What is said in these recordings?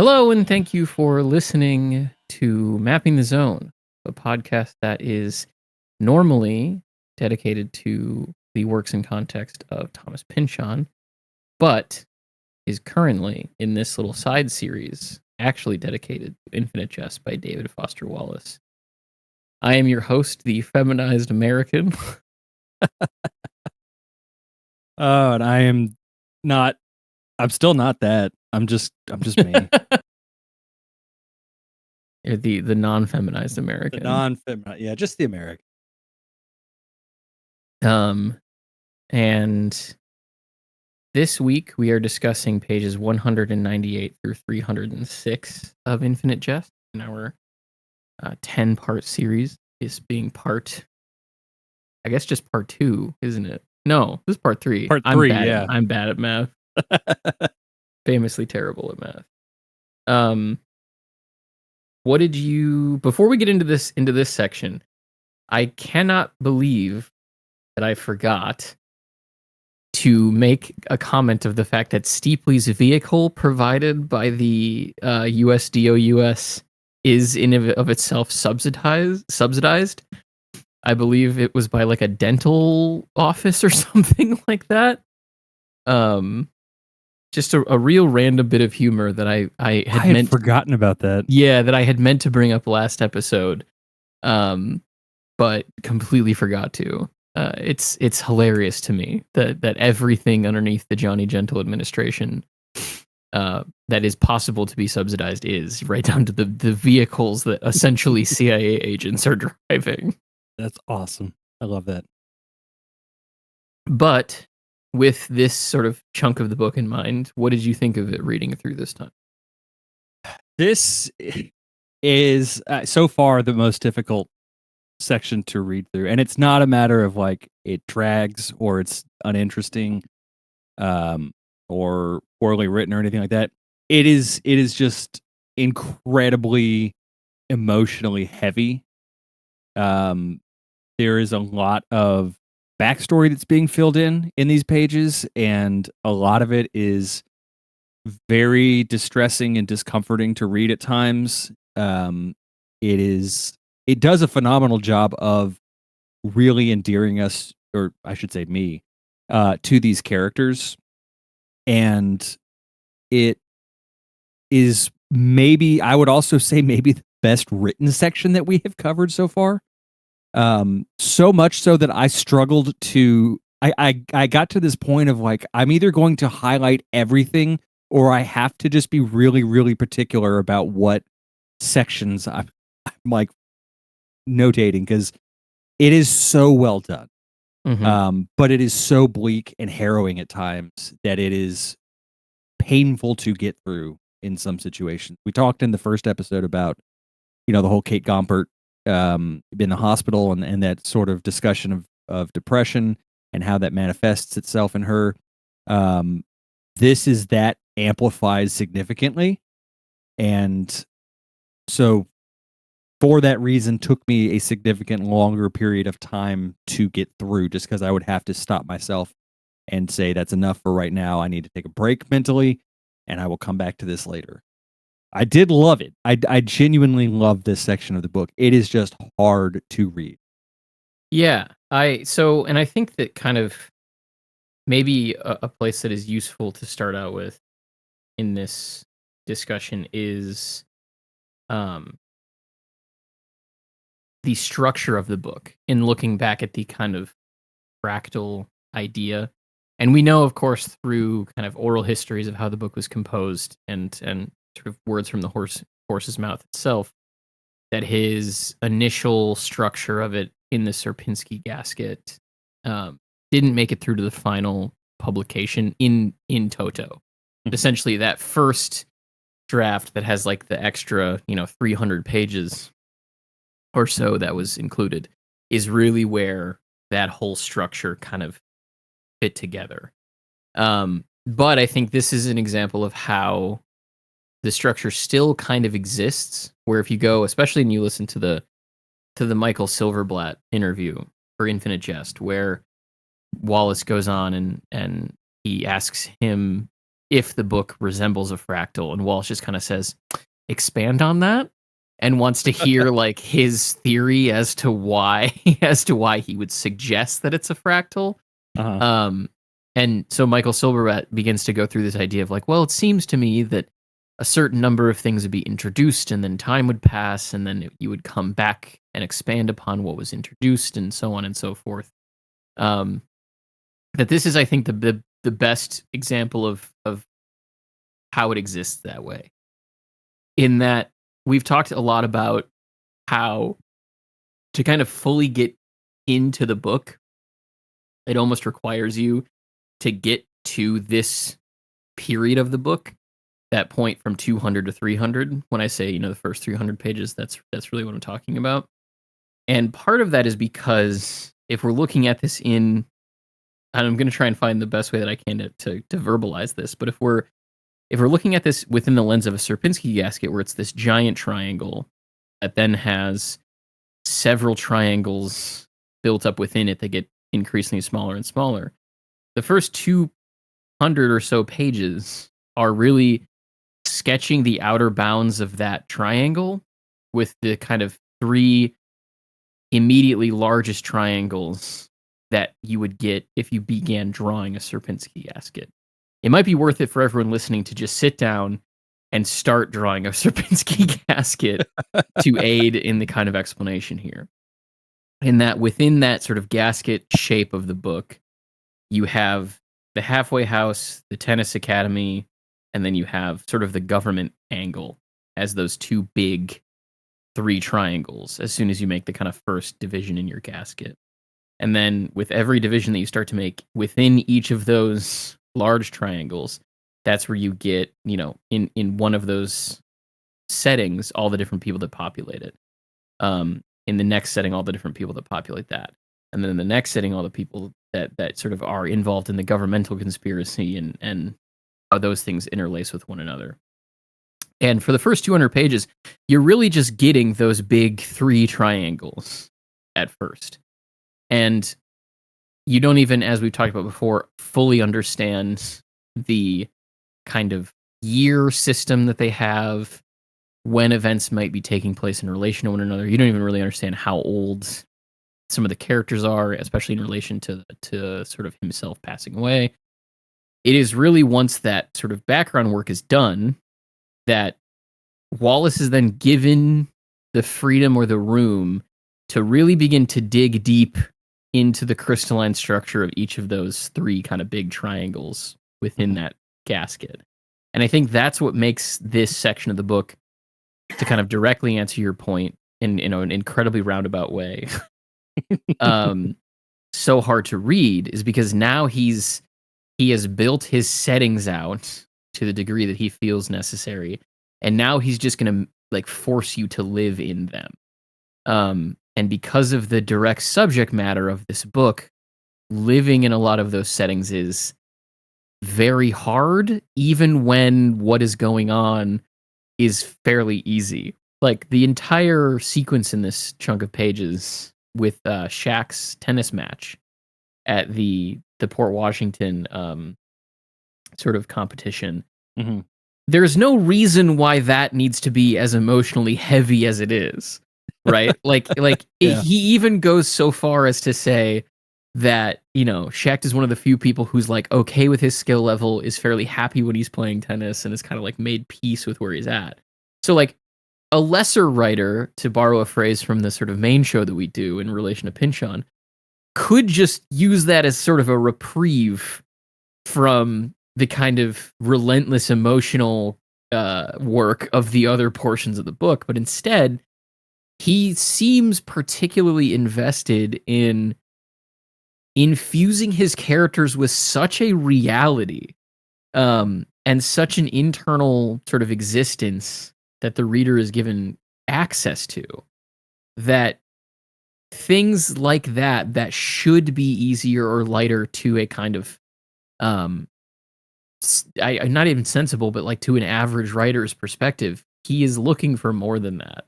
Hello, and thank you for listening to Mapping the Zone, a podcast that is normally dedicated to the works and context of Thomas Pynchon, but is currently in this little side series actually dedicated to Infinite Jest by David Foster Wallace. I am your host, the feminized American. And I'm still not that. I'm just me. You're the non-feminized American. The non-feminine. Yeah, just the American. And this week we are discussing pages 198 through 306 of Infinite Jest in our 10-part series. This being I guess just part 2, isn't it? No, this is part 3. Part 3, yeah. I'm bad at math. Famously terrible at math. What did you, before we get into this section, I cannot believe that I forgot to make a comment of the fact that Steepley's vehicle provided by the USDOUS is in of itself subsidized. I believe it was by like a dental office or something like that. Just a real random bit of humor that I had forgotten about that. Yeah, that I had meant to bring up last episode, but completely forgot to. It's hilarious to me that everything underneath the Johnny Gentle administration that is possible to be subsidized is, right down to the vehicles that essentially CIA agents are driving. That's awesome. I love that. But with this sort of chunk of the book in mind, what did you think of it reading it through this time? This is so far the most difficult section to read through, and it's not a matter of like it drags or it's uninteresting or poorly written or anything like that. It is just incredibly emotionally heavy. There is a lot of backstory that's being filled in these pages, and a lot of it is very distressing and discomforting to read at times. It does a phenomenal job of really endearing us, or I should say me, to these characters. And it is maybe, I would also say maybe the best written section that we have covered so far. So much so that I struggled to, I got to this point of like, I'm either going to highlight everything or I have to just be really, really particular about what sections I'm like notating, because it is so well done. Mm-hmm. But it is so bleak and harrowing at times that it is painful to get through in some situations. We talked in the first episode about, the whole Kate Gompert in the hospital and that sort of discussion of depression and how that manifests itself in her. This is that amplified significantly. And so for that reason, took me a significant longer period of time to get through, just because I would have to stop myself and say, that's enough for right now. I need to take a break mentally, and I will come back to this later. I did love it. I genuinely love this section of the book. It is just hard to read. Yeah, I think that kind of maybe a place that is useful to start out with in this discussion is the structure of the book, in looking back at the kind of fractal idea. And we know, of course, through kind of oral histories of how the book was composed and sort of words from the horse's mouth itself, that his initial structure of it in the Sierpinski gasket didn't make it through to the final publication in toto. Essentially, that first draft that has like the extra 300 pages or so that was included is really where that whole structure kind of fit together. But I think this is an example of how the structure still kind of exists, where if you go, especially when you listen to the Michael Silverblatt interview for Infinite Jest, where Wallace goes on and he asks him if the book resembles a fractal, and Walsh just kind of says, expand on that, and wants to hear like his theory as to why he would suggest that it's a fractal. Uh-huh. And so Michael Silverbat begins to go through this idea of like, well, it seems to me that a certain number of things would be introduced, and then time would pass, and then you would come back and expand upon what was introduced, and so on and so forth. That this is, I think, the best example of how it exists that way. In that we've talked a lot about how to kind of fully get into the book, it almost requires you to get to this period of the book, that point from 200 to 300. When I say, the first 300 pages, that's really what I'm talking about. And part of that is because if we're looking at this and I'm going to try and find the best way that I can to verbalize this, but if we're looking at this within the lens of a Sierpinski gasket, where it's this giant triangle that then has several triangles built up within it that get increasingly smaller and smaller, the first 200 or so pages are really sketching the outer bounds of that triangle with the kind of 3 immediately largest triangles that you would get if you began drawing a Sierpinski gasket. It might be worth it for everyone listening to just sit down and start drawing a Sierpinski gasket to aid in the kind of explanation here. In that within that sort of gasket shape of the book, you have the halfway house, the tennis academy, and then you have sort of the government angle as those 2 big 3 triangles as soon as you make the kind of first division in your gasket. And then with every division that you start to make within each of those large triangles, that's where you get, in one of those settings, all the different people that populate it. In the next setting, all the different people that populate that. And then in the next setting, all the people that sort of are involved in the governmental conspiracy and how those things interlace with one another. And for the first 200 pages, you're really just getting those big 3 triangles at first. And you don't even, as we've talked about before, fully understand the kind of year system that they have, when events might be taking place in relation to one another. You don't even really understand how old some of the characters are, especially in relation to sort of himself passing away. It is really once that sort of background work is done that Wallace is then given the freedom or the room to really begin to dig deep into the crystalline structure of each of those 3 kind of big triangles within that gasket. And I think that's what makes this section of the book, to kind of directly answer your point in an incredibly roundabout way, so hard to read, is because now he has built his settings out to the degree that he feels necessary, and now he's just going to like force you to live in them. And because of the direct subject matter of this book, living in a lot of those settings is very hard, even when what is going on is fairly easy. Like the entire sequence in this chunk of pages with Shaq's tennis match at the Port Washington sort of competition. Mm-hmm. There's no reason why that needs to be as emotionally heavy as it is, right? Yeah. He even goes so far as to say that, Shaq is one of the few people who's like okay with his skill level, is fairly happy when he's playing tennis, and is kind of like made peace with where he's at. So like a lesser writer, to borrow a phrase from the sort of main show that we do in relation to Pynchon, could just use that as sort of a reprieve from the kind of relentless emotional work of the other portions of the book. But instead, he seems particularly invested in infusing his characters with such a reality and such an internal sort of existence that the reader is given access to, that things like that should be easier or lighter to a kind of not even sensible, but like to an average writer's perspective, he is looking for more than that.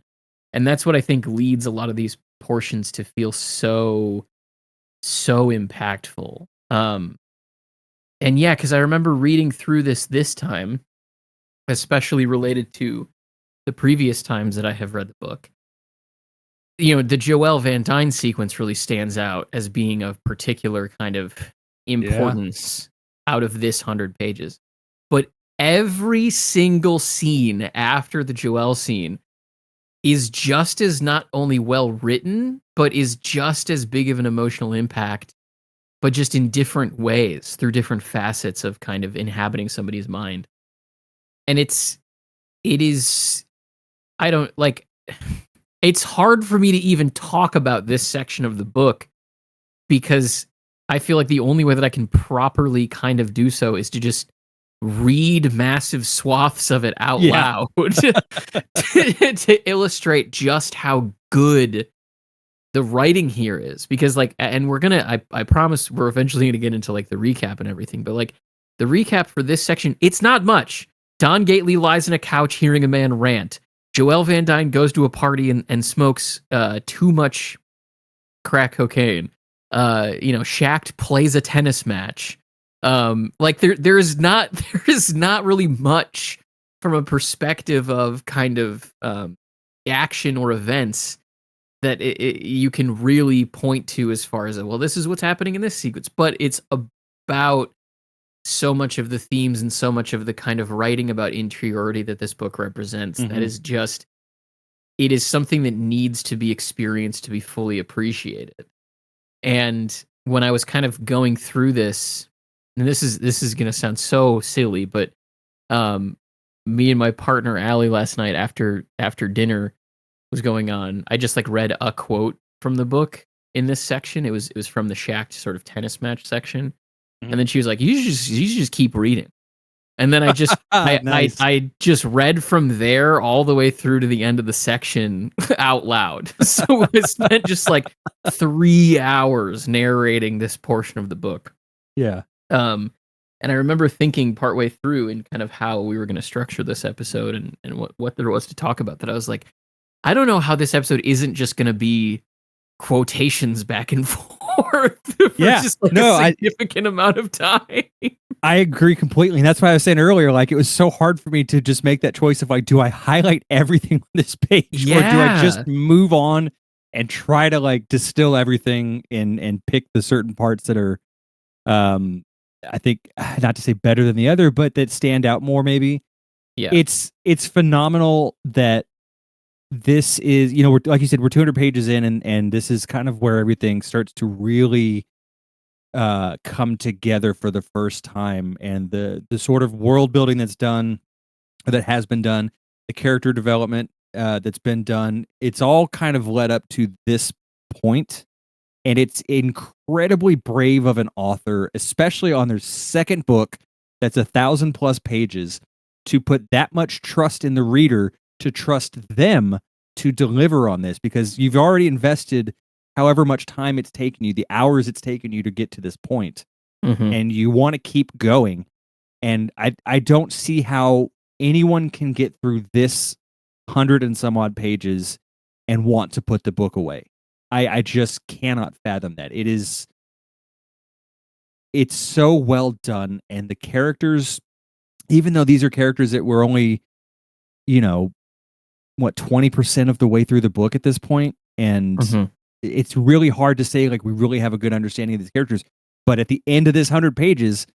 And that's what I think leads a lot of these portions to feel so impactful. And yeah, because I remember reading through this time, especially related to the previous times that I have read the book. You know, the Joelle Van Dyne sequence really stands out as being of particular kind of Yeah. importance out of this 100 pages. But every single scene after the Joelle scene is just as not only well written, but is just as big of an emotional impact, but just in different ways through different facets of kind of inhabiting somebody's mind. And it is I don't like it's hard for me to even talk about this section of the book because I feel like the only way that I can properly kind of do so is to just read massive swaths of it out Yeah. loud to illustrate just how good the writing here is. Because like, and I promise we're eventually gonna get into like the recap and everything, but like the recap for this section, it's not much. Don Gately lies on a couch hearing a man rant. Joelle Van Dyne goes to a party and smokes too much crack cocaine. Shaft plays a tennis match. Like there is not there is not really much from a perspective of kind of action or events that you can really point to as far as well, this is what's happening in this sequence, but it's about so much of the themes and so much of the kind of writing about interiority that this book represents that is just it is something that needs to be experienced to be fully appreciated. And when I was kind of going through this, and this is gonna sound so silly, but um, me and my partner Allie last night after dinner was going on, I just like read a quote from the book in this section. It was from the Shacked sort of tennis match section, and then she was like, "You should just keep reading." And then I just Nice. I just read from there all the way through to the end of the section out loud. So I spent just like 3 hours narrating this portion of the book. Yeah. And I remember thinking partway through and kind of how we were going to structure this episode and what there was to talk about that I was like, I don't know how this episode isn't just going to be quotations back and forth for Yeah. just like No, a significant amount of time. I agree completely. And that's why I was saying earlier, like, it was so hard for me to just make that choice of like, do I highlight everything on this page or do I just Yeah. move on and try to like distill everything and pick the certain parts that are, I think, not to say better than the other, but that stand out more maybe. Yeah. It's phenomenal that this is, we're, like you said, we're 200 pages in and this is kind of where everything starts to really come together for the first time, and the sort of world building that's done, or that has been done, the character development that's been done, it's all kind of led up to this point, and it's incredibly brave of an author, especially on their second book that's 1,000+ pages, to put that much trust in the reader to trust them to deliver on this, because you've already invested however much time it's taken you, the hours it's taken you to get to this point, Mhm. and you want to keep going. And I don't see how anyone can get through this 100 and some odd pages and want to put the book away. I just cannot fathom that. It's so well done, and the characters, even though these are characters that were only, you know, what, 20% of the way through the book at this point, and Mhm. it's really hard to say like we really have a good understanding of these characters, but at the end of this 100 pages,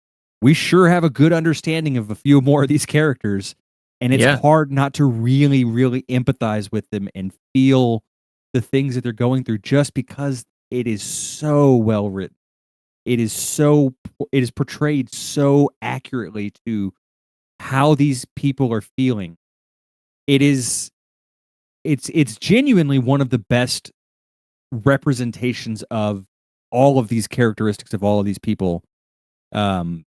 we sure have a good understanding of a few more of these characters, and it's Yeah. hard not to really, really empathize with them and feel the things that they're going through just because it is so well written. It is portrayed so accurately to how these people are feeling. It is it's genuinely one of the best representations of all of these characteristics of all of these people, um,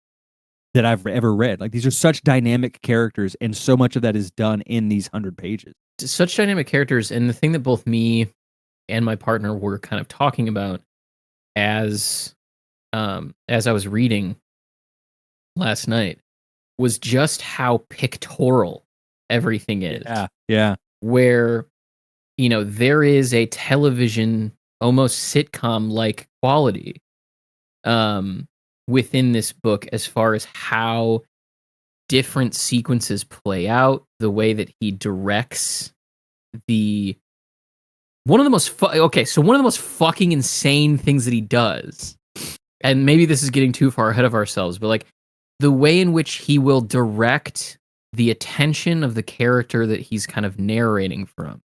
that I've ever read. Like, these are such dynamic characters, and so much of that is done in these 100 pages. Such dynamic characters, and the thing that both me and my partner were kind of talking about as as I was reading last night was just how pictorial everything is. Yeah, yeah. Where, there is a television almost sitcom like quality. Um within this book as far as how different sequences play out, the way that he directs the one of the most one of the most fucking insane things that he does, and maybe this is getting too far ahead of ourselves, but like the way in which he will direct the attention of the character that he's kind of narrating from,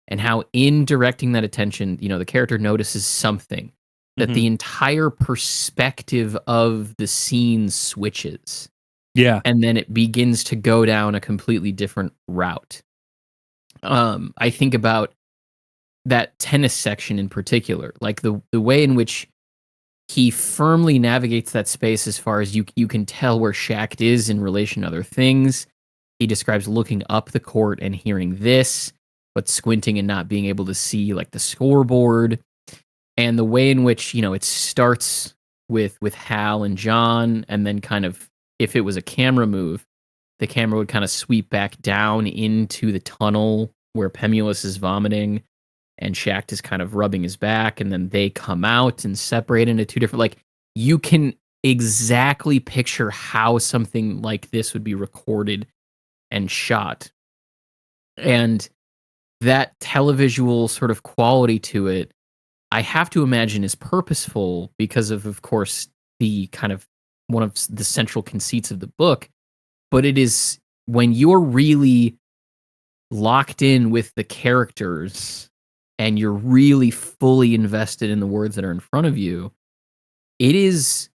and how in directing that attention, the character notices something, that the entire perspective of the scene switches. Yeah. And then it begins to go down a completely different route. I think about that tennis section in particular, like the way in which he firmly navigates that space as far as you can tell where Shact is in relation to other things. He describes looking up the court and hearing this, but squinting and not being able to see like the scoreboard. And the way in which, it starts with Hal and John, and then kind of, if it was a camera move, the camera would kind of sweep back down into the tunnel where Pemulus is vomiting and Shact is kind of rubbing his back, and then they come out and separate into two different, like, you can exactly picture how something like this would be recorded and shot. And that televisual sort of quality to it, I have to imagine is purposeful because of course, the kind of one of the central conceits of the book. But it is when you're really locked in with the characters and you're really fully invested in the words that are in front of you, it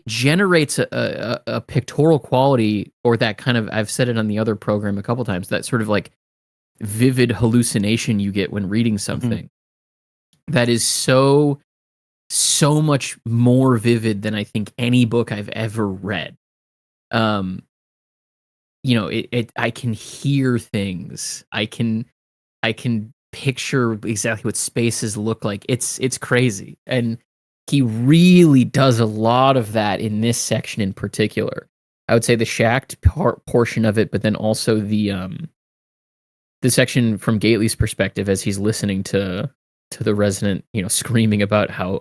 generates a pictorial quality, or that kind of, I've said it on the other program a couple times, that sort of like vivid hallucination you get when reading something that is so much more vivid than I think any book I've ever read. I can hear things. I can picture exactly what spaces look like. It's crazy. And he really does a lot of that in this section in particular. I would say the Shact portion of it, but then also the section from Gately's perspective as he's listening to the resident, screaming about how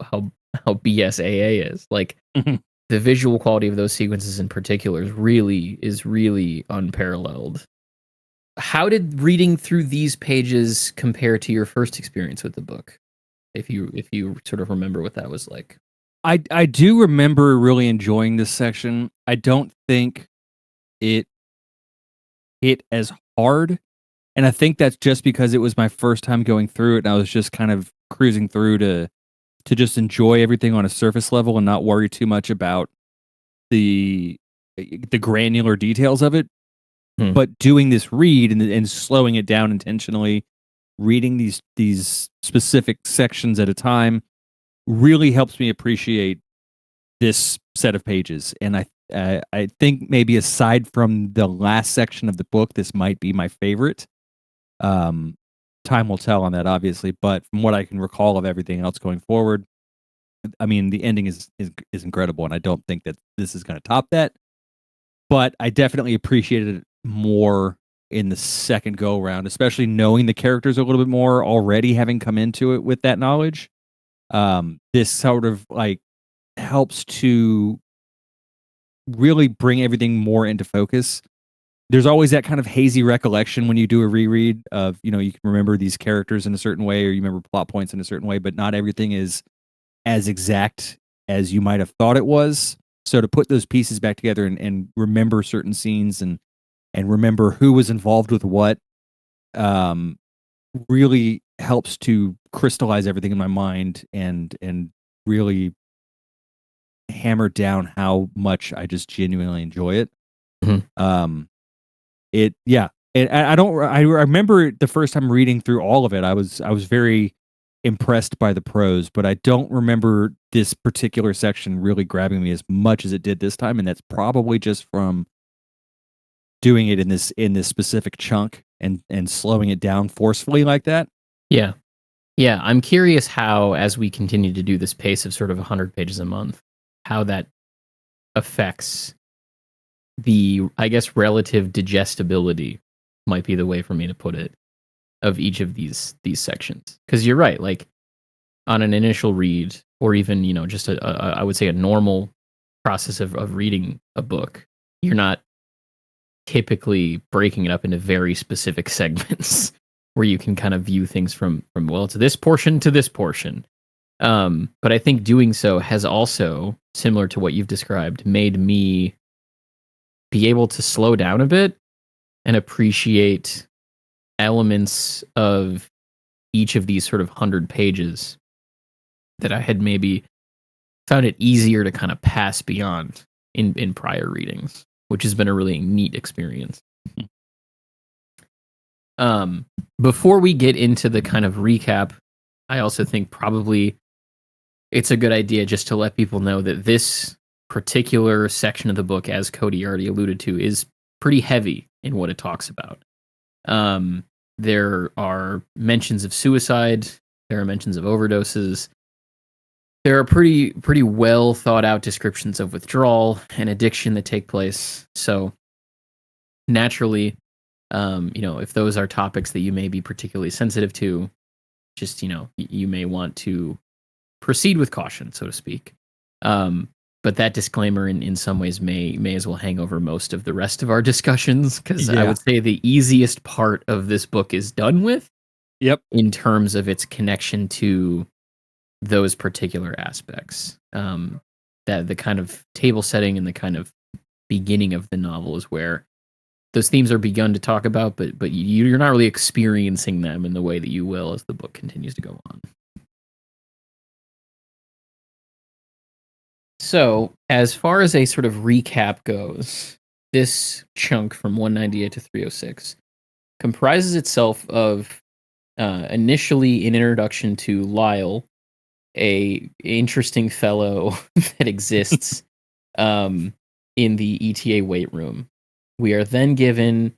BS AA is. Like, the visual quality of those sequences in particular is really unparalleled. How did reading through these pages compare to your first experience with the book? If you sort of remember what that was like. I do remember really enjoying this section. I don't think it hit as hard, and I think that's just because it was my first time going through it, and I was just kind of cruising through to just enjoy everything on a surface level and not worry too much about the granular details of it. But doing this read and slowing it down intentionally, reading these specific sections at a time, really helps me appreciate this set of pages. And I think maybe aside from the last section of the book, this might be my favorite. Time will tell on that, obviously, but from what I can recall of everything else going forward, I mean, the ending is incredible, and I don't think that this is going to top that. But I definitely appreciated it more in the second go around, especially knowing the characters a little bit more already, having come into it with that knowledge. This sort of like helps to really bring everything more into focus. There's always that kind of hazy recollection when you do a reread of, you can remember these characters in a certain way, or you remember plot points in a certain way, but not everything is as exact as you might have thought it was. So to put those pieces back together and remember certain scenes and remember who was involved with what, really helps to crystallize everything in my mind and really hammer down how much I just genuinely enjoy it. And I remember the first time reading through all of it, I was very impressed by the prose, but I don't remember this particular section really grabbing me as much as it did this time, and that's probably just from doing it in this specific chunk and slowing it down forcefully like that. Yeah. I'm curious how, as we continue to do this pace of sort of 100 pages a month, how that affects the, I guess, relative digestibility might be the way for me to put it, of each of these sections. Because you're right, like on an initial read, or even just I would say a normal process of reading a book, you're not typically breaking it up into very specific segments where you can kind of view things from well, to this portion to this portion. But I think doing so has also, similar to what you've described, made me be able to slow down a bit and appreciate elements of each of these sort of 100 pages that I had maybe found it easier to kind of pass beyond in prior readings, which has been a really neat experience. Before we get into the kind of recap, I also think probably it's a good idea just to let people know that this particular section of the book, as Cody already alluded to, is pretty heavy in what it talks about. There are mentions of suicide. There are mentions of overdoses. There are pretty well thought out descriptions of withdrawal and addiction that take place. So naturally, if those are topics that you may be particularly sensitive to, just, you may want to proceed with caution, so to speak. But that disclaimer in some ways may as well hang over most of the rest of our discussions, because I would say the easiest part of this book is done with. Yep. In terms of its connection to those particular aspects. That the kind of table setting and the kind of beginning of the novel is where those themes are begun to talk about, but you're not really experiencing them in the way that you will as the book continues to go on. So, as far as a sort of recap goes, this chunk from 198 to 306 comprises itself of initially an introduction to Lyle, a interesting fellow that exists in the ETA weight room. We are then given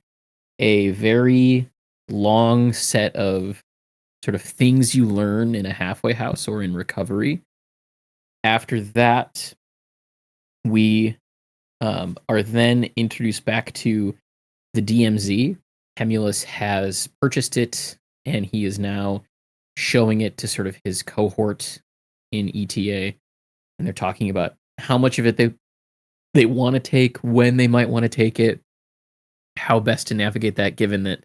a very long set of sort of things you learn in a halfway house or in recovery. After that, we are then introduced back to the DMZ. Hemulus has purchased it, and he is now showing it to sort of his cohort in ETA. And they're talking about how much of it they want to take, when they might want to take it, how best to navigate that, given that,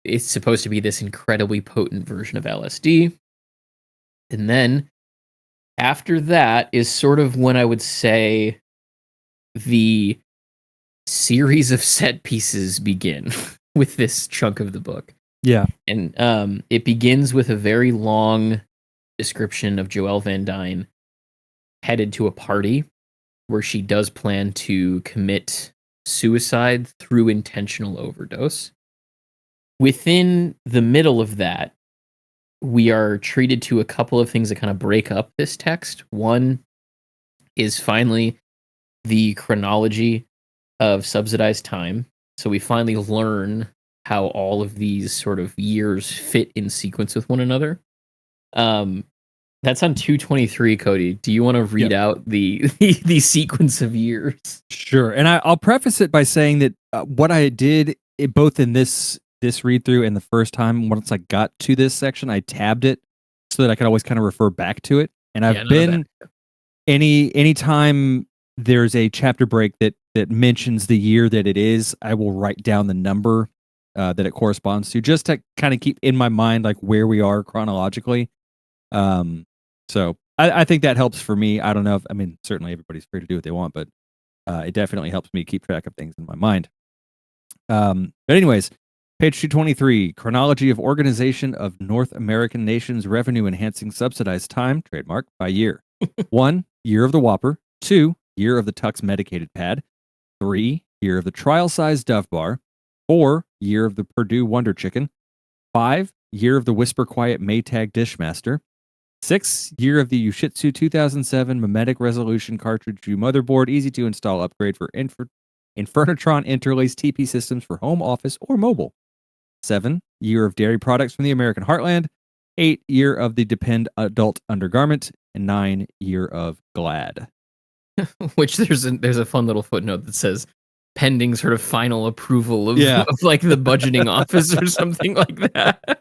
it's supposed to be this incredibly potent version of LSD. And then after that is sort of when I would say the series of set pieces begin with this chunk of the book. Yeah. And it begins with a very long description of Joelle Van Dyne headed to a party where she does plan to commit suicide through intentional overdose. Within the middle of that, we are treated to a couple of things that kind of break up this text. One is finally the chronology of subsidized time. So we finally learn how all of these sort of years fit in sequence with one another. That's on 223, Cody. Do you want to read out the sequence of years? Sure. And I'll preface it by saying that what I did, both in this read through and the first time, once I got to this section, I tabbed it so that I could always kind of refer back to it. And I've been anytime there's a chapter break that mentions the year that it is, I will write down the number that it corresponds to, just to kind of keep in my mind like where we are chronologically. So I think that helps for me. I don't know certainly everybody's free to do what they want, but it definitely helps me keep track of things in my mind. But anyways, page 223, chronology of organization of North American nations revenue enhancing subsidized time, trademark, by year. 1, year of the Whopper. 2, year of the Tux medicated pad. 3, year of the trial size Dove bar. 4, year of the Purdue Wonder Chicken. 5, year of the Whisper Quiet Maytag Dishmaster. 6, year of the Ushitsu 2007 Mimetic Resolution Cartridge U motherboard, easy to install upgrade for Infernitron interlaced TP systems for home, office, or mobile. 7, year of dairy products from the American Heartland. 8, year of the Depend adult undergarment. And 9, year of Glad. Which there's a fun little footnote that says pending sort of final approval of like the budgeting office or something like that.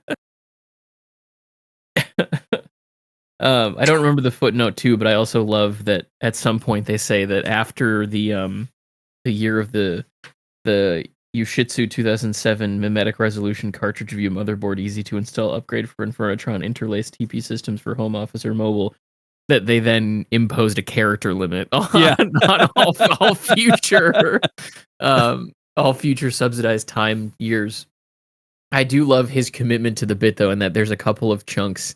I don't remember the footnote too, but I also love that at some point they say that after the year of the Ushitsu 2007 Mimetic Resolution cartridge view motherboard easy to install upgrade for Infernatron interlaced TP systems for home office or mobile, that they then imposed a character limit on, Yeah. on all future all future subsidized time years. I do love his commitment to the bit though, and that there's a couple of chunks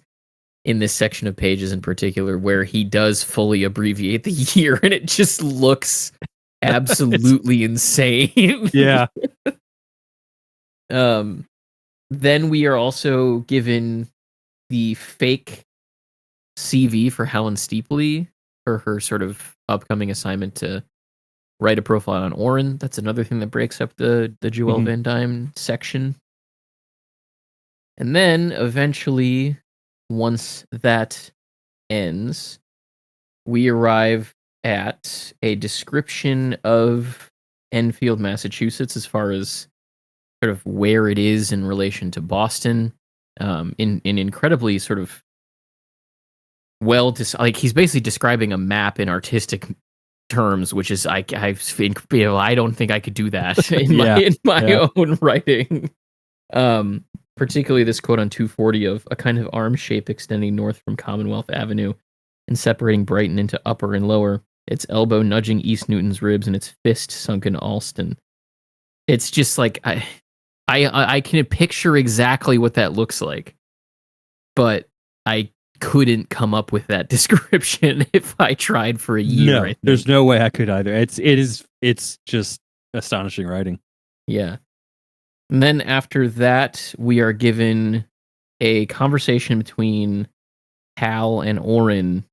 in this section of pages in particular where he does fully abbreviate the year, and it just looks absolutely insane. Yeah. Then we are also given the fake CV for Helen Steepley for her sort of upcoming assignment to write a profile on Orin. That's another thing that breaks up the Joelle Van Dyne section. And then eventually, once that ends, we arrive at a description of Enfield, Massachusetts, as far as sort of where it is in relation to Boston, in incredibly sort of like he's basically describing a map in artistic terms, which is I think, you know, I don't think I could do that in my own writing. Particularly this quote on 240 of a kind of arm shape extending north from Commonwealth Avenue and separating Brighton into upper and lower, its elbow nudging East Newton's ribs and its fist sunk in Alston. It's just like I can picture exactly what that looks like, but I couldn't come up with that description if I tried for a year. No, there's no way I could either. It's just astonishing writing. Yeah. And then after that, we are given a conversation between Hal and Orin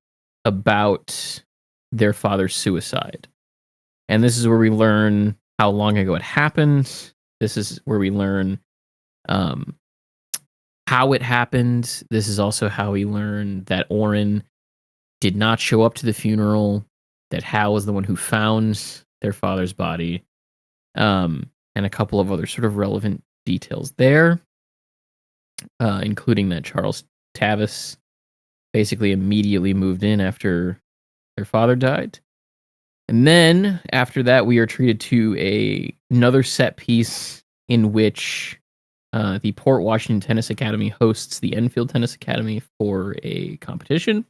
about their father's suicide. And this is where we learn how long ago it happened. This is where we learn how it happened. This is also how we learn that Orin did not show up to the funeral, that Hal was the one who found their father's body, and a couple of other sort of relevant details there, including that Charles Tavis basically immediately moved in after their father died. And then after that, we are treated to another set piece in which the Port Washington Tennis Academy hosts the Enfield Tennis Academy for a competition.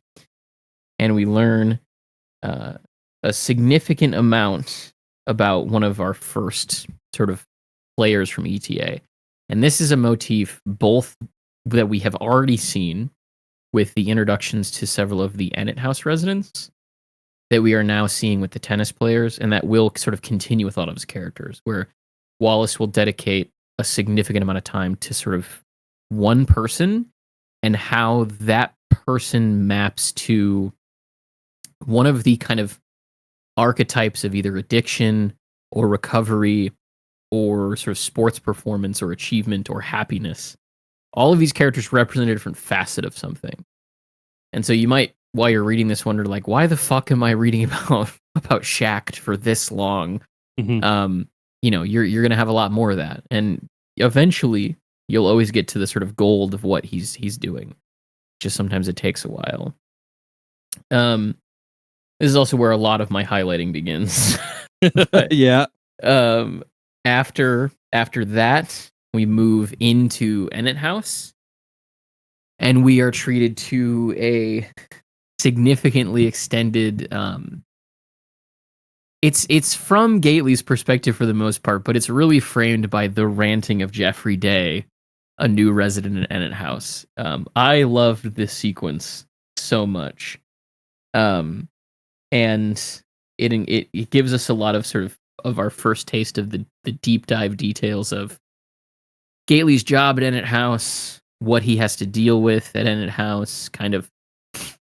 And we learn a significant amount about one of our first sort of players from ETA. And this is a motif both that we have already seen with the introductions to several of the Ennet House residents, that we are now seeing with the tennis players, and that will sort of continue with a lot of his characters, where Wallace will dedicate a significant amount of time to sort of one person and how that person maps to one of the kind of archetypes of either addiction or recovery or sort of sports performance or achievement or happiness. All of these characters represent a different facet of something. And so you might, while you're reading this, wonder, like, why the fuck am I reading about Shacked for this long? You know, you're going to have a lot more of that. And eventually you'll always get to the sort of gold of what he's doing. Just sometimes it takes a while. This is also where a lot of my highlighting begins. But, yeah. After that, we move into Ennet House, and we are treated to a significantly extended. It's from Gately's perspective for the most part, but it's really framed by the ranting of Jeffrey Day, a new resident in Ennet House. I loved this sequence so much, and it gives us a lot of sort of our first taste of the deep dive details of Gately's job at Ennet House, what he has to deal with at Ennet House, kind of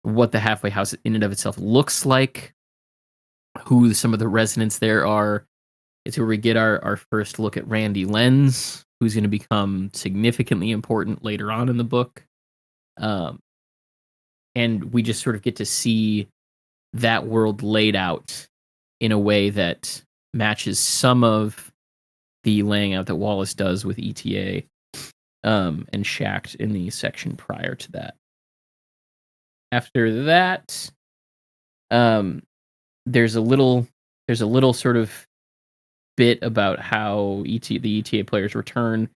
what the halfway house in and of itself looks like, who some of the residents there are. It's where we get our first look at Randy Lenz, who's going to become significantly important later on in the book. And we just sort of get to see that world laid out in a way that matches some of the laying out that Wallace does with ETA and Shacked in the section prior to that. after that, um, there's a little sort of bit about how the ETA players return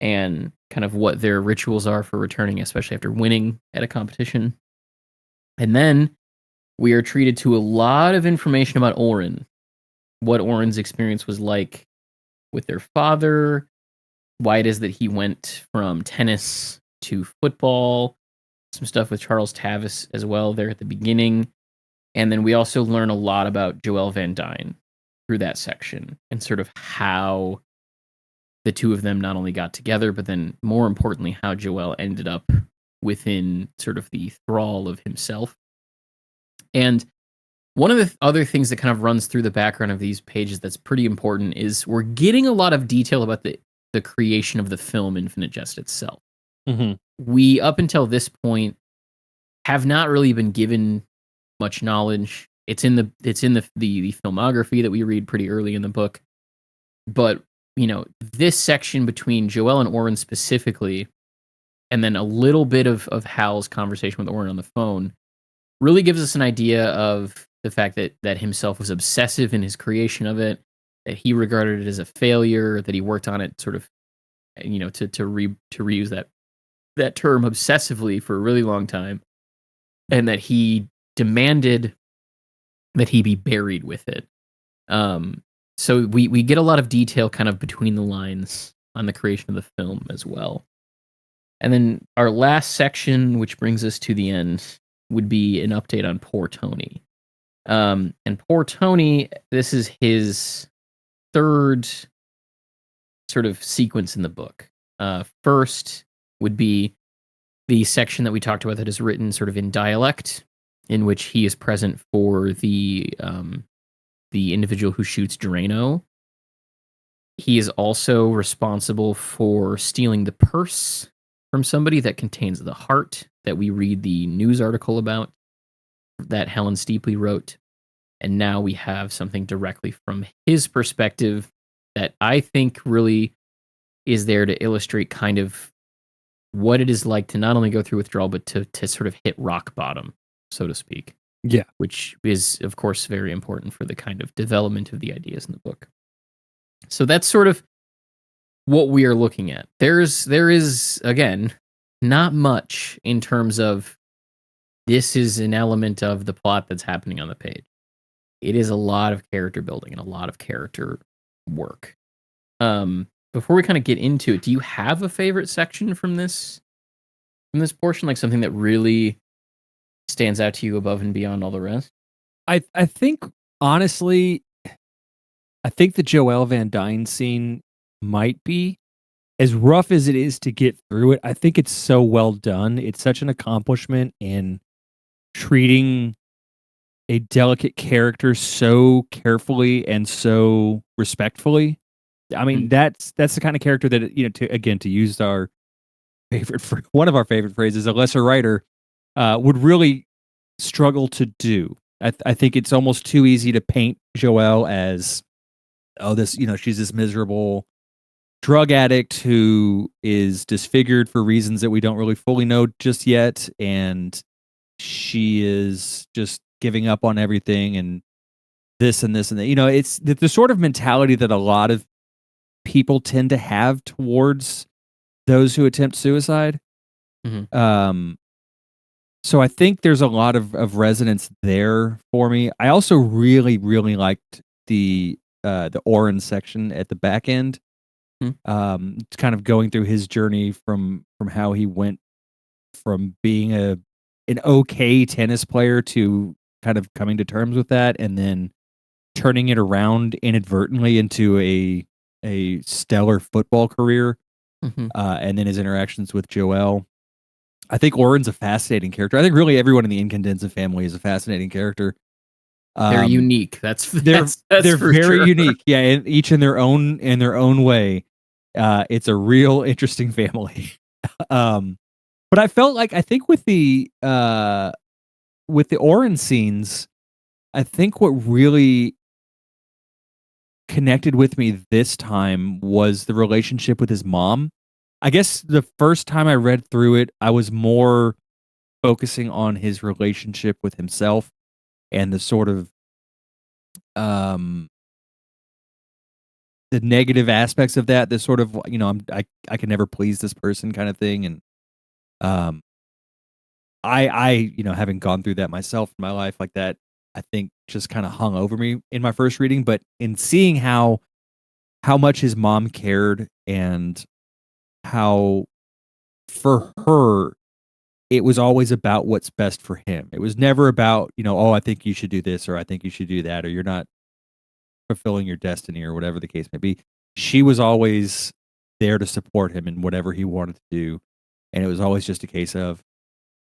and kind of what their rituals are for returning, especially after winning at a competition. And then we are treated to a lot of information about Oren, what Oren's experience was like with their father, why it is that he went from tennis to football, some stuff with Charles Tavis as well there at the beginning. And then we also learn a lot about Joelle Van Dyne through that section and sort of how the two of them not only got together, but then more importantly, how Joelle ended up within sort of the thrall of himself. And one of the other things that kind of runs through the background of these pages that's pretty important is we're getting a lot of detail about the creation of the film Infinite Jest itself. Mhm. We, up until this point, have not really been given much knowledge. It's in the filmography that we read pretty early in the book. But, this section between Joelle and Oren specifically, and then a little bit of Hal's conversation with Oren on the phone, really gives us an idea of the fact that himself was obsessive in his creation of it, that he regarded it as a failure, that he worked on it sort of, to reuse that term obsessively for a really long time, and that he demanded that he be buried with it. So we get a lot of detail kind of between the lines on the creation of the film as well. And then our last section, which brings us to the end, would be an update on poor Tony. And poor Tony, this is his third sort of sequence in the book. First would be the section that we talked about that is written sort of in dialect, in which he is present for the individual who shoots Drano. He is also responsible for stealing the purse from somebody that contains the heart that we read the news article about that Helen Steepley wrote. And now we have something directly from his perspective that I think really is there to illustrate kind of what it is like to not only go through withdrawal, but to sort of hit rock bottom, so to speak. Yeah. Which is, of course, very important for the kind of development of the ideas in the book. So that's sort of what we are looking at. There is, again, not much in terms of this is an element of the plot that's happening on the page. It is a lot of character building and a lot of character work. Before we kind of get into it, do you have a favorite section from this portion? Like something that really stands out to you above and beyond all the rest? I think, honestly, I think the Joelle Van Dyne scene might be, as rough as it is to get through it, I think it's so well done. It's such an accomplishment in treating a delicate character so carefully and so respectfully. I mean, that's the kind of character that, to use our one of our favorite phrases, a lesser writer would really struggle to do. I think it's almost too easy to paint Joelle as, she's this miserable drug addict who is disfigured for reasons that we don't really fully know just yet, and she is just giving up on everything and this and this and that. It's the sort of mentality that a lot of people tend to have towards those who attempt suicide. Mm-hmm. So I think there's a lot of resonance there for me. I also really, really liked the Oren section at the back end. It's kind of going through his journey from how he went from being an okay tennis player to kind of coming to terms with that, and then turning it around inadvertently into a stellar football career. And then his interactions with Joelle. I think Oren's a fascinating character. I think really everyone in the Incandenza family is a fascinating character. They're unique. That's they're for very sure. unique. Yeah, and each in their own way. It's a real interesting family. But I felt like, I think with the Oren scenes, I think what really connected with me this time was the relationship with his mom. I guess the first time I read through it, I was more focusing on his relationship with himself and the sort of um the negative aspects of that, the sort of, I can never please this person kind of thing. And um having gone through that myself in my life, like that, I think just kind of hung over me in my first reading. But in seeing how much his mom cared, and how for her it was always about what's best for him. It was never about, oh, I think you should do this, or I think you should do that, or you're not fulfilling your destiny, or whatever the case may be. She was always there to support him in whatever he wanted to do. And it was always just a case of,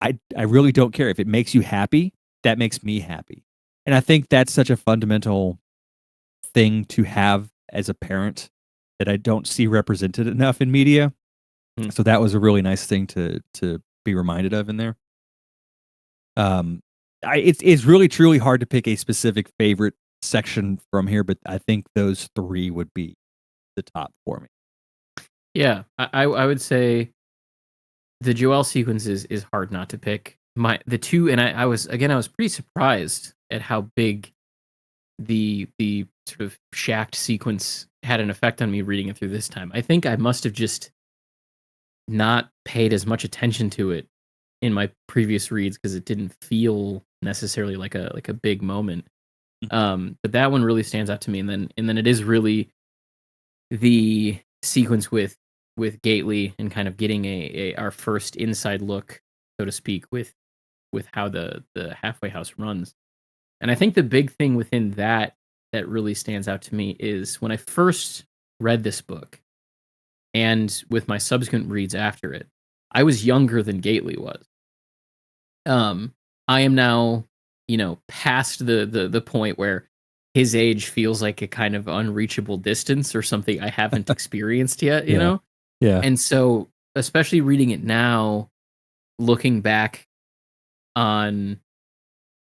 I really don't care. If it makes you happy, that makes me happy. And I think that's such a fundamental thing to have as a parent that I don't see represented enough in media. Hmm. So that was a really nice thing to be reminded of in there. It's really truly hard to pick a specific favorite section from here, but I think those three would be the top for me. Yeah, I would say the Joel sequence is hard not to pick. The two, and I was pretty surprised at how big the sort of shacked sequence had an effect on me reading it through this time. I think I must have just not paid as much attention to it in my previous reads because it didn't feel necessarily like a big moment. But that one really stands out to me, and then it is really the sequence with Gately and kind of getting our first inside look, so to speak, with how the halfway house runs. And I think the big thing within that really stands out to me is when I first read this book, and with my subsequent reads after it, I was younger than Gately was. I am now, past the point where his age feels like a kind of unreachable distance or something I haven't experienced yet, you Yeah. know? Yeah. And so, especially reading it now, looking back on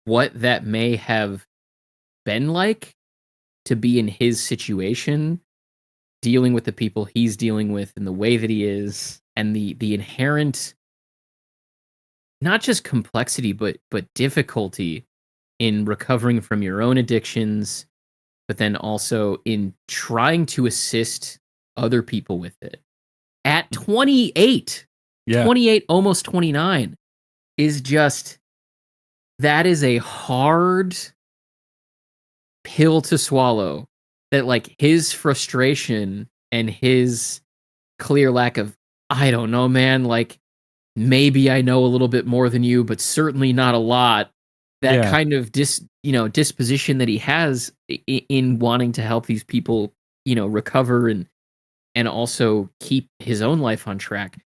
what that may have been like to be in his situation, dealing with the people he's dealing with and the way that he is, and the inherent not just complexity but difficulty in recovering from your own addictions, but then also in trying to assist other people with it. At 28, Yeah. 28, almost 29, is just, that is a hard pill to swallow. That, like, his frustration and his clear lack of, I don't know, man, like, maybe I know a little bit more than you, but certainly not a lot. That Yeah. kind of disposition that he has in wanting to help these people, recover and also keep his own life on track.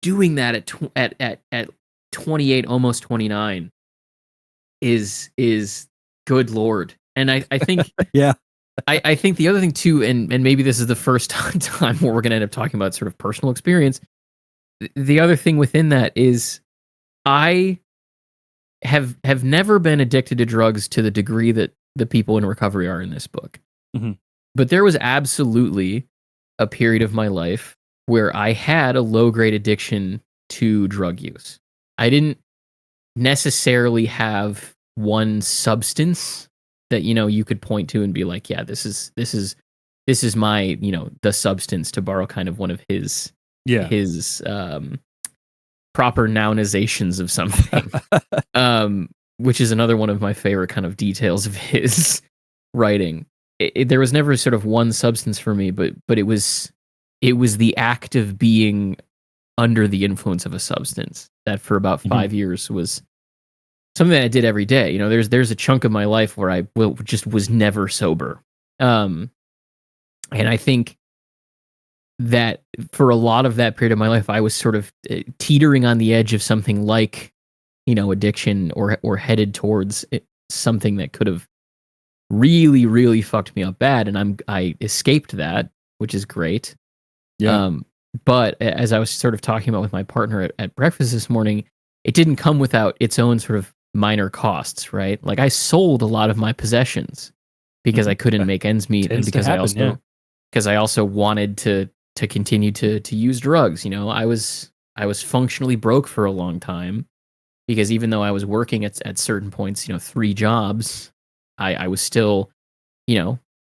Doing that at 28, almost 29, is good lord. And I think Yeah. I think the other thing too, and maybe this is the first time where we're going to end up talking about sort of personal experience. The other thing within that is I have never been addicted to drugs to the degree that the people in recovery are in this book. Mhm. But there was absolutely a period of my life where I had a low grade addiction to drug use. I didn't necessarily have one substance that you could point to and be like, yeah, this is my, the substance, to borrow kind of one of his Yeah. proper nounizations of something. Which is another one of my favorite kind of details of his writing. There was never sort of one substance for me, but it was the act of being under the influence of a substance that for about 5 years was something that I did every day. There's a chunk of my life where I just was never sober. And I think that for a lot of that period of my life, I was sort of teetering on the edge of something like, addiction, or headed towards something that could have really, really fucked me up bad. And I escaped that, which is great. Yeah. But as I was sort of talking about with my partner at breakfast this morning, it didn't come without its own sort of minor costs, right? Like, I sold a lot of my possessions because I couldn't make ends meet, and because I also wanted to continue to use drugs. I was functionally broke for a long time, because even though I was working at certain points, 3 jobs, I was still,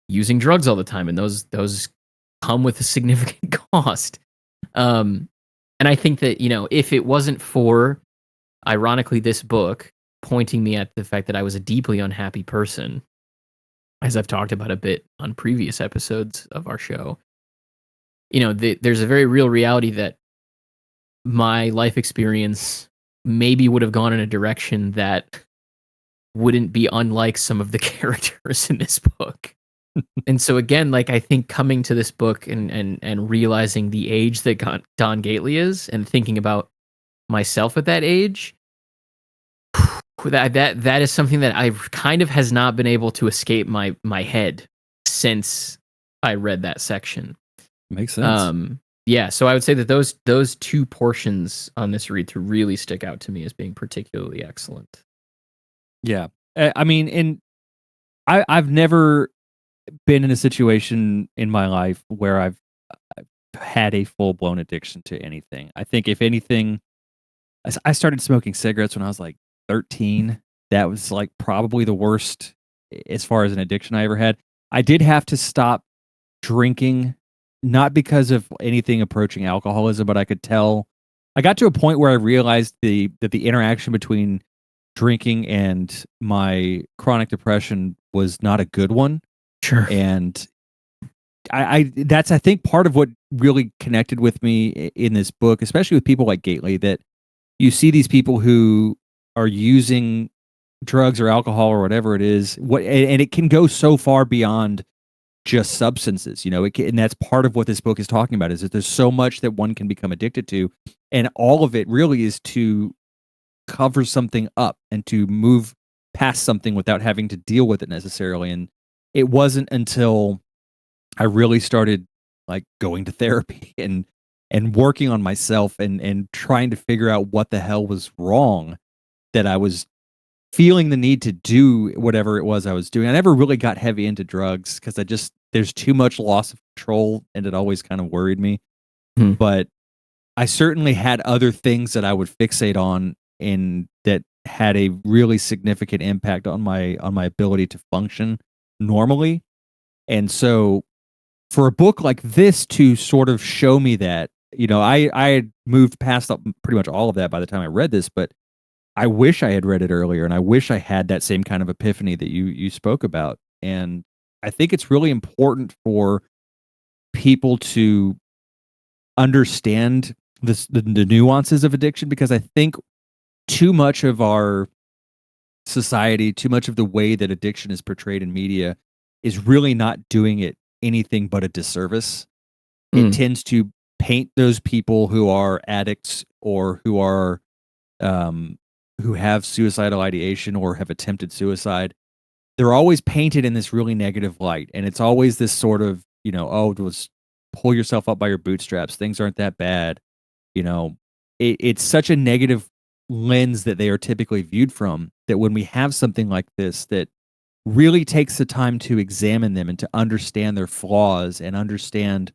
using drugs all the time, and those come with a significant cost. Um, and I think that, if it wasn't for, ironically, this book pointing me at the fact that I was a deeply unhappy person, as I've talked about a bit on previous episodes of our show, there's a very real reality that my life experience maybe would have gone in a direction that wouldn't be unlike some of the characters in this book. And so again, like, I think coming to this book and realizing the age that Don Gately is, and thinking about myself at that age, that is something that I've kind of has not been able to escape my head since I read that section. Makes sense. Yeah, so I would say that those 2 portions on this read through really stick out to me as being particularly excellent. Yeah. I mean, and I've never been in a situation in my life where I've had a full blown addiction to anything. I think if anything, I started smoking cigarettes when I was like 13. That was like probably the worst as far as an addiction I ever had. I did have to stop drinking, not because of anything approaching alcoholism, but I could tell. I got to a point where I realized that the interaction between drinking and my chronic depression was not a good one. Sure. And I that's, I think, part of what really connected with me in this book, especially with people like Gately, that you see these people who are using drugs or alcohol or whatever it is, and it can go so far beyond just substances. And that's part of what this book is talking about, is that there's so much that one can become addicted to, and all of it really is to cover something up and to move past something without having to deal with it necessarily. And it wasn't until I really started like going to therapy and working on myself and trying to figure out what the hell was wrong, that I was feeling the need to do whatever it was I was doing. I never really got heavy into drugs because there's too much loss of control, and it always kind of worried me. Hmm. But I certainly had other things that I would fixate on, and that had a really significant impact on my ability to function normally. And so for a book like this to sort of show me that, I had moved past pretty much all of that by the time I read this, but I wish I had read it earlier, and I wish I had that same kind of epiphany that you spoke about. And I think it's really important for people to understand the nuances of addiction, because I think too much of our society, too much of the way that addiction is portrayed in media is really not doing it anything but a disservice. It Mm. tends to paint those people who are addicts, or who have suicidal ideation or have attempted suicide. They're always painted in this really negative light, and it's always this sort of, oh, just pull yourself up by your bootstraps. Things aren't that bad. It's such a negative lens that they are typically viewed from, that when we have something like this that really takes the time to examine them and to understand their flaws and understand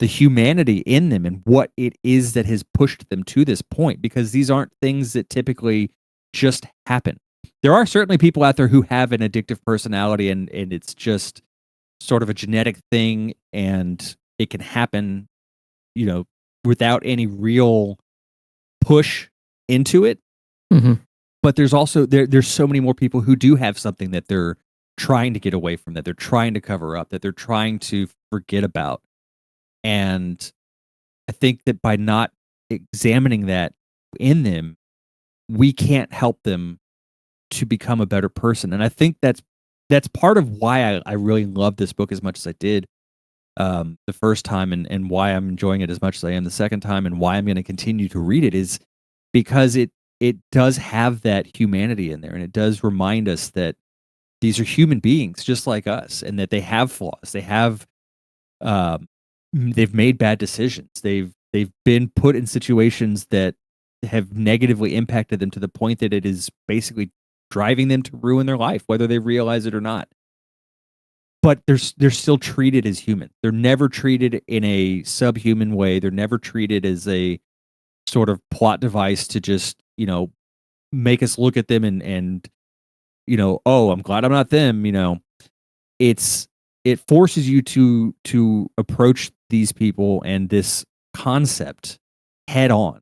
the humanity in them and what it is that has pushed them to this point, because these aren't things that typically just happen. There are certainly people out there who have an addictive personality, and it's just sort of a genetic thing, and it can happen, without any real push into it. Hmm. But there's also there's so many more people who do have something that they're trying to get away from, that they're trying to cover up, that they're trying to forget about. And I think that by not examining that in them, we can't help them to become a better person. And I think that's part of why I really loved this book as much as I did the first time, and why I'm enjoying it as much as I am the second time, and why I'm going to continue to read it, is because it does have that humanity in there, and it does remind us that these are human beings just like us, and that they have flaws. Um, they've made bad decisions. They've been put in situations that have negatively impacted them to the point that it is basically driving them to ruin their life, whether they realize it or not. But they're still treated as human. They're never treated in a subhuman way. They're never treated as a sort of plot device to just, make us look at them and oh, I'm glad I'm not them. It forces you to approach these people and this concept head on,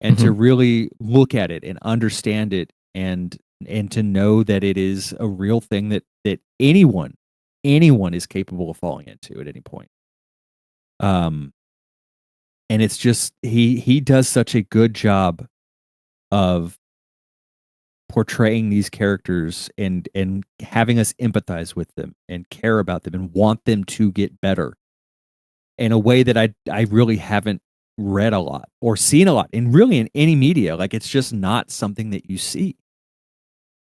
and to Mhm. really look at it and understand it, and to know that it is a real thing that anyone is capable of falling into at any point. Um, and it's just he does such a good job of portraying these characters and having us empathize with them and care about them and want them to get better in a way that I really haven't read a lot or seen a lot in any media. Like, it's just not something that you see.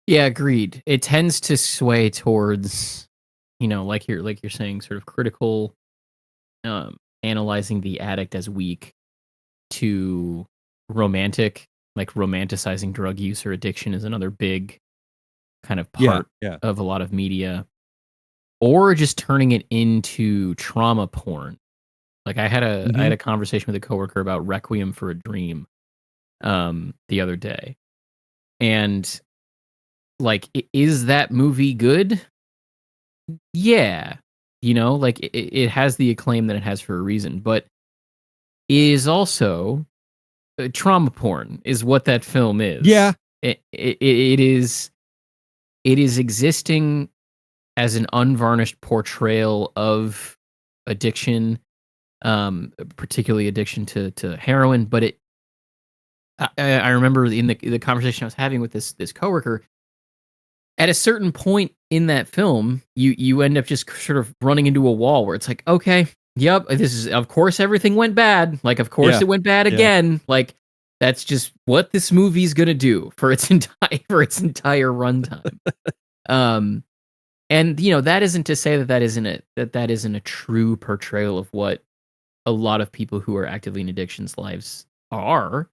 Yeah, agreed. It tends to sway towards, like you're saying, sort of critical, analyzing the addict as weak, to romantic, like romanticizing drug use or addiction is another big kind of Yeah, part yeah. of a lot of media, or just turning it into trauma porn. Like I had Mhm. a conversation with a coworker about Requiem for a Dream the other day. And like, is that movie good? Yeah. Like it has the acclaim that it has for a reason, but is also trauma porn is what that film Yeah. is. It is existing as an unvarnished portrayal of addiction, particularly addiction to heroin. But I remember in the conversation I was having with this coworker, at a certain point in that film, you end up just sort of running into a wall where it's like, okay, yep, this is, of course everything went bad. Like, of course Yeah. it went bad Yeah. again. Like, that's just what this movie's gonna do for its entire runtime. Um, and that isn't to say that that isn't a true portrayal of what a lot of people who are actively in addictions lives are.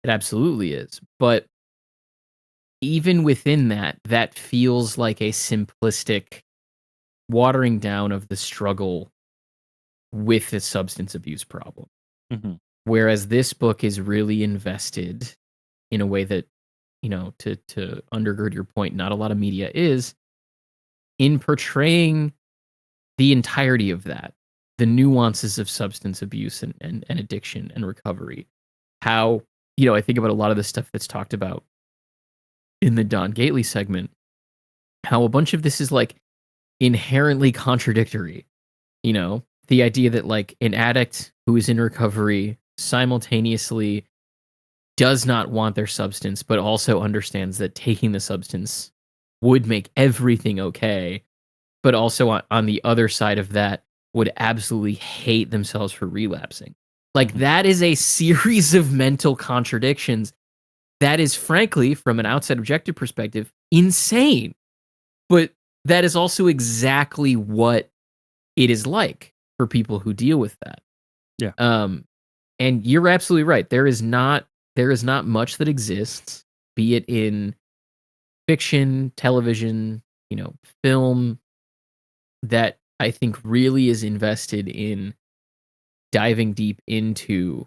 It absolutely is. But even within that, that feels like a simplistic watering down of the struggle with the substance abuse problem. Mhm. Whereas this book is really invested in a way that, to undergird your point, not a lot of media is, in portraying the entirety of that, the nuances of substance abuse and addiction and recovery. How, I think about a lot of the stuff that's talked about in the Don Gately segment, how a bunch of this is like inherently contradictory. The idea that like an addict who is in recovery simultaneously does not want their substance, but also understands that taking the substance would make everything okay, but also on the other side of that would absolutely hate themselves for relapsing. Like, Mhm. that is a series of mental contradictions that is, frankly, from an outside objective perspective, insane. But that is also exactly what it is like for people who deal with that. Yeah. Um, and you're absolutely right. There is not much that exists, be it in fiction, television, film, that I think really is invested in diving deep into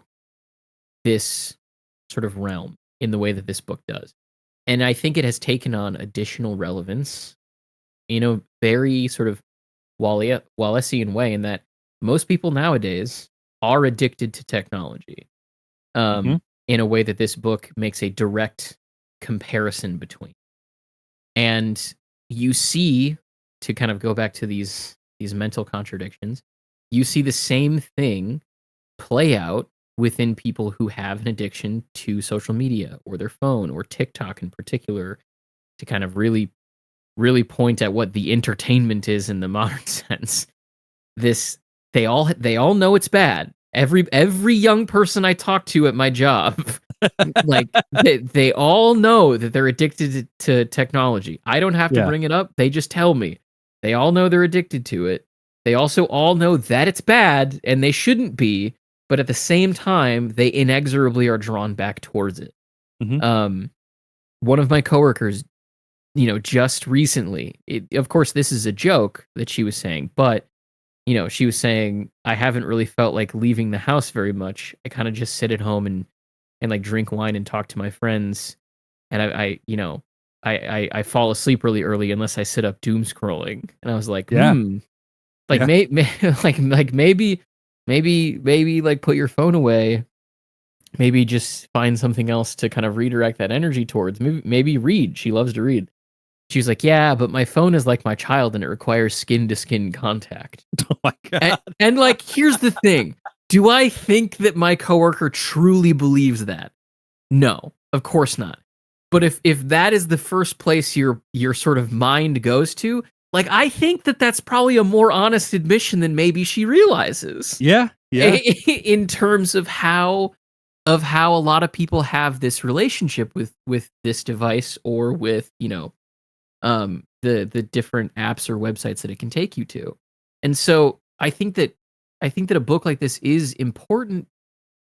this sort of realm in the way that this book does. And I think it has taken on additional relevance in a very sort of Wallacean way, in that most people nowadays are addicted to technology, Mhm. in a way that this book makes a direct comparison between. And you see, to kind of go back to these mental contradictions, you see the same thing play out within people who have an addiction to social media or their phone or TikTok in particular, to kind of really point at what the entertainment is in the modern sense. This they all know it's bad. Every young person I talk to at my job, like, they all know that they're addicted to technology. I don't have to Yeah. bring it up. They just tell me. They all know they're addicted to it. They also all know that it's bad and they shouldn't be, but at the same time, they inexorably are drawn back towards it. Mhm. Um, One of my coworkers, just recently, of course, this is a joke that she was saying, but she was saying, I haven't really felt like leaving the house very much. I kind of just sit at home and like drink wine and talk to my friends. and I fall asleep really early unless I sit up doom scrolling. And I was like, Yeah. like Yeah. like maybe like put your phone away. Maybe just find something else to kind of redirect that energy towards. Maybe read. She loves to read. She's like, yeah, but my phone is like my child and it requires skin to skin contact. Oh my God. And like, here's the thing. Do I think that my coworker truly believes that? No, of course not. But if that is the first place your sort of mind goes to, like, I think that that's probably a more honest admission than maybe she realizes. Yeah. Yeah. In terms of how a lot of people have this relationship with this device, or with the different apps or websites that it can take you to. And so I think that a book like this is important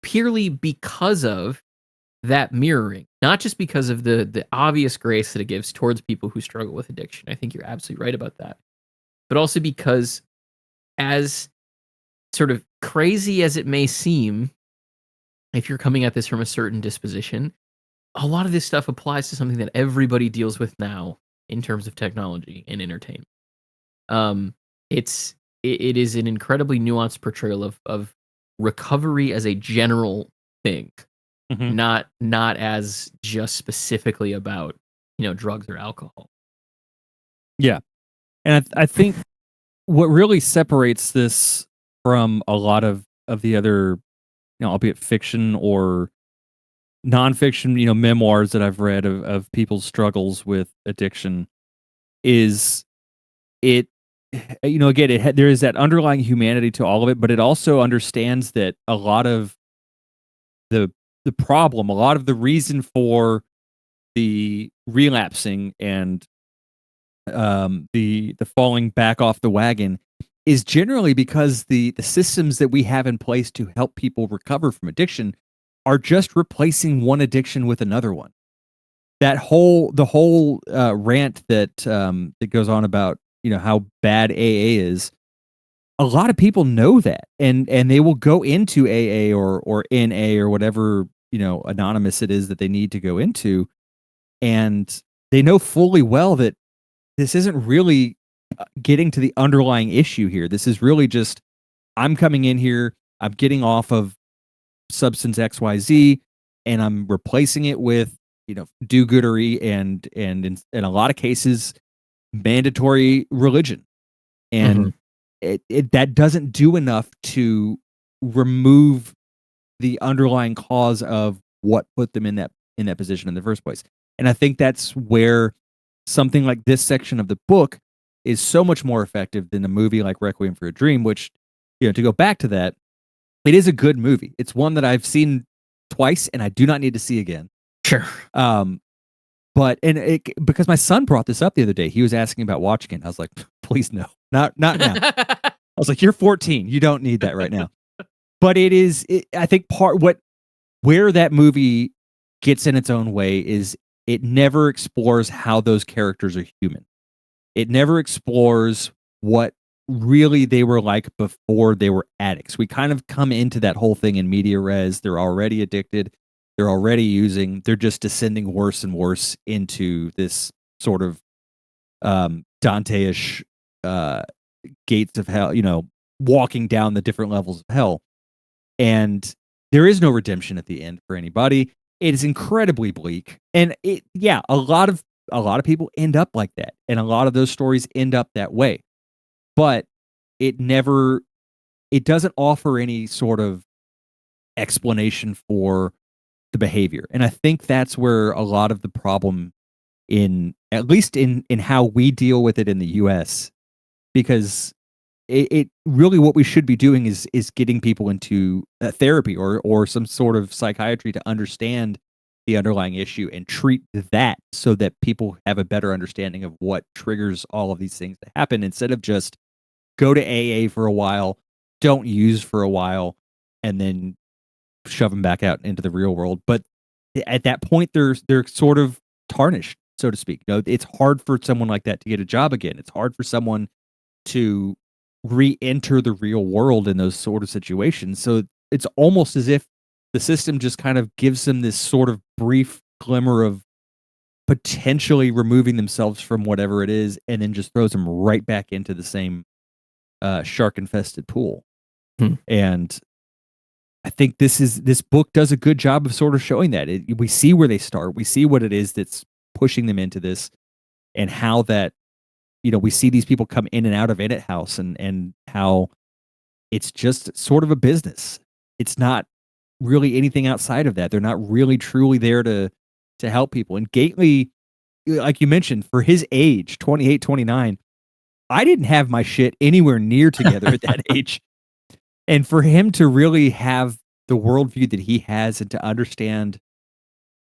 purely because of that mirroring, not just because of the obvious grace that it gives towards people who struggle with addiction. I think you're absolutely right about that. But also because, as sort of crazy as it may seem, if you're coming at this from a certain disposition, a lot of this stuff applies to something that everybody deals with now in terms of technology and entertainment. Um, it is an incredibly nuanced portrayal of recovery as a general thing, Mhm. not as just specifically about drugs or alcohol. Yeah. And I think what really separates this from a lot of the other, albeit fiction or nonfiction, memoirs that I've read of people's struggles with addiction is it, again, there is that underlying humanity to all of it, but it also understands that a lot of the problem, a lot of the reason for the relapsing and the falling back off the wagon is generally because the systems that we have in place to help people recover from addiction are just replacing one addiction with another one. The whole rant that goes on about how bad AA is. A lot of people know that, and they will go into AA or NA or whatever anonymous it is that they need to go into, and they know fully well that this isn't really getting to the underlying issue here. This is really just, I'm coming in here, I'm getting off of substance XYZ, and I'm replacing it with, do-goodery and in a lot of cases, mandatory religion. Mhm. And that doesn't do enough to remove the underlying cause of what put them in that position in the first place. And I think that's where something like this section of the book is so much more effective than a movie like Requiem for a Dream, which, to go back to that, it is a good movie. It's one that I've seen twice and I do not need to see again. Sure. Um, but because my son brought this up the other day, he was asking about watching it. I was like, please no, not now. I was like, you're 14, you don't need that right now. But I think where that movie gets in its own way is it never explores how those characters are human. It never explores what really they were like before they were addicts. We kind of come into that whole thing in media res. They're already addicted. They're already using. They're just descending worse and worse into this sort of Dante-ish gates of hell, walking down the different levels of hell. And there is no redemption at the end for anybody. It is incredibly bleak. And a lot of people end up like that. And a lot of those stories end up that way. But it doesn't offer any sort of explanation for the behavior. And I think that's where a lot of the problem at least in how we deal with it in the US, because it really, what we should be doing is getting people into therapy or some sort of psychiatry to understand the underlying issue and treat that so that people have a better understanding of what triggers all of these things to happen, instead of just go to AA for a while, don't use for a while, and then shove them back out into the real world. But at that point, they're sort of tarnished, so to speak. It's hard for someone like that to get a job again. It's hard for someone to re-enter the real world in those sort of situations. So it's almost as if the system just kind of gives them this sort of brief glimmer of potentially removing themselves from whatever it is, and then just throws them right back into the same shark infested pool. Hmm. And I think this book does a good job of sort of showing that. We see where they start. We see what it is that's pushing them into this, and how that, we see these people come in and out of It House, and how it's just sort of a business. It's not really anything outside of that. They're not really truly there to help people. And Gately, like you mentioned, for his age, 28, 29, I didn't have my shit anywhere near together at that age. And for him to really have the worldview that he has, and to understand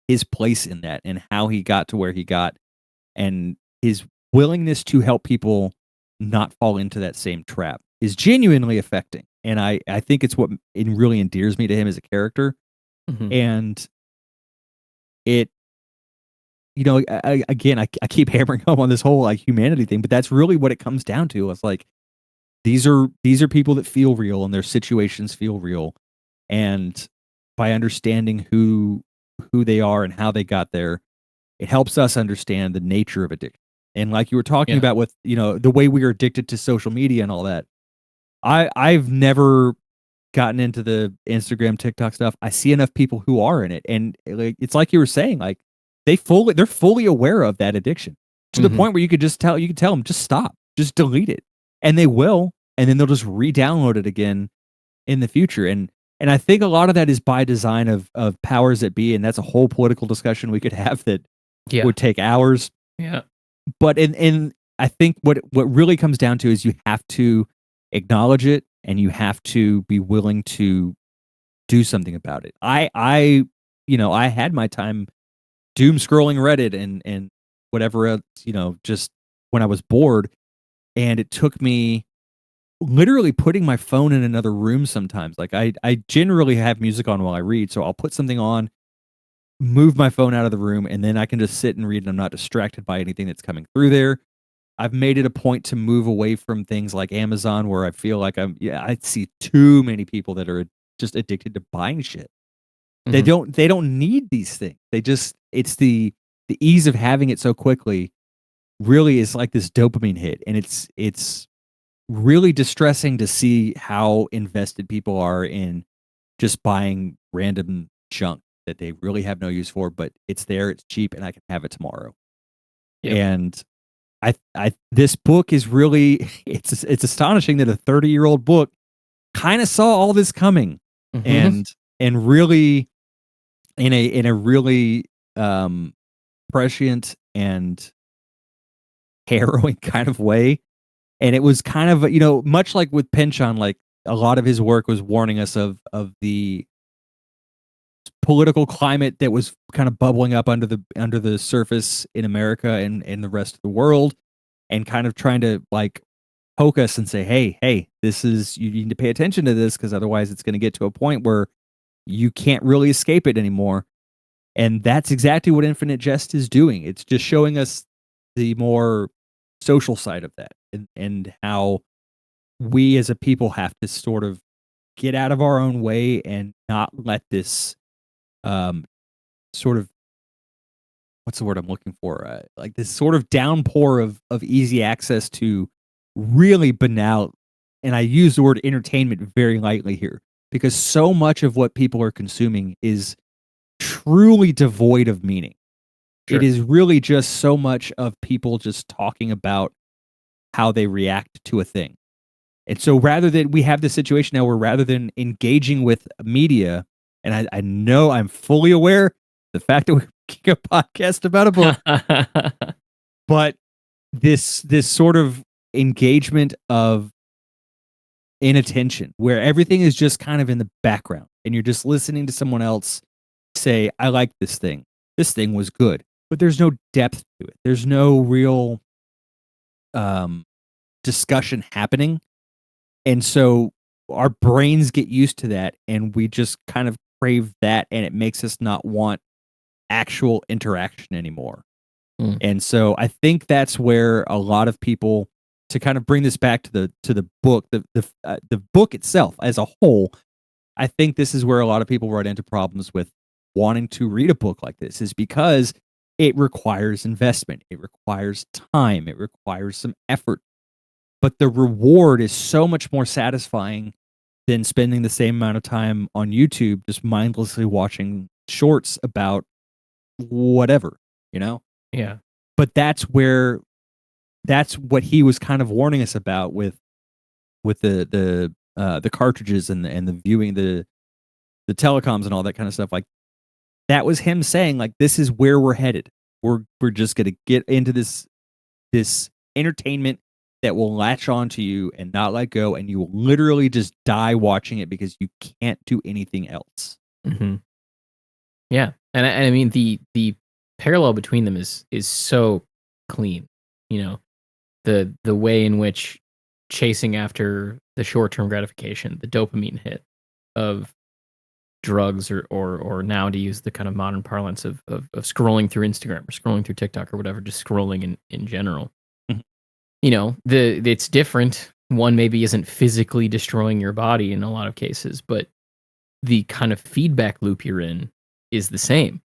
his place in that, and how he got to where he got, and his willingness to help people not fall into that same trap, is genuinely affecting. And I think it's what it really endears me to him as a character. Mhm. And it, I keep hammering home on this whole like humanity thing, but that's really what it comes down to. It's like these are people that feel real, and their situations feel real. And by understanding who they are and how they got there, it helps us understand the nature of addiction. And like you were talking Yeah. about with, the way we are addicted to social media and all that. I've never gotten into the Instagram, TikTok stuff. I see enough people who are in it, and like it's like you were saying, like they're fully aware of that addiction, to the Mhm. point where you can tell them, just stop, just delete it, and they will, and then they'll just re-download it again in the future. And I think a lot of that is by design of powers that be, and that's a whole political discussion we could have that Yeah. would take hours. Yeah. But in I think what really comes down to is you have to acknowledge it, and you have to be willing to do something about it. I had my time doom scrolling Reddit and whatever else, just when I was bored, and it took me literally putting my phone in another room sometimes. Like I generally have music on while I read, so I'll put something on, move my phone out of the room, and then I can just sit and read, and I'm not distracted by anything that's coming through there. I've made it a point to move away from things like Amazon, where I feel like I see too many people that are just addicted to buying shit. Mhm. They don't need these things. They just it's the ease of having it so quickly really is like this dopamine hit, and it's really distressing to see how invested people are in just buying random junk that they really have no use for, but it's there, it's cheap, and I can have it tomorrow. Yep. And I this book is really it's astonishing that a 30-year-old book kinda saw all this coming, Mhm. and really in a really, um, prescient and harrowing kind of way. And it was kind of, much like with Pynchon, like, a lot of his work was warning us of the political climate that was kind of bubbling up under the surface in America and the rest of the world, and kind of trying to, like, poke us and say, "Hey, you need to pay attention to this, because otherwise it's gonna get to a point where you can't really escape it anymore." And that's exactly what Infinite Jest is doing. It's just showing us the more social side of that, and how we as a people have to sort of get out of our own way and not let this um sort of, what's the word I'm looking for, like this sort of downpour of easy access to really banal, and I use the word entertainment very lightly here, because so much of what people are consuming is truly devoid of meaning. It Sure. is really just so much of people just talking about how they react to a thing. And so rather than we have this situation now where, rather than engaging with media, and I know I'm fully aware the fact that we're making a podcast about a book, but this sort of engagement of inattention, where everything is just kind of in the background, and you're just listening to someone else say, "I like this thing. This thing was good." But there's no depth to it. There's no real um discussion happening. And so our brains get used to that, and we just kind of crave that, and it makes us not want actual interaction anymore. Mm. And so I think that's where a lot of people, to kind of bring this back to the book, the book itself as a whole, I think this is where a lot of people run into problems with wanting to read a book like this, is because it requires investment. It requires time. It requires some effort. But the reward is so much more satisfying than spending the same amount of time on YouTube just mindlessly watching shorts about whatever, you know? Yeah. But that's what he was kind of warning us about with the cartridges and the viewing the telecoms and all that kind of stuff. Like, that was him saying, like, this is where we're headed. We're just gonna get into this entertainment that will latch on to you and not let go, and you will literally just die watching it because you can't do anything else. Mm-hmm. Yeah, and I mean the parallel between them is so clean. You know, the way in which chasing after the short term gratification, the dopamine hit of drugs, or now to use the kind of modern parlance of scrolling through Instagram or scrolling through TikTok or whatever, just scrolling in general. Mhm. You know, it's different. One maybe isn't physically destroying your body in a lot of cases, but the kind of feedback loop you're in is the same.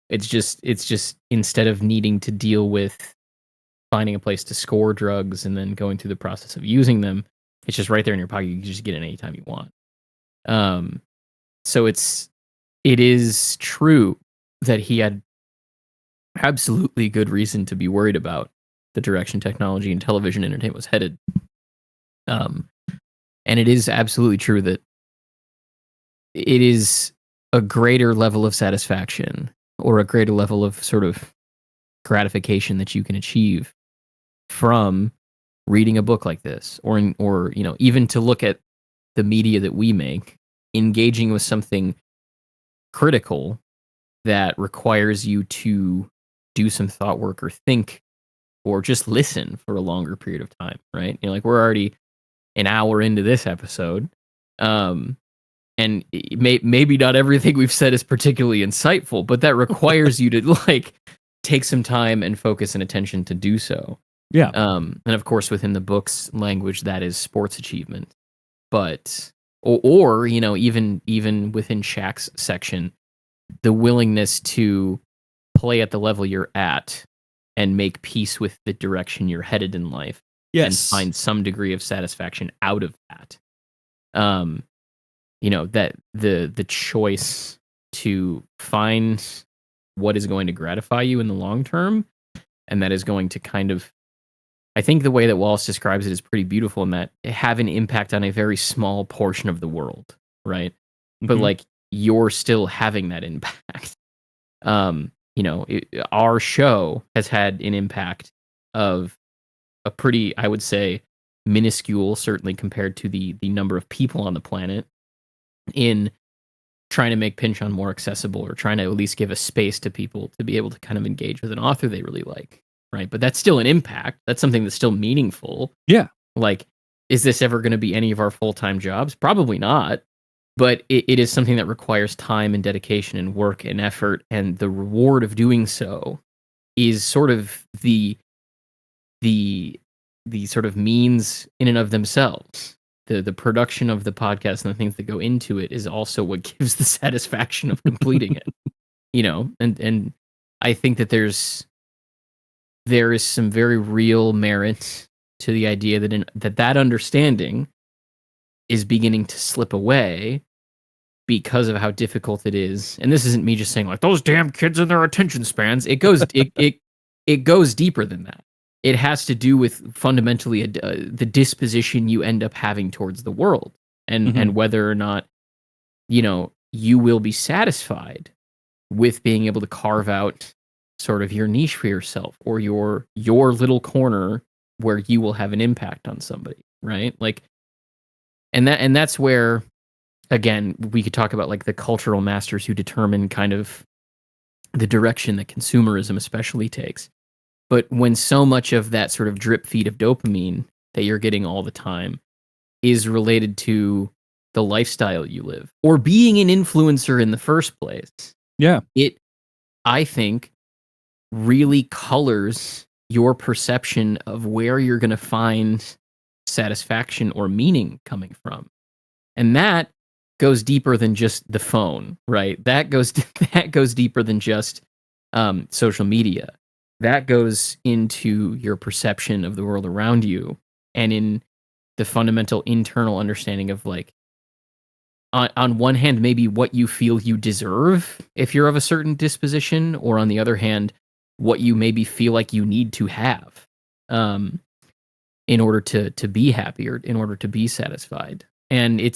It's just instead of needing to deal with finding a place to score drugs and then going through the process of using them, it's just right there in your pocket. You can just get it anytime you want. So it is true that he had absolutely good reason to be worried about the direction technology and television entertainment was headed. And it is absolutely true that it is a greater level of satisfaction or a greater level of sort of gratification that you can achieve from reading a book like this, or you know, even to look at the media that we make, engaging with something critical that requires you to do some thought work or think or just listen for a longer period of time, right? You know, like, we're already an hour into this episode, and maybe not everything we've said is particularly insightful, but that requires you to, like, take some time and focus and attention to do so. Yeah. And of course, within the book's language, that is sports achievement. But or you know, even within Shaq's section, the willingness to play at the level you're at and make peace with the direction you're headed in life, and Yes. find some degree of satisfaction out of that. You know, that the choice to find what is going to gratify you in the long term, and that is going to kind of, I think the way that Wallace describes it is pretty beautiful, in that it have an impact on a very small portion of the world, right? But Mhm. like, you're still having that impact. You know, our show has had an impact of a pretty, I would say, minuscule, certainly compared to the number of people on the planet, in trying to make Pinchon more accessible, or trying to at least give a space to people to be able to kind of engage with an author they really like, right? But that's still an impact. That's something that's still meaningful. Yeah. Like, is this ever going to be any of our full-time jobs? Probably not. But it is something that requires time and dedication and work and effort, and the reward of doing so is sort of the sort of means in and of themselves. The production of the podcast and the things that go into it is also what gives the satisfaction of completing it. You know, and I think that there is some very real merit to the idea that that understanding is beginning to slip away because of how difficult it is. And this isn't me just saying, like, those damn kids and their attention spans. It goes it goes deeper than that. It has to do with fundamentally the disposition you end up having towards the world, and Mhm. whether or not, you know, you will be satisfied with being able to carve out sort of your niche for yourself, or your little corner where you will have an impact on somebody, right? Like, and that's where, again, we could talk about, like, the cultural masters who determine kind of the direction that consumerism especially takes. But when so much of that sort of drip feed of dopamine that you're getting all the time is related to the lifestyle you live, or being an influencer in the first place, Yeah. it, I think, really colors your perception of where you're going to find satisfaction or meaning coming from. And that goes deeper than just the phone, right? That goes deeper than just social media. That goes into your perception of the world around you, and in the fundamental internal understanding of like, on one hand, maybe what you feel you deserve if you're of a certain disposition, or on the other hand, what you maybe feel like you need to have, um, in order to be happy, or in order to be satisfied. And it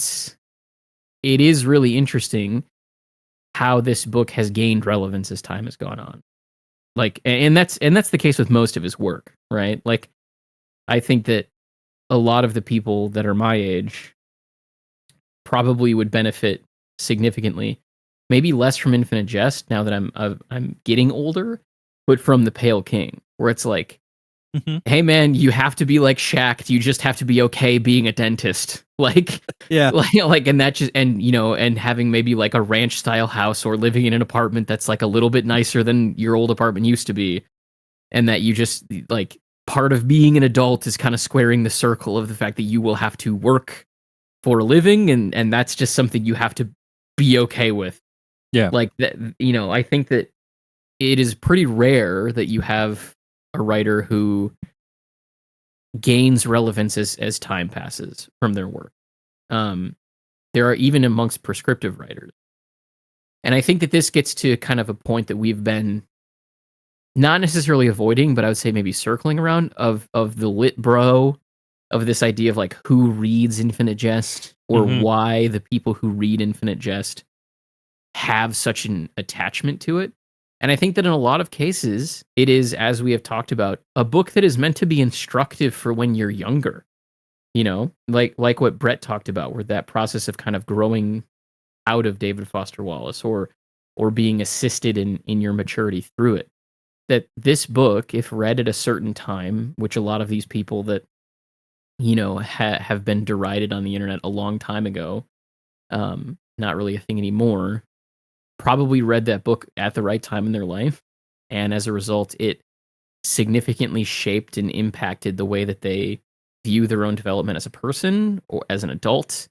is really interesting how this book has gained relevance as time has gone on. Like, and that's the case with most of his work, right? Like, I think that a lot of the people that are my age probably would benefit significantly, maybe less from Infinite Jest now that I'm getting older, but from The Pale King, where it's like, Mhm. hey man, you have to be like Shaq. You just have to be okay being a dentist. Like, Yeah. like, and that just, and you know, and having maybe like a ranch style house, or living in an apartment that's like a little bit nicer than your old apartment used to be. And that you just like, part of being an adult is kind of squaring the circle of the fact that you will have to work for a living, and that's just something you have to be okay with. Yeah. Like that, you know, I think that it is pretty rare that you have a writer who gains relevance as time passes from their work. There are even amongst prescriptive writers. And I think that this gets to kind of a point that we've been not necessarily avoiding, but I would say maybe circling around, of the lit bro, of this idea of like who reads Infinite Jest, or Mhm. why the people who read Infinite Jest have such an attachment to it. And I think that in a lot of cases, it is, as we have talked about, a book that is meant to be instructive for when you're younger. You know, like what Brett talked about, where that process of kind of growing out of David Foster Wallace, or being assisted in your maturity through it. That this book, if read at a certain time, which a lot of these people that, you know, have been derided on the internet a long time ago, not really a thing anymore, probably read that book at the right time in their life, and as a result, it significantly shaped and impacted the way that they view their own development as a person, or as an adult,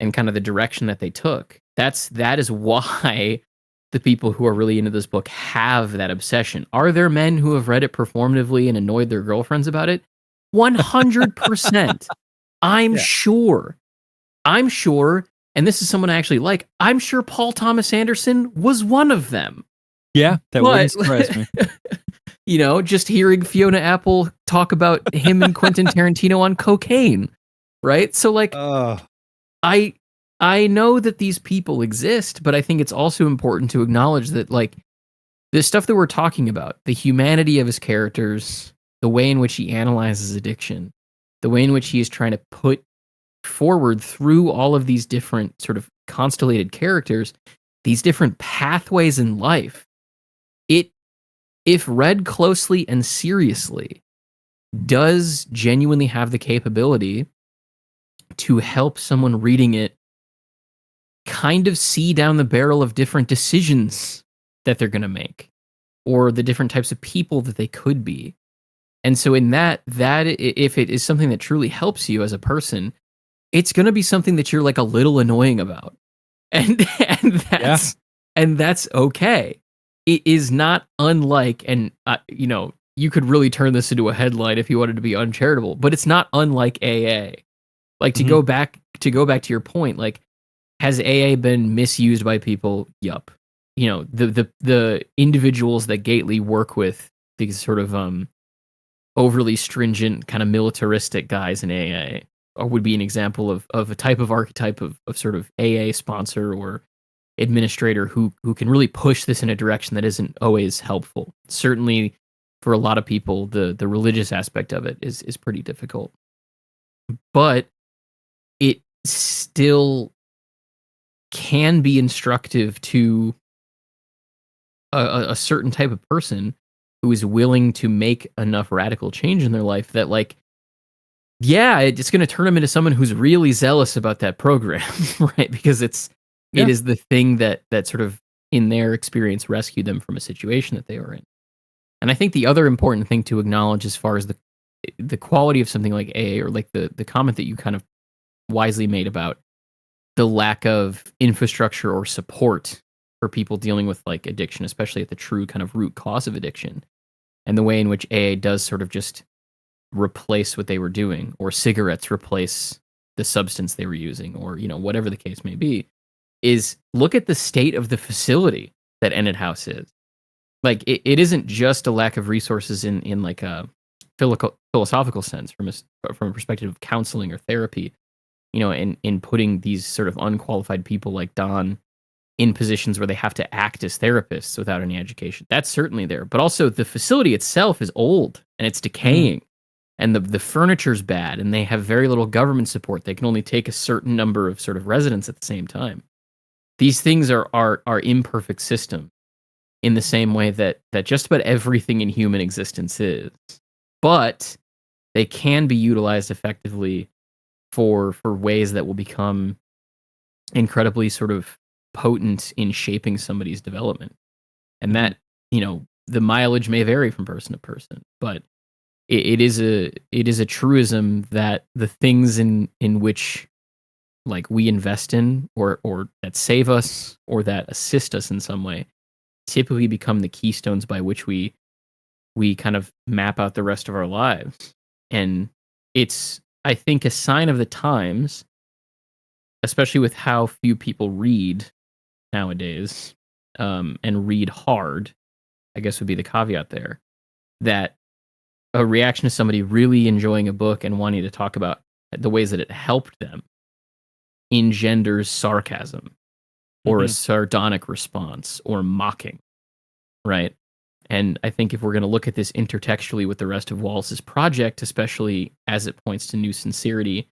and kind of the direction that they took. That is why the people who are really into this book have that obsession. Are there men who have read it performatively and annoyed their girlfriends about it? 100%. I'm Yeah. sure. I'm sure, and this is someone I actually like, I'm sure Paul Thomas Anderson was one of them. Yeah, that But, wouldn't surprise me. you know, just hearing Fiona Apple talk about him and Quentin Tarantino on cocaine, right? So like, Oh. I know that these people exist, but I think it's also important to acknowledge that, like, this stuff that we're talking about, the humanity of his characters, the way in which he analyzes addiction, the way in which he is trying to put forward through all of these different sort of constellated characters, these different pathways in life, it, if read closely and seriously, does genuinely have the capability to help someone reading it kind of see down the barrel of different decisions that they're going to make, or the different types of people that they could be. And so in if it is something that truly helps you as a person, it's going to be something that you're like a little annoying about. And that's, and that's okay. It is not unlike, and you know, you could really turn this into a headline if you wanted to be uncharitable, but it's not unlike AA. Like, to Mhm. go back to your point, like, has AA been misused by people? Yup. You know, the individuals that Gately work with, these sort of overly stringent, kind of militaristic guys in AA, would be an example of a type of archetype of sort of AA sponsor or administrator who can really push this in a direction that isn't always helpful. Certainly for a lot of people, the religious aspect of it is pretty difficult. But it still can be instructive to a certain type of person who is willing to make enough radical change in their life that, like, yeah, it's going to turn them into someone who's really zealous about that program, right? Because it Yeah. is the thing that sort of, in their experience, rescued them from a situation that they were in. And I think the other important thing to acknowledge, as far as the quality of something like AA, or like the comment that you kind of wisely made about the lack of infrastructure or support for people dealing with like addiction, especially at the true kind of root cause of addiction, and the way in which AA does sort of just replace what they were doing, or cigarettes replace the substance they were using, or whatever the case may be, is look at the state of the facility that Enid House is. Like it isn't just a lack of resources in like a philosophical sense from a perspective of counseling or therapy, in putting these sort of unqualified people like Don in positions where they have to act as therapists without any education. That's certainly there. But also the facility itself is old and it's decaying. And the furniture's bad, and they have very little government support. They can only take a certain number of sort of residents at the same time. These things are imperfect systems in the same way that just about everything in human existence is. But they can be utilized effectively for ways that will become incredibly sort of potent in shaping somebody's development. And that, the mileage may vary from person to person, but it is a truism that the things in which like we invest in or that save us or that assist us in some way typically become the keystones by which we kind of map out the rest of our lives. And it's, I think, a sign of the times, especially with how few people read nowadays, and read hard, I guess would be the caveat there, that a reaction to somebody really enjoying a book and wanting to talk about the ways that it helped them engenders sarcasm or a sardonic response or mocking, right? And I think if we're going to look at this intertextually with the rest of Wallace's project, especially as it points to new sincerity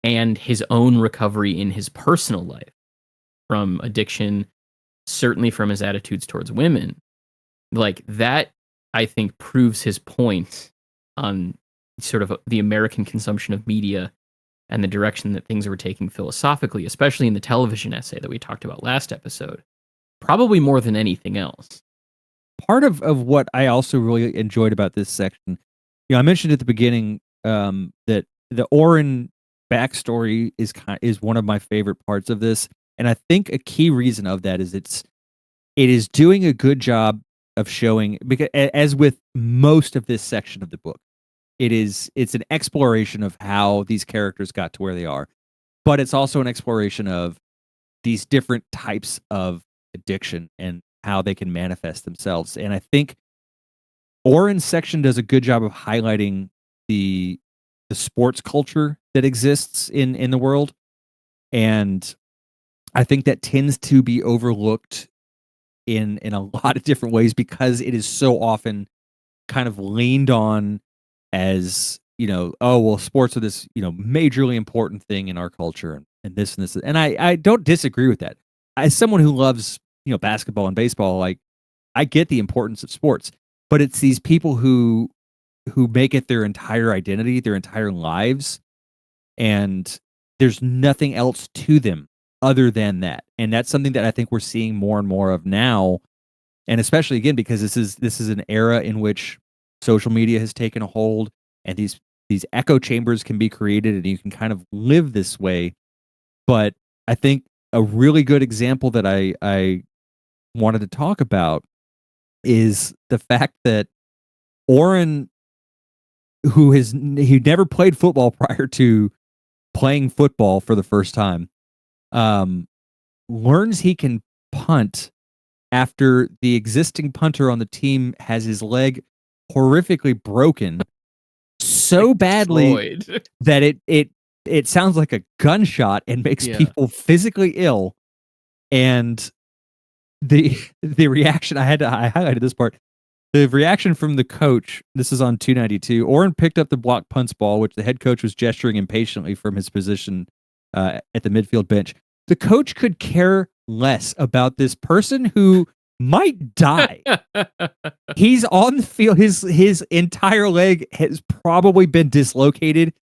and his own recovery in his personal life from addiction, certainly from his attitudes towards women, like that, I think proves his point on sort of the American consumption of media and the direction that things were taking philosophically, especially in the television essay that we talked about last episode, probably more than anything else. Part of what I also really enjoyed about this section, I mentioned at the beginning that the Oren backstory is one of my favorite parts of this, and I think a key reason of that is it is doing a good job of showing, because as with most of this section of the book, it's an exploration of how these characters got to where they are, but it's also an exploration of these different types of addiction and how they can manifest themselves. And I think Oren's section does a good job of highlighting the sports culture that exists in the world, and I think that tends to be overlooked in a lot of different ways because it is so often kind of leaned on as, oh, well, sports are this, majorly important thing in our culture and this and this. And I don't disagree with that. As someone who loves, basketball and baseball, like I get the importance of sports, but it's these people who make it their entire identity, their entire lives, and there's nothing else to them other than that. And that's something that I think we're seeing more and more of now. And especially again, because this is an era in which social media has taken a hold and these echo chambers can be created and you can kind of live this way. But I think a really good example that I wanted to talk about is the fact that Oren, he never played football prior to playing football for the first time, learns he can punt after the existing punter on the team has his leg horrifically broken so badly that it sounds like a gunshot and makes people physically ill. And the reaction I highlighted this part. The reaction from the coach, this is on 292. Oren picked up the block punts ball, which the head coach was gesturing impatiently from his position at the midfield bench. The coach could care less about this person who might die. He's on the field. His entire leg has probably been dislocated.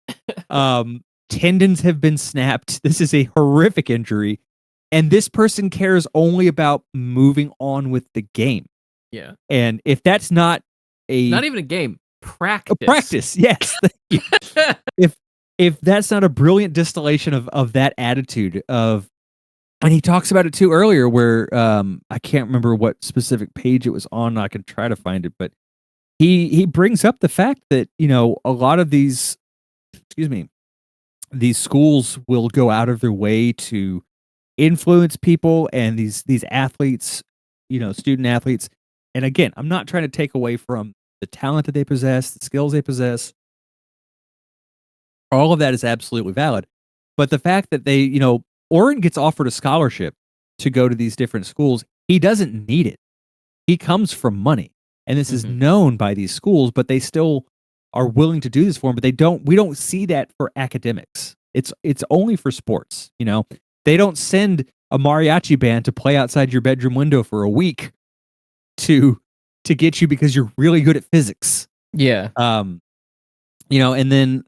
Tendons have been snapped. This is a horrific injury. And this person cares only about moving on with the game. Yeah. And if that's not even a game, practice. Practice, yes. If that's not a brilliant distillation of that attitude of And he talks about it too earlier where I can't remember what specific page it was on. I can try to find it, but he brings up the fact that, a lot of these, excuse me, these schools will go out of their way to influence people and these athletes, student athletes. And again, I'm not trying to take away from the talent that they possess, the skills they possess. All of that is absolutely valid. But the fact that Oren gets offered a scholarship to go to these different schools, he doesn't need it. He comes from money. And this is Mhm. known by these schools, but they still are willing to do this for him, but we don't see that for academics. It's only for sports. They don't send a mariachi band to play outside your bedroom window for a week to get you because you're really good at physics. Yeah. And then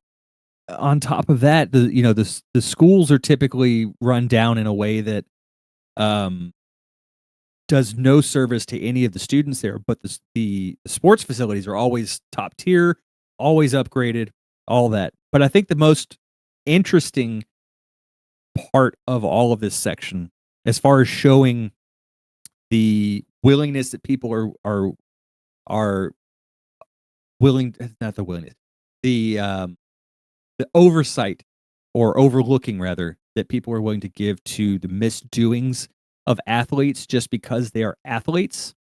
on top of that, the schools are typically run down in a way that um does no service to any of the students there, but the sports facilities are always top tier, always upgraded, all that. But I think the most interesting part of all of this section, as far as showing the willingness that people are willing, not the willingness, the oversight or overlooking rather that people are willing to give to the misdoings of athletes just because they are athletes.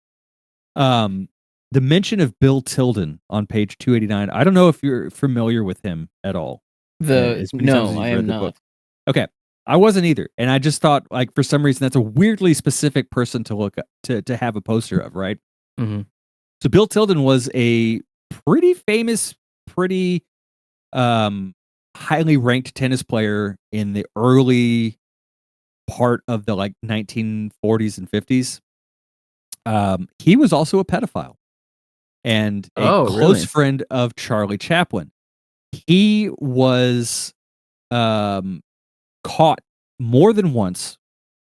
The mention of Bill Tilden on page 289. I don't know if you're familiar with him at all. As many times as No, I you've am read the book. not. Okay. I wasn't either. And I just thought like for some reason that's a weirdly specific person to look up to have a poster of, right? Mhm. So Bill Tilden was a pretty famous, pretty um highly ranked tennis player in the early part of the like 1940s and 50s. He was also a pedophile and a Oh, close really? friend of Charlie Chaplin. He was um, caught more than once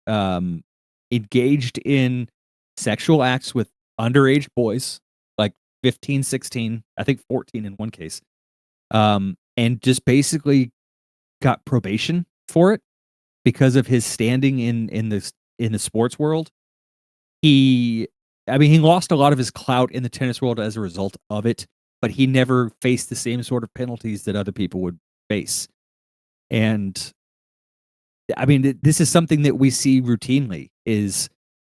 um, engaged in sexual acts with underage boys, like 15, 16, I think 14 in one case, and just basically got probation for it because of his standing in the sports world. He he lost a lot of his clout in the tennis world as a result of it, but he never faced the same sort of penalties that other people would face. And this is something that we see routinely is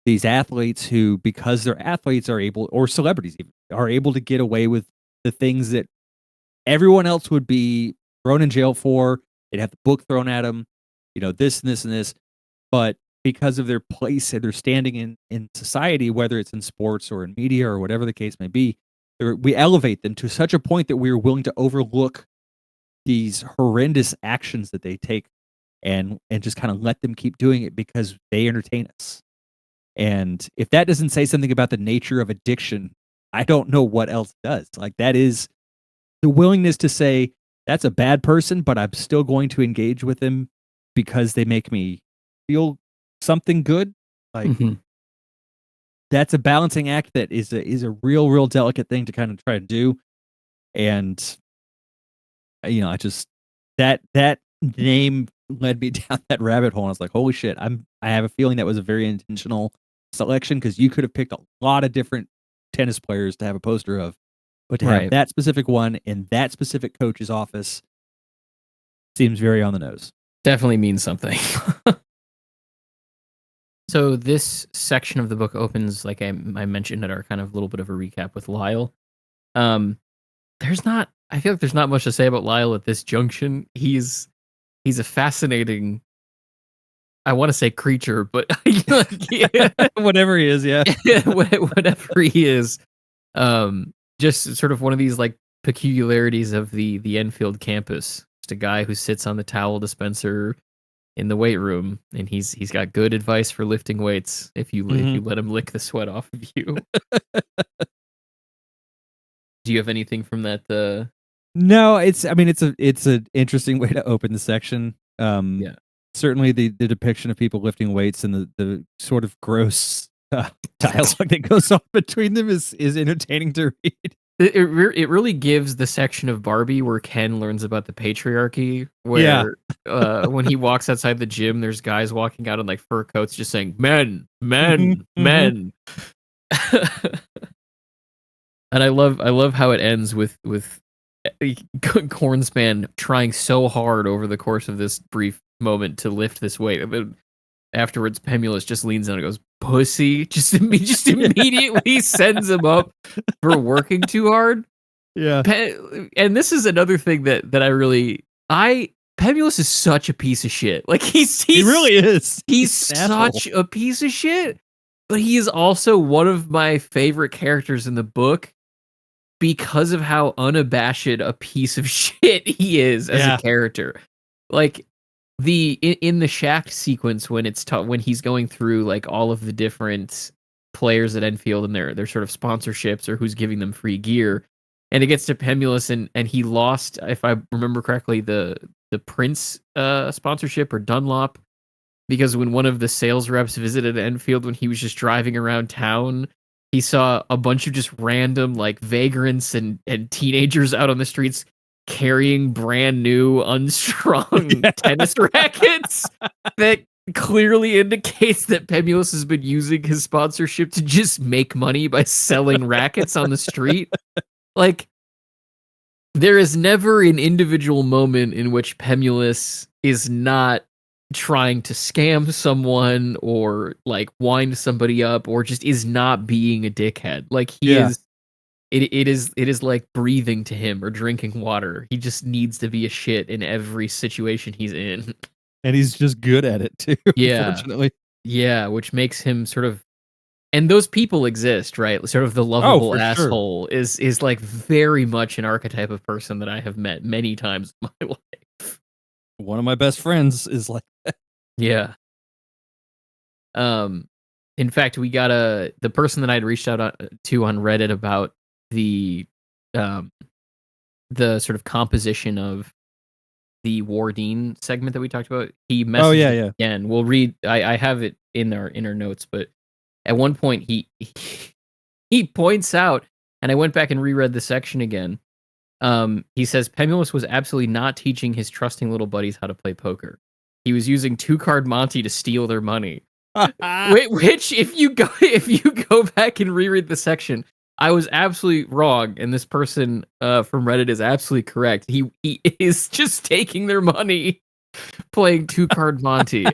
these athletes who, because they're athletes, are able, or celebrities even, are able to get away with the things that everyone else would be thrown in jail for. They'd have the book thrown at them, this and this and this. But because of their place and their standing in society, whether it's in sports or in media or whatever the case may be, we elevate them to such a point that we are willing to overlook these horrendous actions that they take and just kind of let them keep doing it because they entertain us. And if that doesn't say something about the nature of addiction, I don't know what else does. Like that is the willingness to say that's a bad person, but I'm still going to engage with them because they make me feel something good. Like Mhm. that's a balancing act that is a real delicate thing to kind of try to do. And I just that name led me down that rabbit hole. And I was like, holy shit! I have a feeling that was a very intentional selection because you could have picked a lot of different tennis players to have a poster of, but to have Right. that specific one in that specific coach's office seems very on the nose. Definitely means something. So this section of the book opens, like I mentioned at our kind of little bit of a recap with Lyle. Um, I feel like there's not much to say about Lyle at this junction. He's a fascinating, I want to say creature, but like, yeah, Whatever he is, yeah. whatever he is, just sort of one of these like peculiarities of the Enfield campus. Just a guy who sits on the towel dispenser in the weight room, and he's got good advice for lifting weights if you Mhm. let him lick the sweat off of you. Do you have anything from that? No, it's an interesting way to open the section. Yeah. Certainly the depiction of people lifting weights and the sort of gross dialogue that goes on between them is entertaining to read. it really gives the section of Barbie where Ken learns about the patriarchy, where when he walks outside the gym, there's guys walking out in like fur coats just saying men, men, men. And I love how it ends with Cornspan trying so hard over the course of this brief moment to lift this weight. But afterwards, Pemulus just leans down and goes, "Pussy!" Just immediately sends him up for working too hard. Yeah. And this is another thing that Pemulus is such a piece of shit. Like he really is. He's such a piece of shit. But he is also one of my favorite characters in the book because of how unabashed a piece of shit he is as a character. Like in the shack sequence when when he's going through like all of the different players at Enfield and their sort of sponsorships or who's giving them free gear, and it gets to Pemulus and he lost, if I remember correctly, the Prince sponsorship or Dunlop, because when one of the sales reps visited Enfield when he was just driving around town, he saw a bunch of just random like vagrants and teenagers out on the streets carrying brand new unstrung tennis rackets that clearly indicates that Pemulus has been using his sponsorship to just make money by selling rackets on the street. Like, there is never an individual moment in which Pemulus is not trying to scam someone or like wind somebody up or just is not being a dickhead. Like he is it is like breathing to him or drinking water. He just needs to be a shit in every situation he's in. And he's just good at it too, unfortunately. Yeah, which makes him sort of, and those people exist, right? Sort of the lovable asshole is like very much an archetype of person that I have met many times in my life. One of my best friends is like that. Yeah. In fact, we got the person that I'd reached out to on Reddit about the sort of composition of the Wardine segment that we talked about. He messaged again. We'll read. I have it in our notes, but at one point he points out, and I went back and reread the section again. He says Pemulus was absolutely not teaching his trusting little buddies how to play poker. He was using 2-card Monty to steal their money. Which, if you go back and reread the section, I was absolutely wrong, and this person from Reddit is absolutely correct. He is just taking their money, playing 2-card Monty,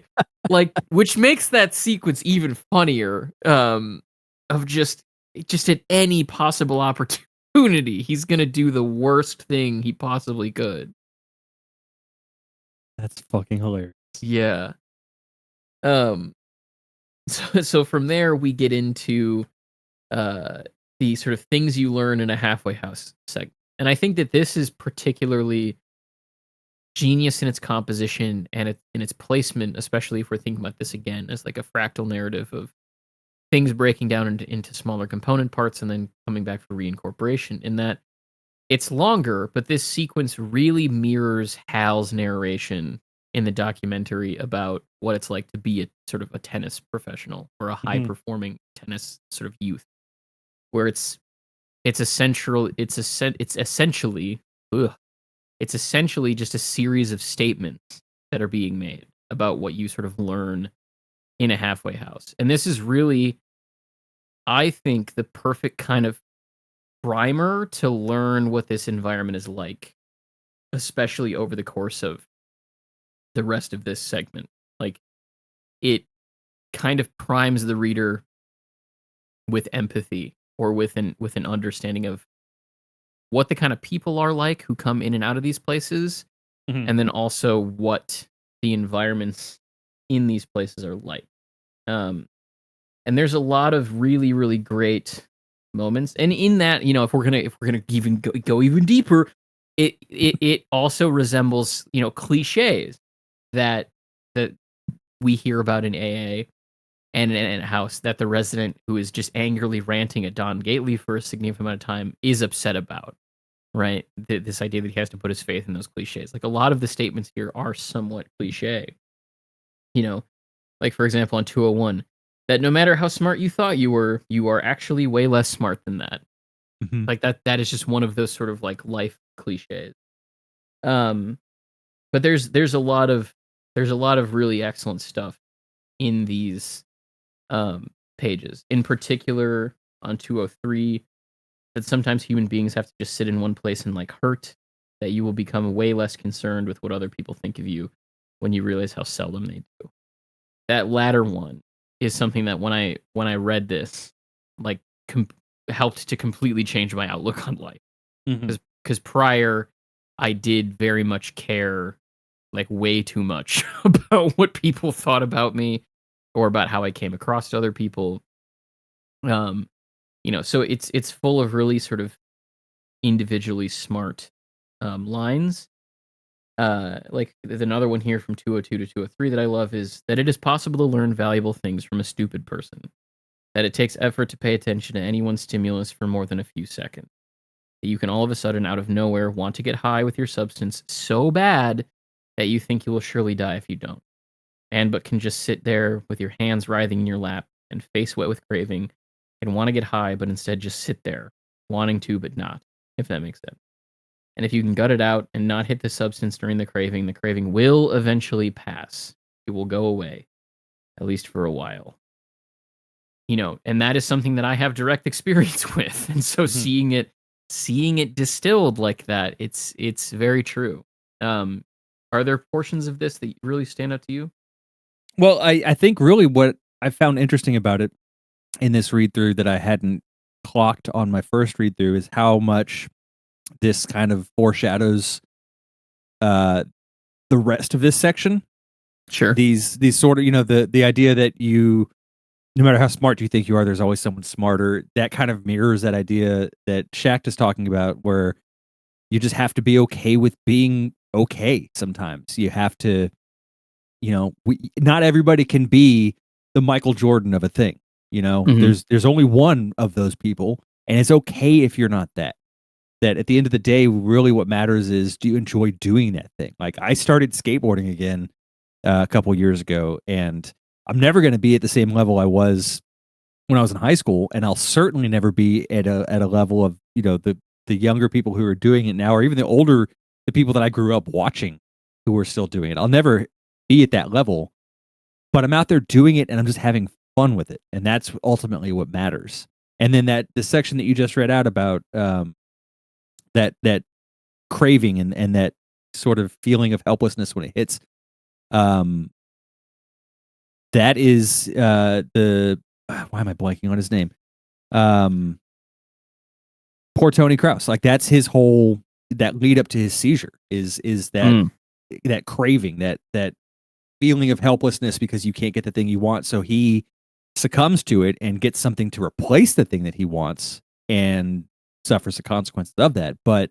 like, which makes that sequence even funnier. Of just at any possible opportunity, he's gonna do the worst thing he possibly could. That's fucking hilarious. Yeah. So from there we get into the sort of things you learn in a halfway house segment. And I think that this is particularly genius in its composition and in its placement, especially if we're thinking about this again as like a fractal narrative of things breaking down into smaller component parts and then coming back for reincorporation, in that it's longer, but this sequence really mirrors Hal's narration in the documentary about what it's like to be a sort of a tennis professional or a high performing tennis sort of youth, where it's essentially just a series of statements that are being made about what you sort of learn in a halfway house. And this is really, I think, the perfect kind of primer to learn what this environment is like, especially over the course of the rest of this segment. Like, it kind of primes the reader with empathy or with an understanding of what the kind of people are like who come in and out of these places, and then also what the environments in these places are like. And there's a lot of really, really great moments. And in that, you know, if we're gonna even go even deeper, it also resembles, you know, cliches that we hear about in AA and in a house that the resident who is just angrily ranting at Don Gately for a significant amount of time is upset about, right? This idea that he has to put his faith in those cliches. Like, a lot of the statements here are somewhat cliche. You know, like, for example, on 201, that no matter how smart you thought you were, you are actually way less smart than that. Mhm. Like that is just one of those sort of like life cliches. Um, but there's a lot of really excellent stuff in these pages. In particular, on 203, that sometimes human beings have to just sit in one place and like hurt. That you will become way less concerned with what other people think of you when you realize how seldom they do. That latter one is something that when I read this, like com- helped to completely change my outlook on life. Mhm. Because prior, I did very much care, like way too much about what people thought about me or about how I came across to other people. Um, so it's full of really sort of individually smart lines. Like there's another one here from 202 to 203 that I love is that it is possible to learn valuable things from a stupid person. That it takes effort to pay attention to anyone's stimulus for more than a few seconds. That you can all of a sudden, out of nowhere, want to get high with your substance so bad that you think you will surely die if you don't. And but can just sit there with your hands writhing in your lap and face wet with craving and want to get high, but instead just sit there, wanting to, but not, if that makes sense. And if you can gut it out and not hit the substance during the craving will eventually pass. It will go away, at least for a while. And that is something that I have direct experience with. And so Mhm. seeing it distilled like that, it's very true. Um, are there portions of this that really stand out to you? Well, I think really what I found interesting about it in this read through that I hadn't clocked on my first read through is how much this kind of foreshadows uh the rest of this section. Sure. These sort of, the idea that you, no matter how smart you think you are, there's always someone smarter. That kind of mirrors that idea that Shact is talking about, where you just have to be okay with being okay sometimes. You have to, not everybody can be the Michael Jordan of a thing. Mhm. There's only one of those people, and it's okay if you're not that. That at the end of the day, really what matters is, do you enjoy doing that thing? Like, I started skateboarding again a couple years ago, and I'm never going to be at the same level I was when I was in high school, and I'll certainly never be at a level of, the younger people who are doing it now, or even the people that I grew up watching who are still doing it. I'll never be at that level, but I'm out there doing it and I'm just having fun with it. And that's ultimately what matters. And then the section that you just read out about that craving and that sort of feeling of helplessness when it hits, um, that is the why am I blanking on his name? Um, Poor Tony Kraus. Like, that's his whole, that lead up to his seizure is Mm. that craving, that feeling of helplessness because you can't get the thing you want. So he succumbs to it and gets something to replace the thing that he wants and suffers the consequences of that. But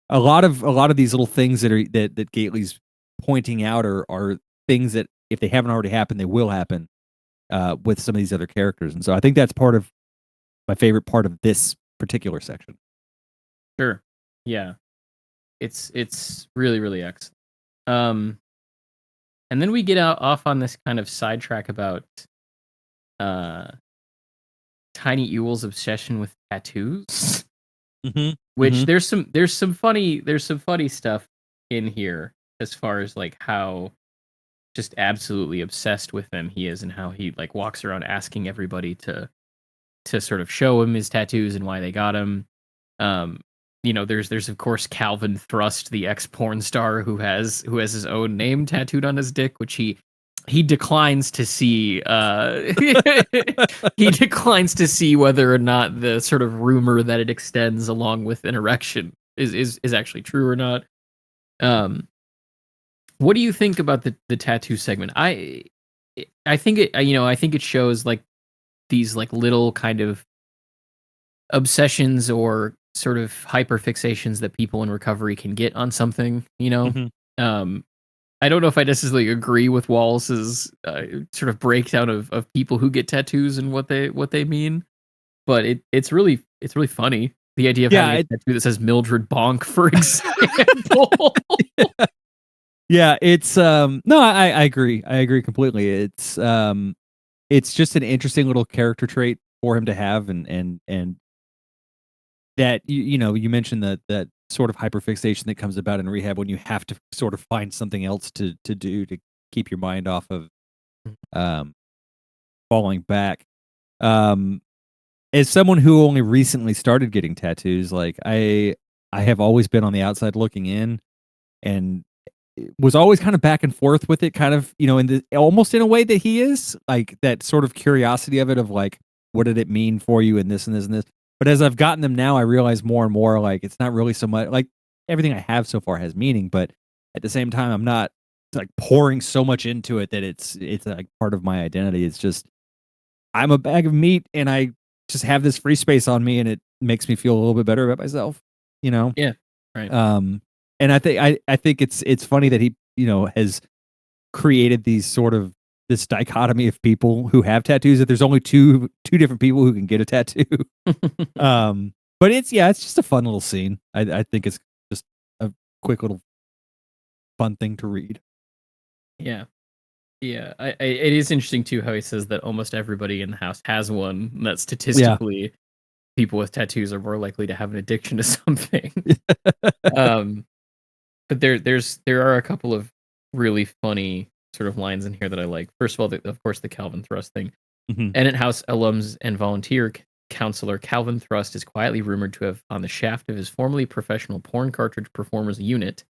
a lot of these little things that Gately's pointing out are things that, if they haven't already happened, they will happen with some of these other characters. And so I think that's part of my favorite part of this particular section. Sure. Yeah. It's really, really excellent. Um, and then we get out off on this kind of sidetrack about uh Tiny Ewell's obsession with tattoos. Mhm. Which Mhm. there's some funny stuff in here as far as like how just absolutely obsessed with them he is and how he like walks around asking everybody to sort of show him his tattoos and why they got him. Um, there's of course Calvin Thrust, the ex porn star who has his own name tattooed on his dick, which he declines to see. He declines to see whether or not the sort of rumor that it extends along with an erection is actually true or not. Um, what do you think about the tattoo segment? I think it shows like these like little kind of obsessions or sort of hyperfixations that people in recovery can get on something, Mhm. Um, I don't know if I necessarily agree with Wallace's sort of breakdown of people who get tattoos and what they mean, but it's really funny. The idea of Yeah, having a tattoo that says Mildred Bonk, for example. yeah, it's, no, I agree. I agree completely. It's just an interesting little character trait for him to have, and that you mentioned that sort of hyperfixation that comes about in rehab when you have to sort of find something else to do to keep your mind off of um, falling back. Um, as someone who only recently started getting tattoos, like I have always been on the outside looking in, and was always kind of back and forth with it, kind of, in the almost in a way that he is, like, that sort of curiosity of it of, like, what did it mean for you and this and this and this? But as I've gotten them now, I realize more and more, like, it's not really so much like, everything I have so far has meaning, but at the same time, I'm not, like, pouring so much into it that it's, like, part of my identity. It's just, I'm a bag of meat, and I just have this free space on me, and it makes me feel a little bit better about myself, you know? Yeah. Right. And I think it's funny that he, has created these sort of this dichotomy of people who have tattoos, that there's only two different people who can get a tattoo. But it's just a fun little scene. I think it's just a quick little fun thing to read. Yeah. Yeah. It is interesting too how he says that almost everybody in the house has one, and that Yeah. statistically people with tattoos are more likely to have an addiction to something. um but there are a couple of really funny sort of lines in here that I like. First of all, of course, the Calvin Thrust thing. Mhm. Ennet House alums and volunteer counselor Calvin Thrust is quietly rumored to have on the shaft of his formerly professional porn cartridge performer's unit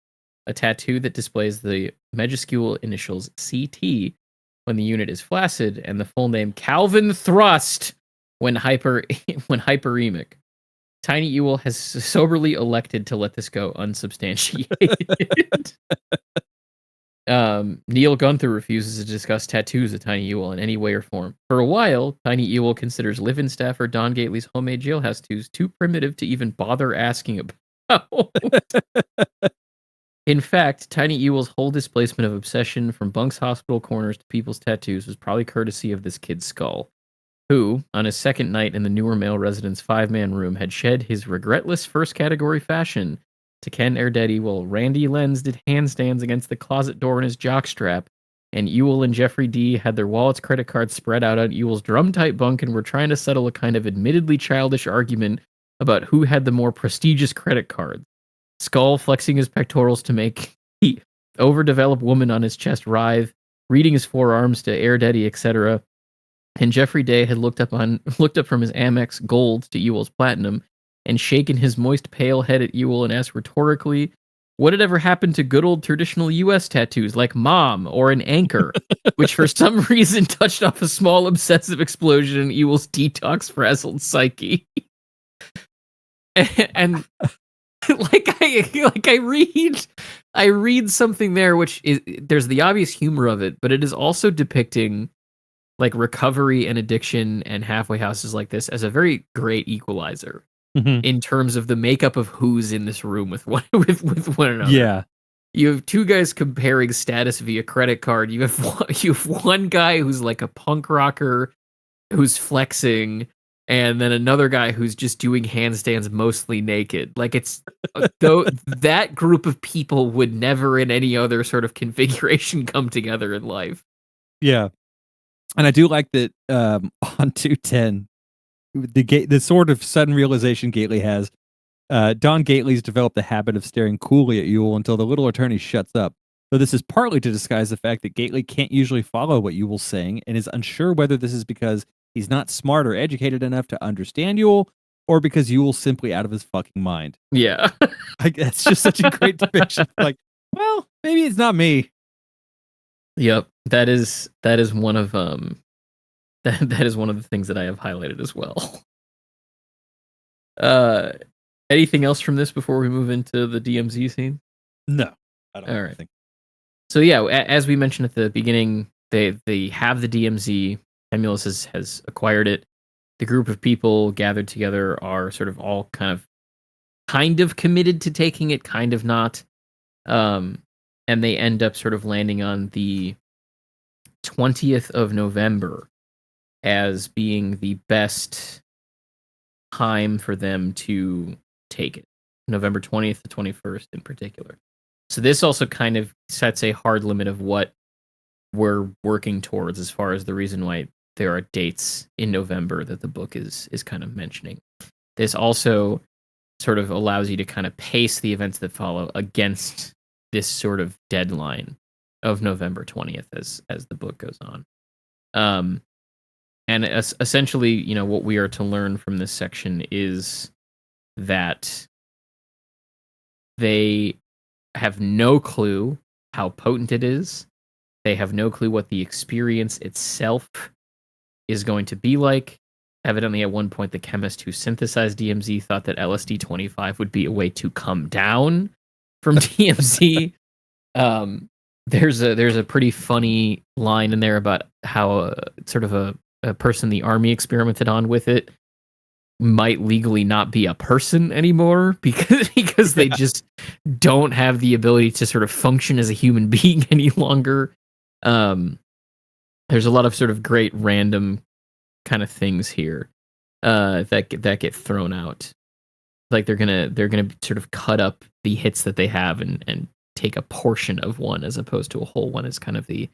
a tattoo that displays the majuscule initials CT when the unit is flaccid, and the full name Calvin Thrust when when hyperemic. Tiny Ewell has soberly elected to let this go unsubstantiated. Neil Gunther refuses to discuss tattoos of Tiny Ewell in any way or form. For a while, Tiny Ewell considers live-in staffer Don Gately's homemade jailhouse tattoos too primitive to even bother asking about. In fact, Tiny Ewell's whole displacement of obsession from Bunk's hospital corners to people's tattoos was probably courtesy of this kid's skull, who, on his second night in the newer male residence 5-man room, had shed his regretless first category fashion to Ken Erdetti while Randy Lenz did handstands against the closet door in his jockstrap, and Ewell and Jeffrey D had their wallets credit cards spread out on Ewell's drum-tight bunk and were trying to settle a kind of admittedly childish argument about who had the more prestigious credit cards. Skull flexing his pectorals to make the overdeveloped woman on his chest writhe, reading his forearms to Erdetti, etc. And Jeffrey Day had looked up from his Amex Gold to Ewell's Platinum and shaken his moist pale head at Ewell and asked rhetorically, what had ever happened to good old traditional U.S. tattoos like Mom or an anchor, which for some reason touched off a small obsessive explosion in Ewell's detox-frazzled psyche. And I read something there, which is, there's the obvious humor of it, but it is also depicting like recovery and addiction and halfway houses like this as a very great equalizer Mhm. in terms of the makeup of who's in this room with one with one another. Yeah. You have two guys comparing status via credit card. You have one guy who's like a punk rocker who's flexing, and then another guy who's just doing handstands mostly naked. Like it's though that group of people would never in any other sort of configuration come together in life. Yeah. And I do like that, on 210, the sort of sudden realization Gately has, Don Gately's developed the habit of staring coolly at Ewell until the little attorney shuts up. So this is partly to disguise the fact that Gately can't usually follow what Ewell's saying and is unsure whether this is because he's not smart or educated enough to understand Ewell or because Ewell's simply out of his fucking mind. Yeah. Like, that's just such a great depiction. Like, well, maybe it's not me. Yep. That is one of that is one of the things that I have highlighted as well. Uh anything else from this before we move into the DMZ scene? No, I don't All right. think. So yeah, as we mentioned at the beginning, they have the DMZ. Emulus has acquired it. The group of people gathered together are sort of all kind of committed to taking it, kind of not. And they end up sort of landing on the 20th of November as being the best time for them to take it. November 20th to 21st in particular. So this also kind of sets a hard limit of what we're working towards as far as the reason why there are dates in November that the book is kind of mentioning. This also sort of allows you to kind of pace the events that follow against this sort of deadline of November 20th as the book goes on. And essentially, you know, what we are to learn from this section is that they have no clue how potent it is. They have no clue what the experience itself is going to be like. Evidently, at one point, the chemist who synthesized DMZ thought that LSD-25 would be a way to come down from DMZ. There's a pretty funny line in there about how sort of a person the army experimented on with it might legally not be a person anymore because they just don't have the ability to sort of function as a human being any longer. There's a lot of sort of great random kind of things here that get thrown out. Like they're gonna sort of cut up the hits that they have and take a portion of one as opposed to a whole one is kind of the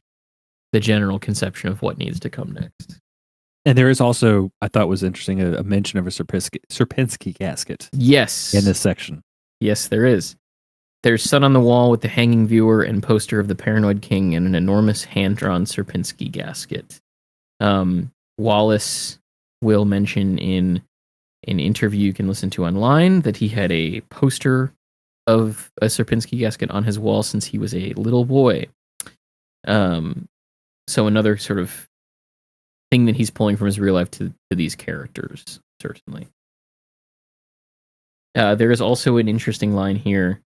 general conception of what needs to come next. And there is also, I thought was interesting, a mention of a Sierpinski casket. Yes. In this section. Yes, there is. There's Sun on the Wall with the hanging viewer and poster of the Paranoid King and an enormous hand-drawn Sierpinski casket. Wallace will mention in an interview you can listen to online that he had a poster of a Sierpinski casket on his wall since he was a little boy. So another sort of thing that he's pulling from his real life to these characters, certainly. There is also an interesting line here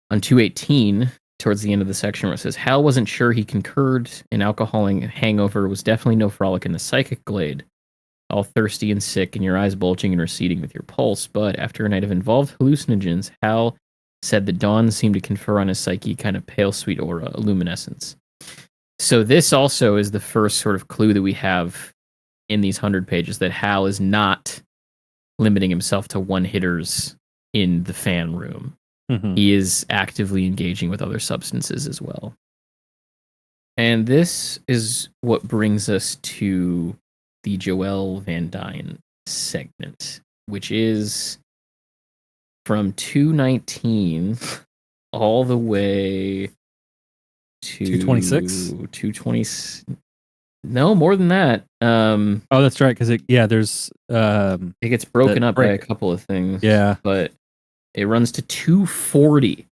on 218, towards the end of the section, where it says, Hal wasn't sure he concurred. An alcoholic hangover was definitely no frolic in the psychic glade. All thirsty and sick, and your eyes bulging and receding with your pulse. But after a night of involved hallucinogens, Hal said the dawn seemed to confer on his psyche kind of pale, sweet aura, a luminescence. So this also is the first sort of clue that we have in these 100 pages that Hal is not limiting himself to one-hitters in the fan room. Mm-hmm. He is actively engaging with other substances as well. And this is what brings us to the Joel Van Dyne segment, which is from 219 all the way to 226? 220. No, more than that. Oh, that's right. Because there's it gets broken up by a couple of things. Yeah, but it runs to 240.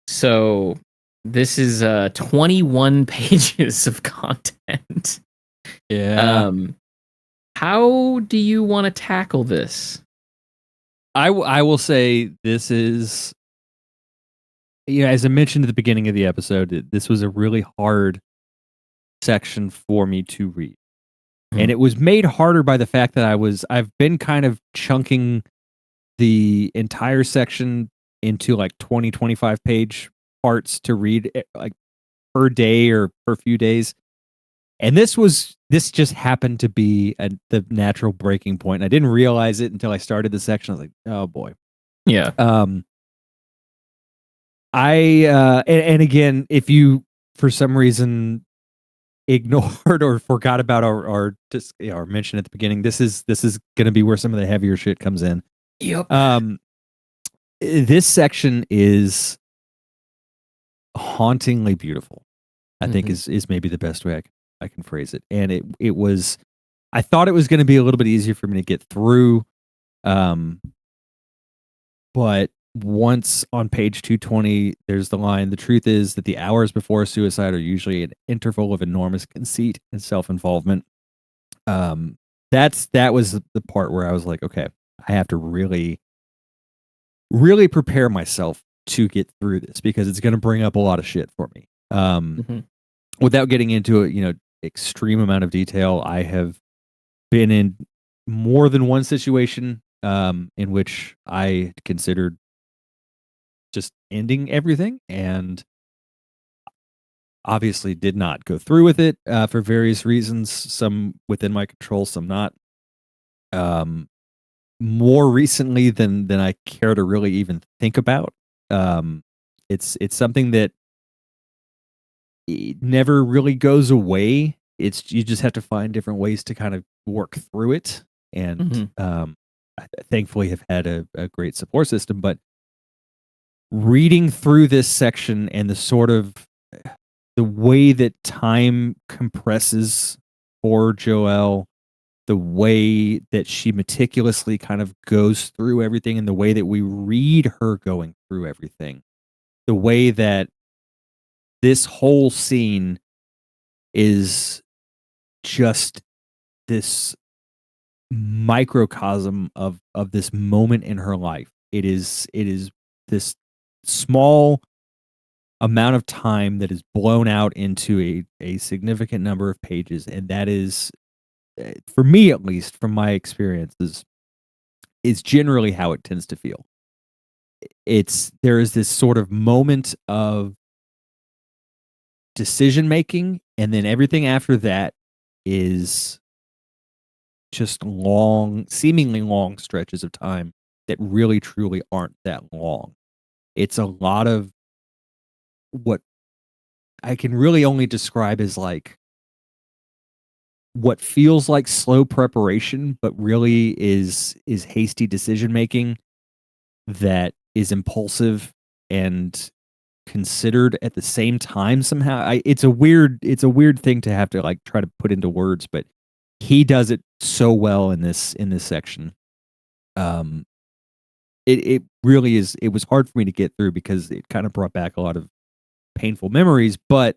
So this is 21 pages of content. Yeah. How do you want to tackle this? I will say this is, as I mentioned at the beginning of the episode, this was a really hard section for me to read. And it was made harder by the fact that I've been kind of chunking the entire section into like 20, 25 page parts to read like per day or per few days. And this just happened to be the natural breaking point. I didn't realize it until I started the section. I was like, oh boy. Yeah. And again, if you for some reason ignored or forgot about our mention at the beginning, this is going to be where some of the heavier shit comes in. Yep. This section is hauntingly beautiful. I think is maybe the best way I can phrase it. And it was, I thought it was going to be a little bit easier for me to get through. But once on page 220, there's the line, the truth is that the hours before suicide are usually an interval of enormous conceit and self-involvement. That was the part where I was like, okay, I have to really, really prepare myself to get through this because it's going to bring up a lot of shit for me. Without getting into it, extreme amount of detail, I have been in more than one situation in which I considered just ending everything, and obviously did not go through with it for various reasons, some within my control, some not. More recently than I care to really even think about. It's something that it never really goes away. You just have to find different ways to kind of work through it. And thankfully have had a great support system. But reading through this section and the way that time compresses for Joelle, the way that she meticulously kind of goes through everything, and the way that we read her going through everything, the way that this whole scene is just this microcosm of this moment in her life. It is this small amount of time that is blown out into a significant number of pages, and that is, for me at least, from my experiences, is generally how it tends to feel. There is this sort of moment of decision making, and then everything after that is just long, seemingly long stretches of time that really truly aren't that long. It's a lot of what I can really only describe as like what feels like slow preparation, but really is hasty decision making that is impulsive and considered at the same time somehow. It's a weird thing to have to like try to put into words, but he does it so well in this section. Um it really is. It was hard for me to get through because it kind of brought back a lot of painful memories, but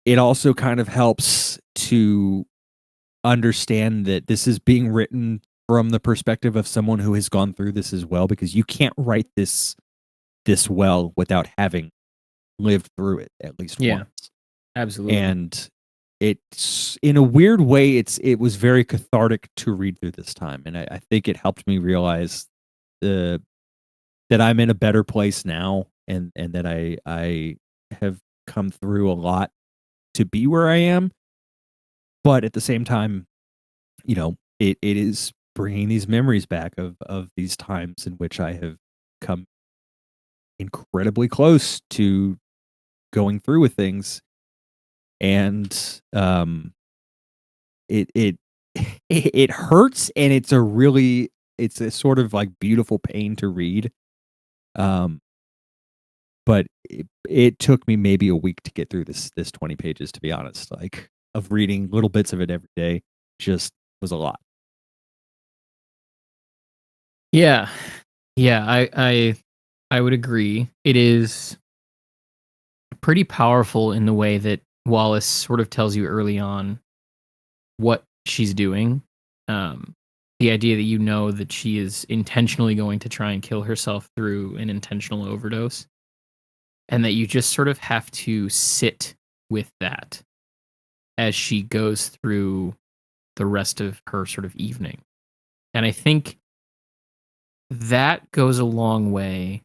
it also kind of helps to understand that this is being written from the perspective of someone who has gone through this as well, because you can't write this well without having lived through it at least Yeah, once. absolutely. And it's, in a weird way, it was very cathartic to read through this time, and I think it helped me realize the that I'm in a better place now, and that I have come through a lot to be where I am. But at the same time, it is bringing these memories back of these times in which I have come incredibly close to going through with things, and it it hurts, and it's a sort of like beautiful pain to read. Um, but it took me maybe a week to get through this 20 pages, to be honest. Like, of reading little bits of it every day just was a lot. Yeah, yeah, I would agree. It is pretty powerful in the way that Wallace sort of tells you early on what she's doing. Um, the idea that you know that she is intentionally going to try and kill herself through an intentional overdose, and that you just sort of have to sit with that as she goes through the rest of her sort of evening. And I think that goes a long way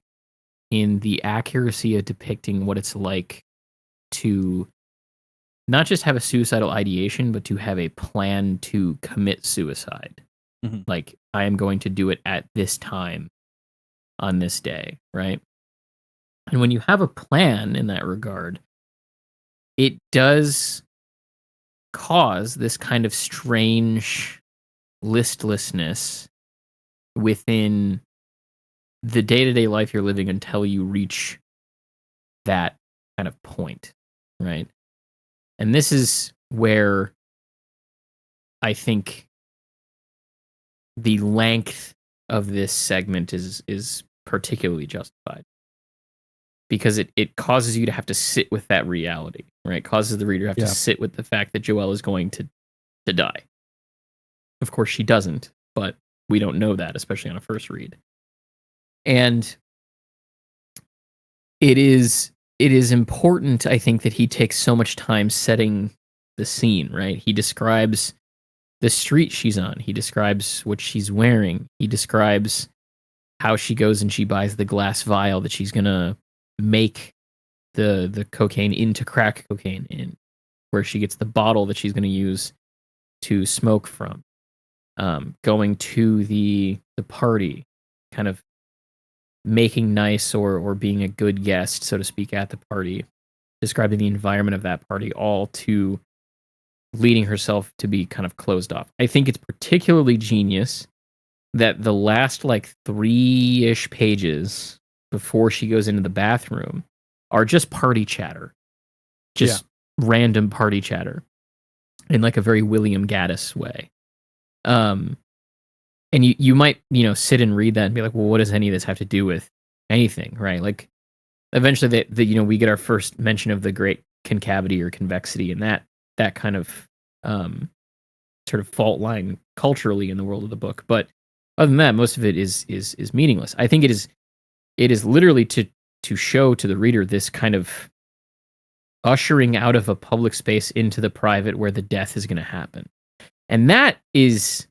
in the accuracy of depicting what it's like to not just have a suicidal ideation, but to have a plan to commit suicide. Mhm. Like, I am going to do it at this time on this day, right? And when you have a plan in that regard, it does cause this kind of strange listlessness within the day to day life you're living until you reach that kind of point, right? And this is where I think the length of this segment is particularly justified, because it causes you to have to sit with that reality, right? It causes the reader to have to Yeah. sit with the fact that Joelle is going to die. Of course, she doesn't, but we don't know that, especially on a first read. And it is important, I think, that he takes so much time setting the scene, right? He describes the street she's on. He describes what she's wearing. He describes how she goes and she buys the glass vial that she's gonna make the cocaine into crack cocaine in, where she gets the bottle that she's gonna use to smoke from. Going to the party, kind of making nice or being a good guest, so to speak, at the party, describing the environment of that party, all to leading herself to be kind of closed off. I think it's particularly genius that the last like 3-ish pages before she goes into the bathroom are just party chatter, just random party chatter in like a very William Gaddis way. And you might, sit and read that and be like, well, what does any of this have to do with anything, right? Like eventually we get our first mention of the great concavity or convexity, and that kind of sort of fault line culturally in the world of the book. But other than that, most of it is meaningless. I think it is literally to show to the reader this kind of ushering out of a public space into the private where the death is going to happen. And that is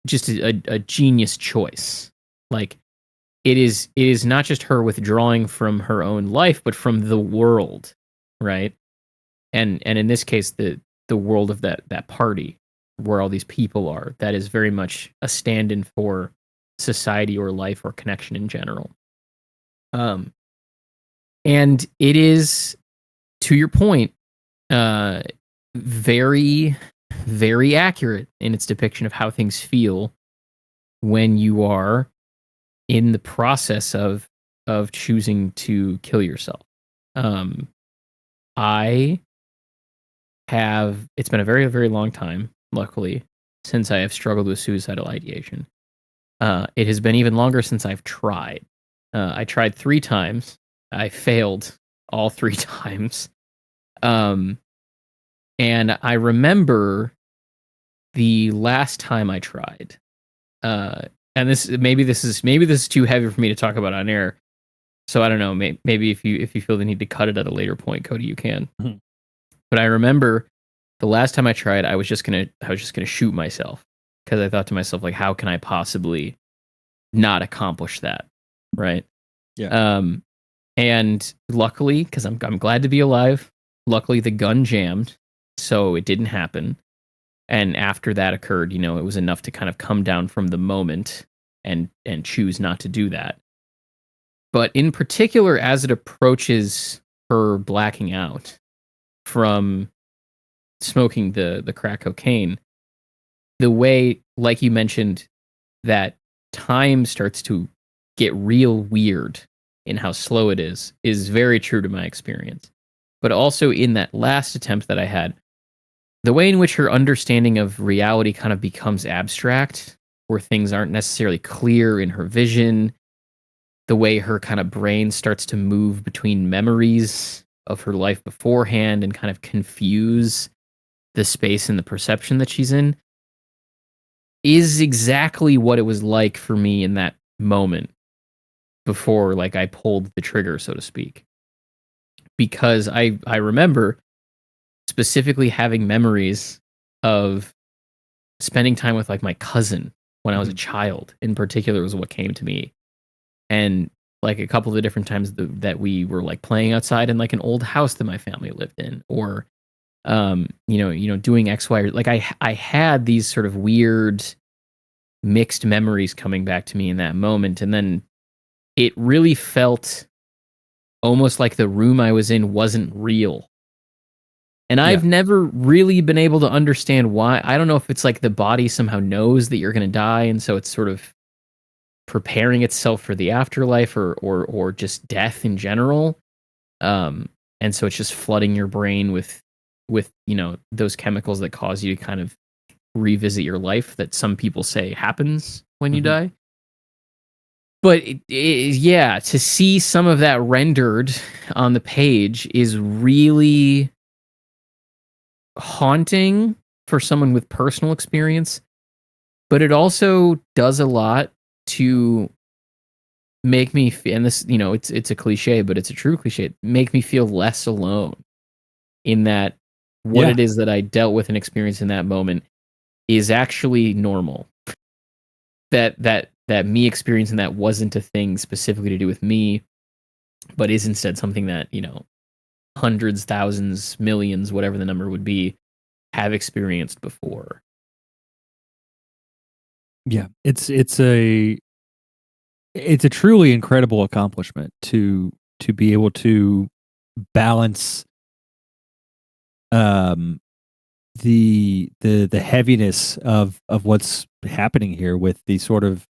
just a genius choice. Like it is not just her withdrawing from her own life, but from the world, right? And in this case, the world of that party where all these people are, that is very much a stand-in for society or life or connection in general. And it is, to your point, very, very accurate in its depiction of how things feel when you are in the process of choosing to kill yourself. It's been a very, very long time, luckily, since I have struggled with suicidal ideation. It has been even longer since I've tried. I tried 3 times. I failed all 3 times. And I remember the last time I tried. And maybe this is too heavy for me to talk about on air. So I don't know. Maybe if you feel the need to cut it at a later point, Cody, you can. Mm-hmm. But I remember the last time I tried, I was just gonna shoot myself because I thought to myself, like, how can I possibly not accomplish that, right? Yeah. And luckily, because I'm glad to be alive. Luckily, the gun jammed, so it didn't happen. And after that occurred, it was enough to kind of come down from the moment and choose not to do that. But in particular, as it approaches her blacking out from smoking the crack cocaine, the way, like you mentioned, that time starts to get real weird in how slow it is very true to my experience. But also in that last attempt that I had, the way in which her understanding of reality kind of becomes abstract, where things aren't necessarily clear in her vision, the way her kind of brain starts to move between memories of her life beforehand and kind of confuse the space and the perception that she's in, is exactly what it was like for me in that moment before, like, I pulled the trigger, so to speak. Because I remember specifically having memories of spending time with, like, my cousin when I was a child, in particular, was what came to me. And, like, a couple of the different times that we were, like, playing outside in, like, an old house that my family lived in, or, doing X, Y, or, like, I had these sort of weird mixed memories coming back to me in that moment. And then it really felt almost like the room I was in wasn't real. And I've never really been able to understand why. I don't know if it's like the body somehow knows that you're going to die, and so it's sort of preparing itself for the afterlife, or just death in general. And so it's just flooding your brain with those chemicals that cause you to kind of revisit your life, that some people say happens when you die. But to see some of that rendered on the page is really haunting for someone with personal experience. But it also does a lot to make me feel, and this, it's a cliche, but it's a true cliche, make me feel less alone in that what it is that I dealt with and experienced in that moment is actually normal. That me experiencing that wasn't a thing specifically to do with me, but is instead something that, hundreds, thousands, millions, whatever the number would be, have experienced before. Yeah, it's a truly incredible accomplishment to be able to balance the heaviness of what's happening here with the sort of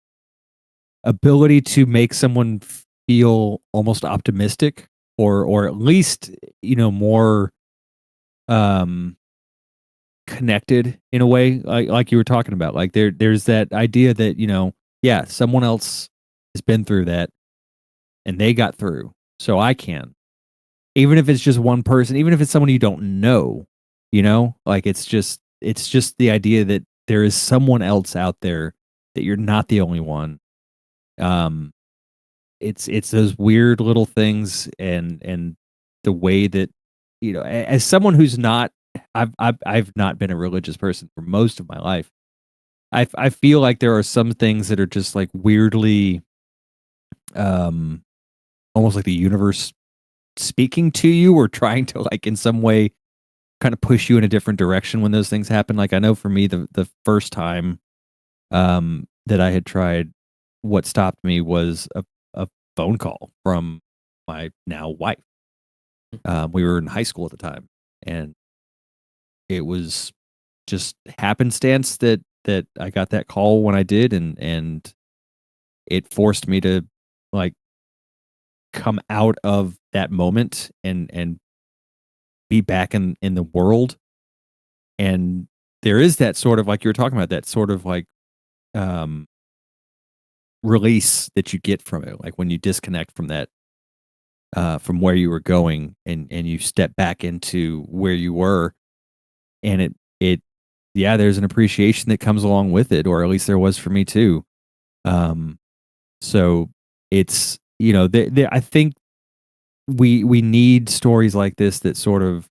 ability to make someone feel almost optimistic, or at least, more um connected in a way, like you were talking about. Like there's that idea that, yeah, someone else has been through that and they got through, so I can. Even if it's just one person, even if it's someone you don't know, like it's just the idea that there is someone else out there, that you're not the only one. Um it's those weird little things, and the way that, as someone who's not, I've not been a religious person for most of my life. I feel like there are some things that are just like weirdly, um almost like the universe speaking to you, or trying to, like, in some way, kind of push you in a different direction when those things happen. Like, I know for me, the first time that I had tried, what stopped me was a phone call from my now wife. We were in high school at the time, and it was just happenstance that I got that call when I did, and it forced me to, like, come out of that moment, and be back in the world. And there is that sort of, like you were talking about, that sort of, like, um release that you get from it, like when you disconnect from that, from where you were going, and you step back into where you were, and it yeah, there's an appreciation that comes along with it, or at least there was for me too. Um, so it's, I think we need stories like this that sort of,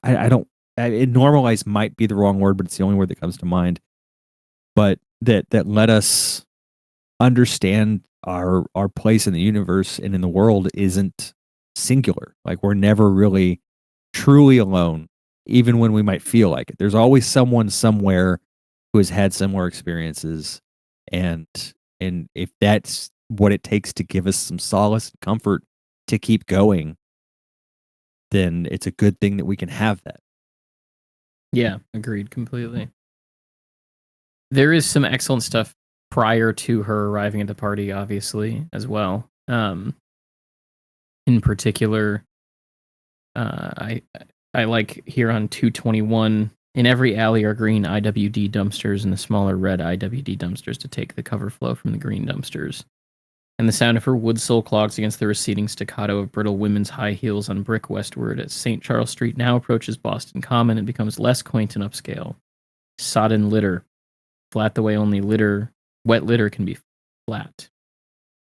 I don't, normalize might be the wrong word, but it's the only word that comes to mind. But that let us understand our place in the universe and in the world isn't singular. Like, we're never really truly alone, even when we might feel like it. There's always someone somewhere who has had similar experiences, and if that's what it takes to give us some solace and comfort to keep going, then it's a good thing that we can have that. Yeah, agreed completely. There is some excellent stuff prior to her arriving at the party, obviously, as well. In particular, I like here on 221. In every alley are green IWD dumpsters and the smaller red IWD dumpsters to take the cover flow from the green dumpsters. And the sound of her wood sole clogs against the receding staccato of brittle women's high heels on brick westward as St. Charles Street now approaches Boston Common and becomes less quaint and upscale. Sodden litter, flat the way only wet litter can be flat,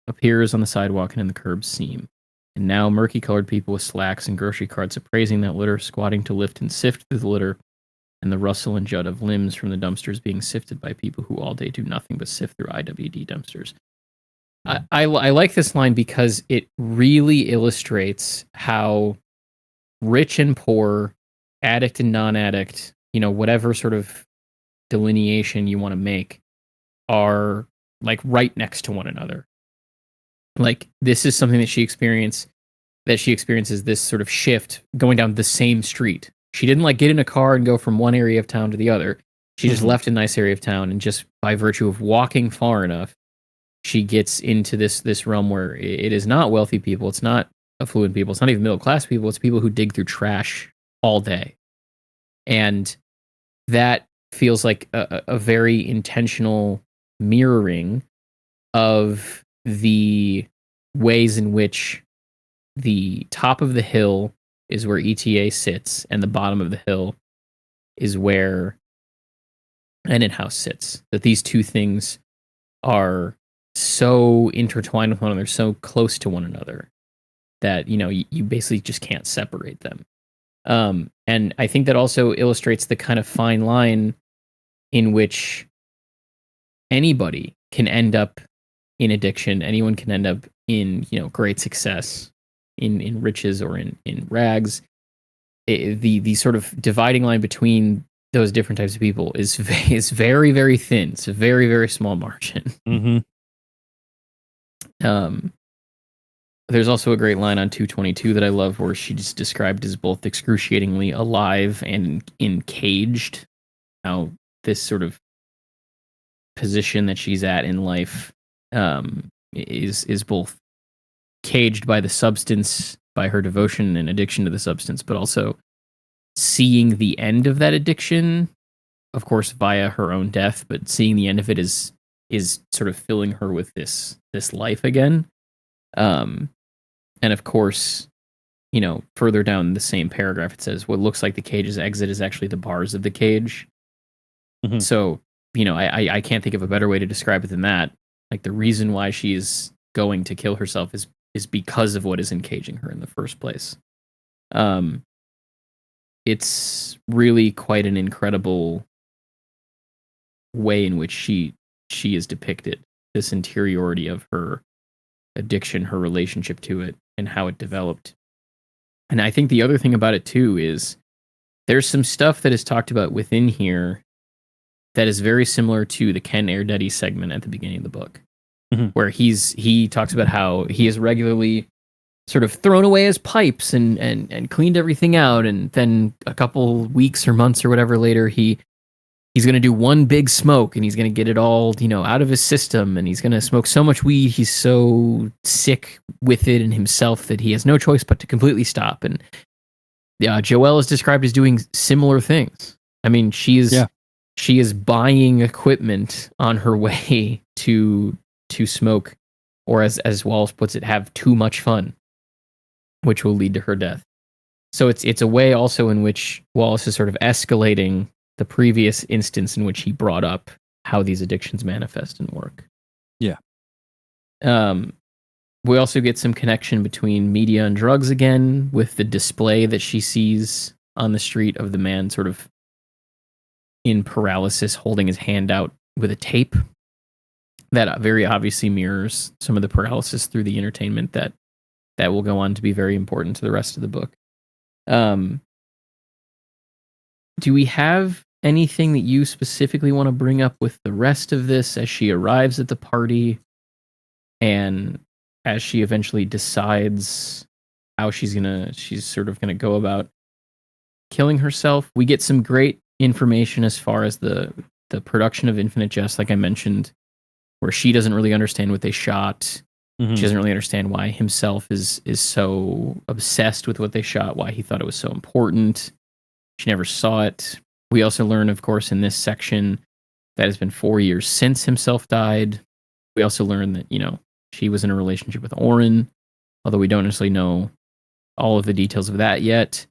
appears on the sidewalk and in the curb's seam. And now murky-colored people with slacks and grocery carts appraising that litter, squatting to lift and sift through the litter, and the rustle and jut of limbs from the dumpsters being sifted by people who all day do nothing but sift through IWD dumpsters. I like this line because it really illustrates how rich and poor, addict and non-addict, whatever sort of delineation you want to make, are like right next to one another. Like, this is something that she experiences, this sort of shift going down the same street. She didn't like get in a car and go from one area of town to the other. She just left a nice area of town, and just by virtue of walking far enough, she gets into this realm where it is not wealthy people, it's not affluent people, it's not even middle class people, it's people who dig through trash all day. And that feels like a very intentional mirroring of the ways in which the top of the hill is where ETA sits, and the bottom of the hill is where an in-house sits. That these two things are so intertwined with one another, so close to one another, that you basically just can't separate them. And I think that also illustrates the kind of fine line in which anybody can end up in addiction. Anyone can end up in great success, in riches or in rags. The sort of dividing line between those different types of people is very, very thin. It's a very, very small margin. Mm-hmm. There's also a great line on 222 that I love, where she's described as both excruciatingly alive and encaged. How this sort of position that she's at in life is both caged by the substance, by her devotion and addiction to the substance, but also seeing the end of that addiction, of course, via her own death, but seeing the end of it is sort of filling her with this life again. And of course, further down the same paragraph, it says what looks like the cage's exit is actually the bars of the cage. Mhm. So, I can't think of a better way to describe it than that. Like, the reason why she's going to kill herself is because of what is encaging her in the first place. It's really quite an incredible way in which she is depicted, this interiority of her addiction, her relationship to it, and how it developed. And I think the other thing about it too is there's some stuff that is talked about within here that is very similar to the Ken Airdeddy segment at the beginning of the book, where he talks about how he has regularly sort of thrown away his pipes and cleaned everything out, and then a couple weeks or months or whatever later, he's going to do one big smoke, and he's going to get it all, out of his system, and he's going to smoke so much weed, he's so sick with it in himself that he has no choice but to completely stop. And Joelle is described as doing similar things. I mean, she is buying equipment on her way to smoke, or as Wallace puts it, have too much fun, which will lead to her death. So it's a way also in which Wallace is sort of escalating the previous instance in which he brought up how these addictions manifest and work. Yeah. We also get some connection between media and drugs again, with the display that she sees on the street of the man sort of in paralysis holding his hand out with a tape. That very obviously mirrors some of the paralysis through the entertainment that will go on to be very important to the rest of the book. Do we have anything that you specifically want to bring up with the rest of this as she arrives at the party and as she eventually decides how she's sort of gonna go about killing herself? We get some great information as far as the production of Infinite Jest, like I mentioned, where she doesn't really understand what they shot. She doesn't really understand why himself is so obsessed with what they shot, why he thought it was so important. She never saw it. We also learn, of course, in this section that it's been 4 years since himself died. We also learn that, she was in a relationship with Oren, although we don't necessarily know all of the details of that yet.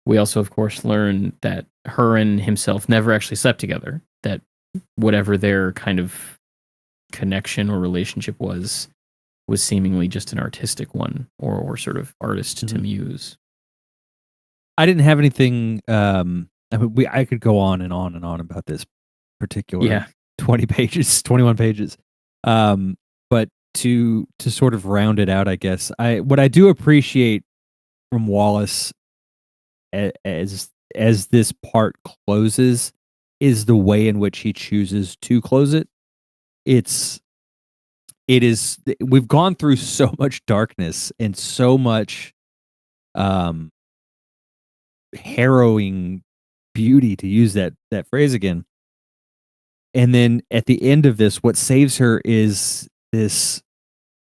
We also, of course, learn that her and himself never actually slept together, that whatever their kind of connection or relationship was seemingly just an artistic one, or sort of artist to muse. I didn't have anything. I could go on and on and on about this particular 20 pages, 21 pages. But to sort of round it out, I guess what I do appreciate from Wallace as this part closes is the way in which he chooses to close it. We've gone through so much darkness and so much harrowing beauty, to use that phrase again. And then at the end of this, what saves her is this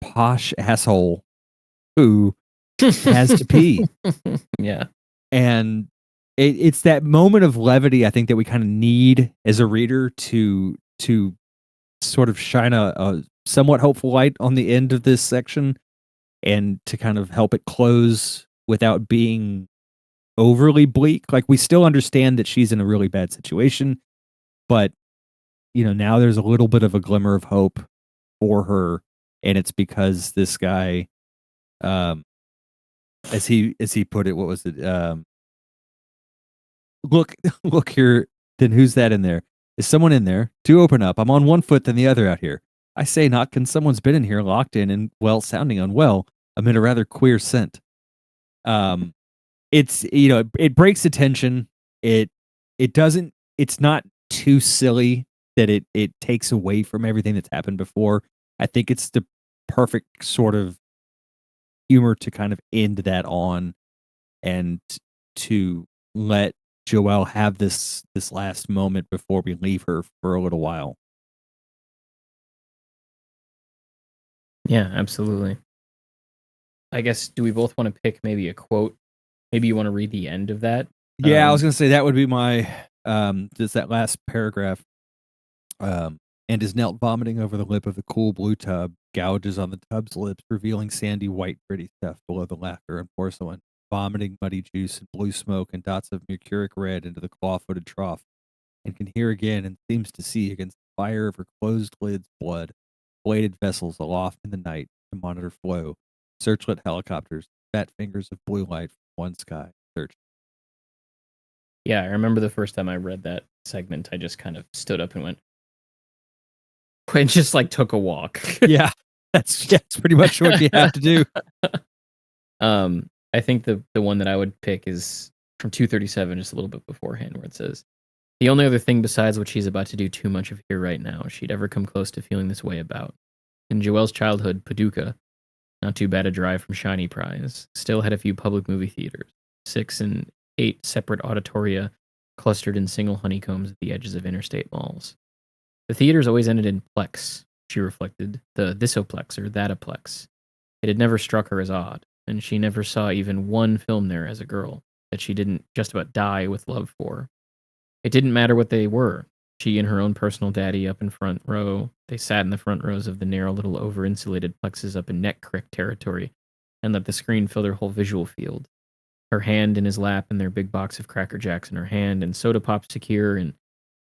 posh asshole who has to pee. Yeah. And it's that moment of levity, I think, that we kind of need as a reader to sort of shine a somewhat hopeful light on the end of this section, and to kind of help it close without being overly bleak. Like, we still understand that she's in a really bad situation, but now there's a little bit of a glimmer of hope for her, and it's because this guy, as he put it, what was it? Look here, then who's that in there? Is someone in there? Do open up. I'm on one foot than the other out here. I say not, can someone's been in here locked in and, well, sounding unwell amid a rather queer scent. It's, it breaks the tension. It doesn't, it's not too silly that it takes away from everything that's happened before. I think it's the perfect sort of humor to kind of end that on, and to let Joelle have this last moment before we leave her for a little while. Yeah, absolutely. I guess, do we both want to pick maybe a quote? Maybe you want to read the end of that? Yeah, I was gonna say that would be my just that last paragraph. And is knelt vomiting over the lip of the cool blue tub, gouges on the tub's lips, revealing sandy white gritty stuff below the lacquer and porcelain, vomiting muddy juice and blue smoke and dots of mercuric red into the claw-footed trough, and can hear again and seems to see against the fire of her closed lids blood, bladed vessels aloft in the night to monitor flow, searchlit helicopters, fat fingers of blue light from one sky, search. Yeah, I remember the first time I read that segment, I just kind of stood up and went, and just like took a walk. Yeah, that's pretty much what you have to do. I think the one that I would pick is from 237, just a little bit beforehand, where it says, "The only other thing besides what she's about to do too much of here right now, she'd ever come close to feeling this way about. In Joelle's childhood, Paducah, not too bad a drive from Shiny Prize, still had a few public movie theaters, 6 and 8 separate auditoria clustered in single honeycombs at the edges of interstate malls. The theaters always ended in plex," she reflected, "the thisoplex or thataplex. It had never struck her as odd, and she never saw even one film there as a girl that she didn't just about die with love for. It didn't matter what they were. She and her own personal daddy up in front row. They sat in the front rows of the narrow little over-insulated plexes up in Neck Creek territory and let the screen fill their whole visual field. Her hand in his lap and their big box of Cracker Jacks in her hand and soda pops to cure and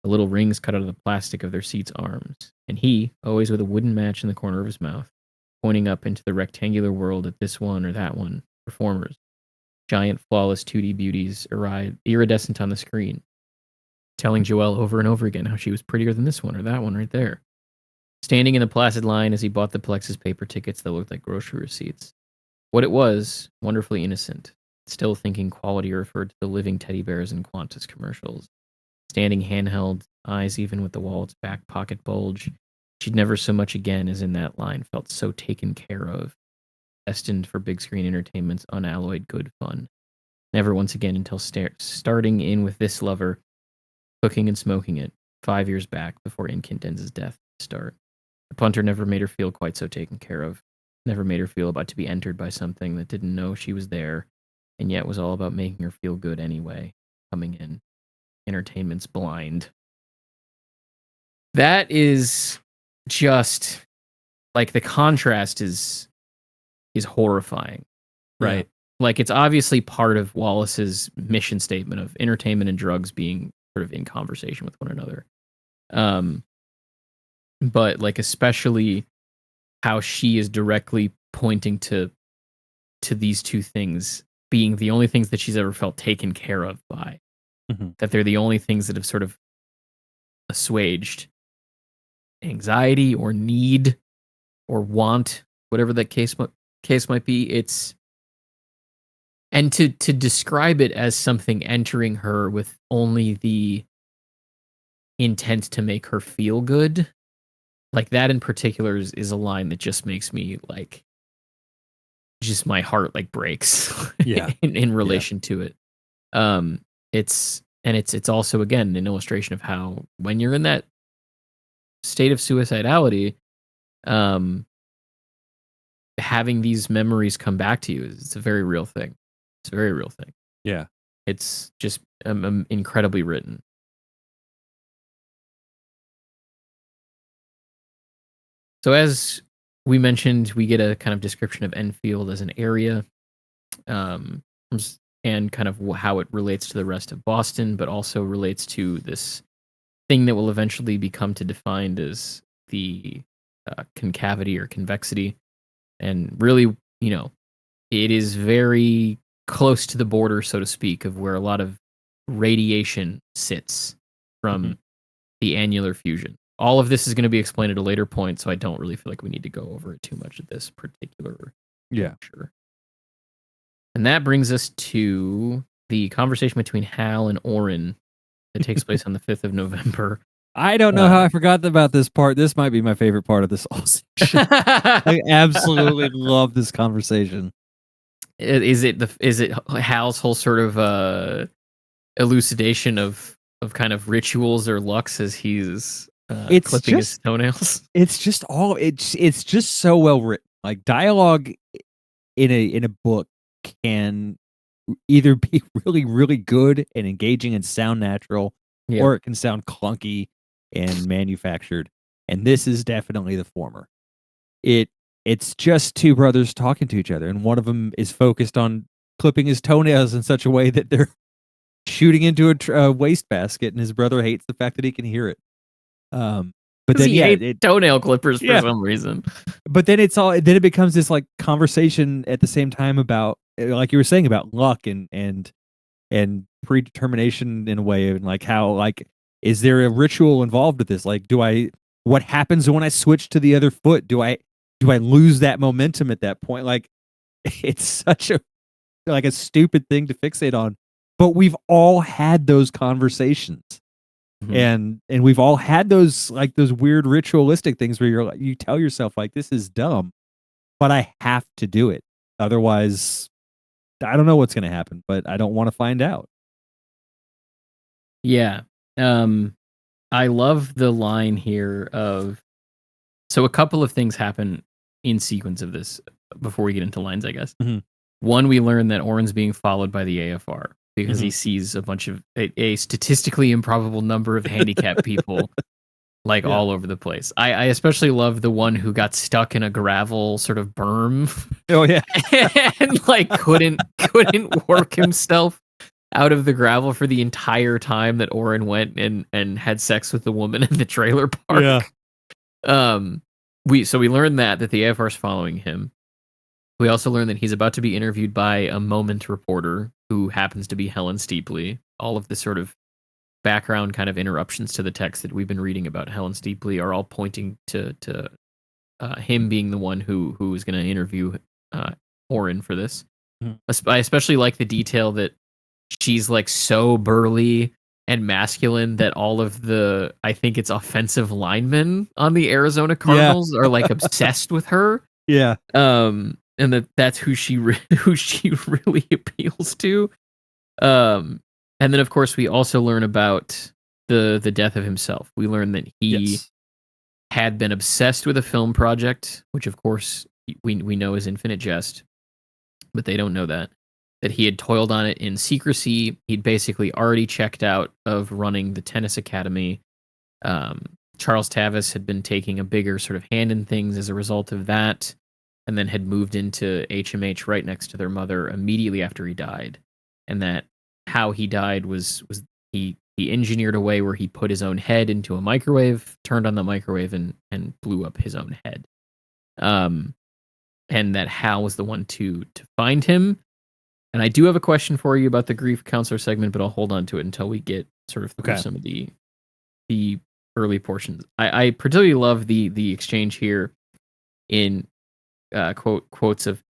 the little rings cut out of the plastic of their seats' arms. And he, always with a wooden match in the corner of his mouth, pointing up into the rectangular world at this one or that one, performers. Giant, flawless 2D beauties iridescent on the screen, telling Joelle over and over again how she was prettier than this one or that one right there. Standing in the placid line as he bought the Plexus paper tickets that looked like grocery receipts. What it was, wonderfully innocent, still thinking quality referred to the living teddy bears in Qantas commercials. Standing handheld, eyes even with the wallet's back pocket bulge, she'd never so much again as in that line felt so taken care of, destined for big screen entertainment's unalloyed good fun. Never once again until starting in with this lover, cooking and smoking it, 5 years back before Inkindenz's death start. The punter never made her feel quite so taken care of, never made her feel about to be entered by something that didn't know she was there, and yet was all about making her feel good anyway, coming in. Entertainment's blind." That is just like the contrast is horrifying, right? Yeah. Like it's obviously part of Wallace's mission statement of entertainment and drugs being sort of in conversation with one another. But like especially how she is directly pointing to these two things being the only things that she's ever felt taken care of by. Mm-hmm. That they're the only things that have sort of assuaged anxiety or need or want, whatever that case might be. It's and to describe it as something entering her with only the intent to make her feel good, like that in particular is a line that just makes me like just my heart like breaks Yeah. in relation to it. It's also again an illustration of how when you're in that state of suicidality, having these memories come back to you it's a very real thing. It's a very real thing. Yeah. It's just incredibly written. So as we mentioned, we get a kind of description of Enfield as an area, and kind of how it relates to the rest of Boston, but also relates to this thing that will eventually become to defined as the concavity or convexity. And really, it is very close to the border, so to speak, of where a lot of radiation sits from the annular fusion. All of this is going to be explained at a later point, so I don't really feel like we need to go over it too much at this particular juncture. And that brings us to the conversation between Hal and Orin that takes place on the 5th of November. I don't know how I forgot about this part. This might be my favorite part of this whole section. I absolutely love this conversation. Is it Hal's whole sort of elucidation of kind of rituals or lux as he's clipping his toenails? It's just so well written. Like dialogue in a book can either be really, really good and engaging and sound natural, Yep. or it can sound clunky and manufactured. And this is definitely the former. It's just two brothers talking to each other, and one of them is focused on clipping his toenails in such a way that they're shooting into a wastebasket, and his brother hates the fact that he can hear it. But 'Cause then he yeah, hates toenail clippers for yeah. some reason. But then it becomes this like conversation at the same time about like you were saying about luck and predetermination in a way, and like how like is there a ritual involved with this? Like what happens when I switch to the other foot? Do I lose that momentum at that point? Like it's such a stupid thing to fixate on. But we've all had those conversations. Mhm. And we've all had those like those weird ritualistic things where you tell yourself like this is dumb, but I have to do it. Otherwise, I don't know what's going to happen, but I don't want to find out. Yeah. Um, I love the line here of so a couple of things happen in sequence of this before we get into lines, I guess. Mhm. One, we learn that Oren's being followed by the AFR because he Mhm. sees a bunch of a statistically improbable number of handicapped people like Yeah. all over the place. I especially love the one who got stuck in a gravel sort of berm Oh yeah. and like couldn't work himself out of the gravel for the entire time that Oren went and had sex with the woman in the trailer Yeah. park. Um, we learned that the AFR is following him. We also learned that he's about to be interviewed by a Moment reporter who happens to be Helen Steepley. All of the sort of background kind of interruptions to the text that we've been reading about Helen Steepley are all pointing to him being the one who is going to interview Oren for this. Mhm. I especially like the detail that she's like so burly and masculine that all of the I think it's offensive linemen on the Arizona Yeah. Cardinals are like obsessed with her. Yeah. And that's who who she really appeals to. And then of course we also learn about the death of himself. We learn that he Yes. had been obsessed with a film project, which of course we know is Infinite Jest, but they don't know that he had toiled on it in secrecy. He'd basically already checked out of running the tennis academy. Um, Charles Tavis had been taking a bigger sort of hand in things as a result of that, and then had moved into HMH right next to their mother immediately after he died. And that how he died was he engineered a way where he put his own head into a microwave, turned on the microwave, and blew up his own head. Um, and that Hal was the one to find him. And I do have a question for you about the grief counselor segment, but I'll hold on to it until we get sort of through Okay. some of the early portions. I particularly love the exchange here in quotes of,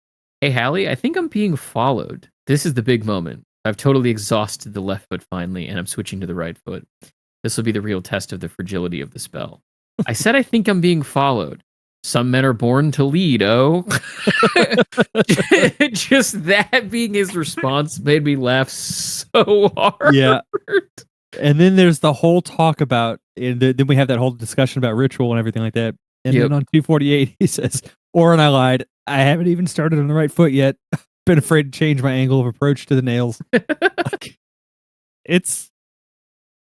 "Hey Hallie, I think I'm being followed. This is the big moment. I've totally exhausted the left foot finally, and I'm switching to the right foot. This will be the real test of the fragility of the spell. I said I think I'm being followed. Some men are born to lead, oh." Just that being his response made me laugh so hard. Yeah. And then there's the whole talk about, and then we have that whole discussion about ritual and everything like that. And Yep. then on 248, he says, Oren, I lied. I haven't even started on the right foot yet. Been afraid to change my angle of approach to the nails. Like, it's,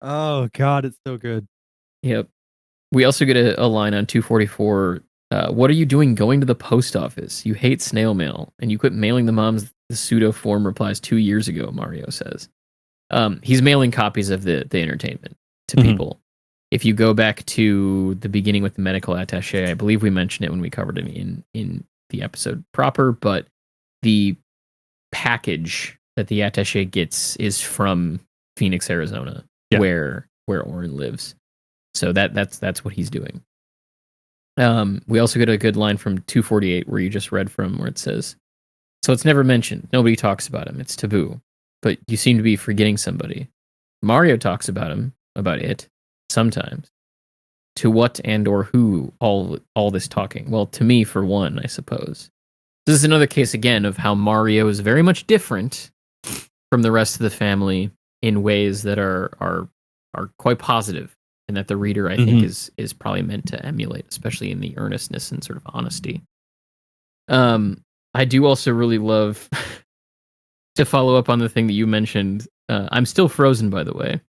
oh God, it's so good. Yep. We also get a line on 244. What are you doing going to the post office? You hate snail mail, and you quit mailing the moms the pseudo form replies 2 years ago, Mario says. He's mailing copies of the entertainment to people. If you go back to the beginning with the medical attaché, I believe we mentioned it when we covered it in the episode proper, but the package that the attaché gets is from Phoenix, Arizona, Yeah. where Oren lives. So that's what he's doing. We also get a good line from 248 where you just read from, where it says, "So it's never mentioned. Nobody talks about him. It's taboo. But you seem to be forgetting somebody. Mario talks about him, about it, sometimes. To what and or who all this talking? Well, to me, for one, I suppose. This is another case again of how Mario is very much different from the rest of the family in ways that are quite positive, and that the reader, I think, is probably meant to emulate, especially in the earnestness and sort of honesty." I do also really love to follow up on the thing that you mentioned. I'm still frozen, by the way.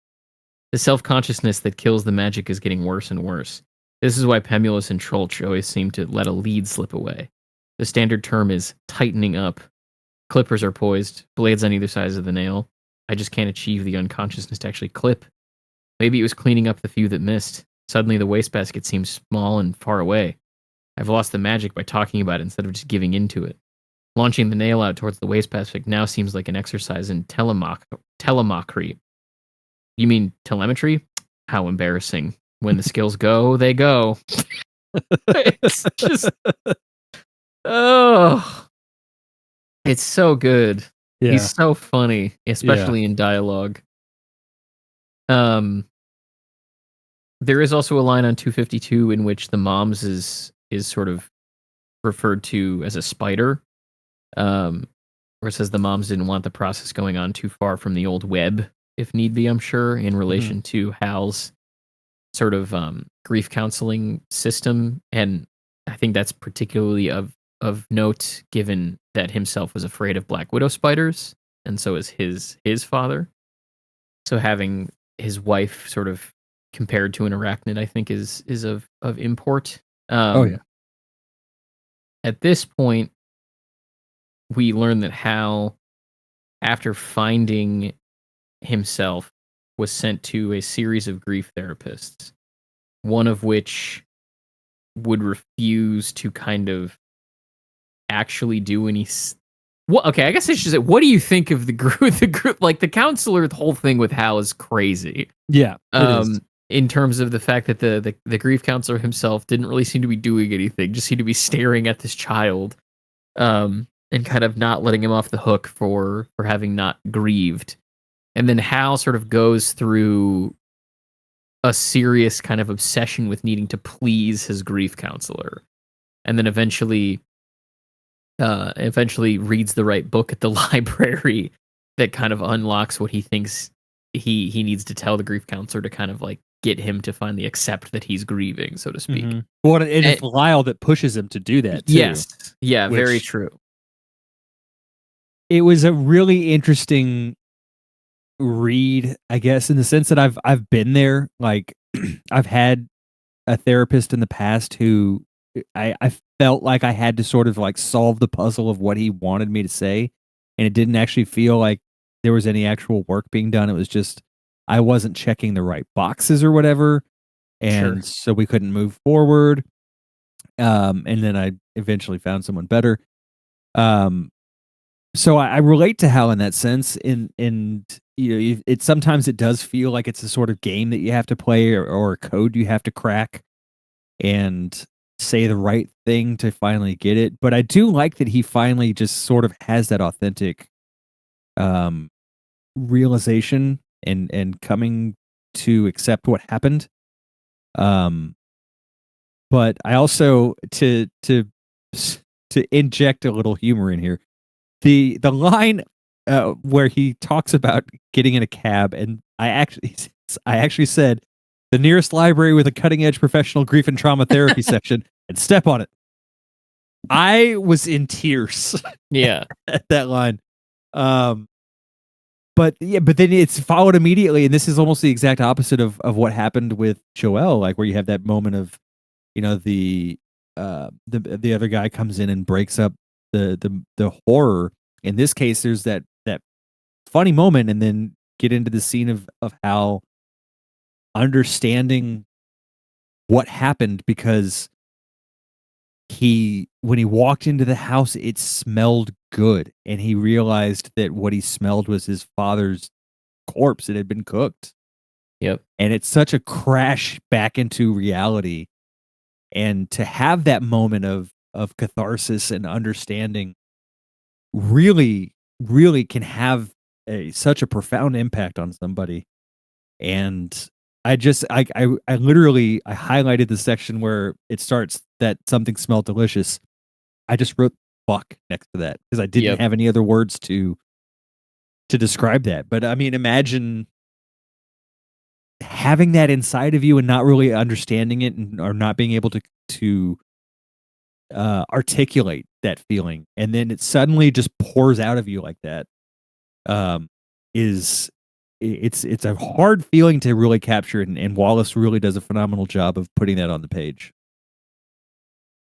The self-consciousness that kills the magic is getting worse and worse. This is why Pemulus and Troelch always seem to let a lead slip away. The standard term is tightening up. Clippers are poised, blades on either side of the nail. I just can't achieve the unconsciousness to actually clip. Maybe it was cleaning up the few that missed. Suddenly the wastebasket seems small and far away. I've lost the magic by talking about it instead of just giving into it. Launching the nail out towards the wastebasket now seems like an exercise in telemachry. You mean telemetry? How embarrassing. When the skills go, they go. It's just, oh, it's so good. Yeah. He's so funny, especially in dialogue. There is also a line on 252 in which the moms is sort of referred to as a spider. Where it says the moms didn't want the process going on too far from the old web, if need be, I'm sure, in relation to Hal's sort of grief counseling system. And I think that's particularly of note, given that himself was afraid of Black Widow spiders, and so is his father. So having his wife sort of compared to an arachnid, I think is of import. Oh yeah. At this point, we learn that Hal, after finding himself, was sent to a series of grief therapists, one of which would refuse to kind of actually do any. Well, okay, I guess I should say, what do you think of the group? The group, like the counselor, the whole thing with Hal is crazy. Yeah, it is. In terms of the fact that the grief counselor himself didn't really seem to be doing anything, just seemed to be staring at this child, and kind of not letting him off the hook for having not grieved. And then Hal sort of goes through a serious kind of obsession with needing to please his grief counselor, and then eventually reads the right book at the library that kind of unlocks what he thinks he needs to tell the grief counselor to kind of like get him to finally accept that he's grieving, so to speak. Well, it is Lyle that pushes him to do that too. Yes. Yeah, very true. It was a really interesting read, I guess, in the sense that I've been there. Like I've had a therapist in the past who I felt like I had to sort of like solve the puzzle of what he wanted me to say, and it didn't actually feel like there was any actual work being done. It was just I wasn't checking the right boxes or whatever, and so we couldn't move forward. And then I eventually found someone better. So I relate to Hal in that sense. And you know, it sometimes it does feel like it's a sort of game that you have to play, or a code you have to crack and say the right thing to finally get it. But I do like that he finally just sort of has that authentic realization and coming to accept what happened. But I also to inject a little humor in here. The line where he talks about getting in a cab, and I actually said the nearest library with a cutting edge professional grief and trauma therapy section, and step on it. I was in tears. Yeah. At that line. But then it's followed immediately, and this is almost the exact opposite of what happened with Joel, like where you have that moment of, you know, the other guy comes in and breaks up the horror. In this case, there's that funny moment, and then get into the scene of Hal understanding what happened, because when he walked into the house, it smelled good, and he realized that what he smelled was his father's corpse that had been cooked. Yep. And it's such a crash back into reality, and to have that moment of catharsis and understanding really can have such a profound impact on somebody. And I literally highlighted the section where it starts that something smelled delicious. I just wrote fuck next to that because I didn't have any other words to describe that. But I mean, imagine having that inside of you and not really understanding it, or not being able to articulate that feeling, and then it suddenly just pours out of you like that. Is it's a hard feeling to really capture, and Wallace really does a phenomenal job of putting that on the page.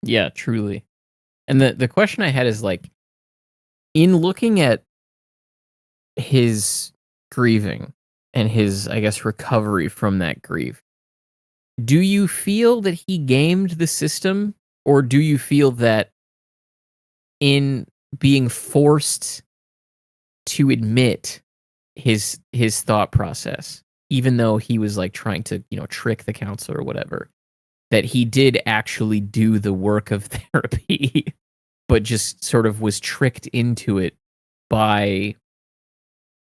Yeah, truly. And the question I had is like, in looking at his grieving and his, I guess, recovery from that grief, do you feel that he gamed the system, or do you feel that in being forced to admit his thought process, even though he was like trying to, trick the counselor or whatever, that he did actually do the work of therapy, but just sort of was tricked into it by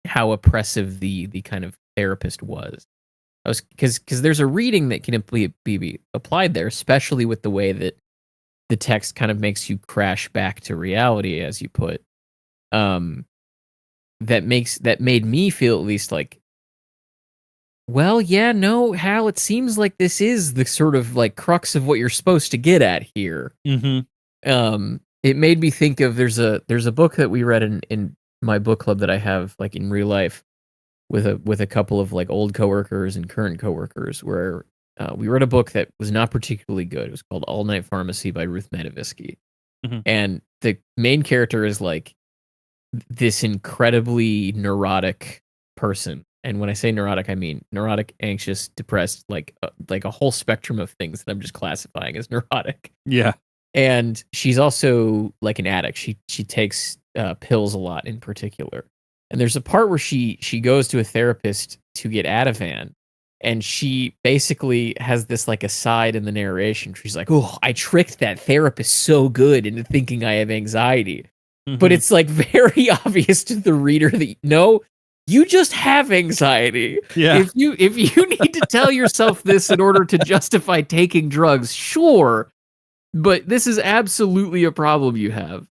how oppressive the kind of therapist was? I was because there's a reading that can be applied there, especially with the way that the text kind of makes you crash back to reality, as you put. Um, that made me feel at least like, well, yeah, no, Hal, it seems like this is the sort of like crux of what you're supposed to get at here. Mm-hmm. It made me think of there's a book that we read in my book club that I have like in real life with a couple of like old coworkers and current coworkers, where we read a book that was not particularly good. It was called All Night Pharmacy by Ruth Matavisky, Mm-hmm. and the main character is like this incredibly neurotic person. And when I say neurotic, I mean neurotic, anxious, depressed, like a whole spectrum of things that I'm just classifying as neurotic. Yeah. And she's also like an addict. She takes pills a lot in particular. And there's a part where she goes to a therapist to get Ativan, and she basically has this like aside in the narration. She's like, "Oh, I tricked that therapist so good into thinking I have anxiety." But Mm-hmm. it's like very obvious to the reader that no, you just have anxiety. Yeah. If you need to tell yourself this in order to justify taking drugs, sure, but this is absolutely a problem you have.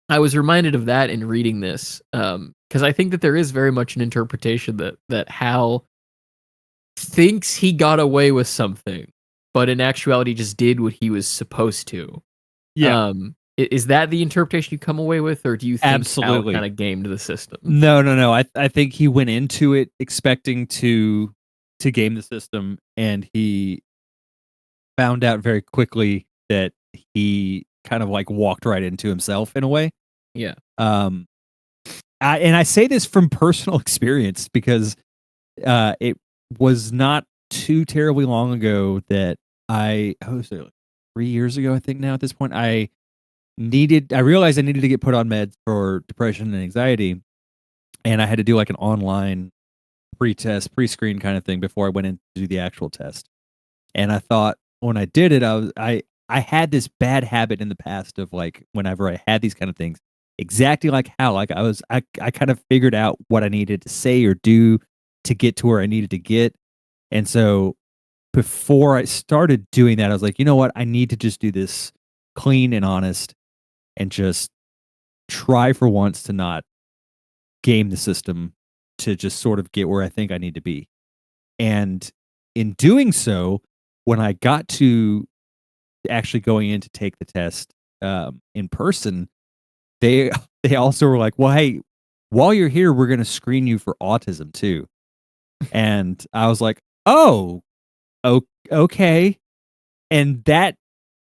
I was reminded of that in reading this, because I think that there is very much an interpretation that Hal thinks he got away with something, but in actuality just did what he was supposed to. Yeah. Is that the interpretation you come away with, or do you think Hal Absolutely. kind of gamed the system? No. I think he went into it expecting to game the system, and he found out very quickly that he kind of like walked right into himself in a way. Yeah. Um, I say this from personal experience because it was not too terribly long ago that was it, like 3 years ago, I think now at this point, I realized I needed to get put on meds for depression and anxiety, and I had to do like an online pre-test, pre-screen kind of thing before I went in to do the actual test. And I thought when I did it, I had this bad habit in the past of like whenever I had these kind of things, exactly like how like I kind of figured out what I needed to say or do to get to where I needed to get. And so before I started doing that, I was like, you know what? I need to just do this clean and honest and just try for once to not game the system to just sort of get where I think I need to be. And in doing so, when I got to actually going in to take the test in person, they they also were like, "Well, hey, while you're here, we're going to screen you for autism too." And I was like, "Oh, okay." And that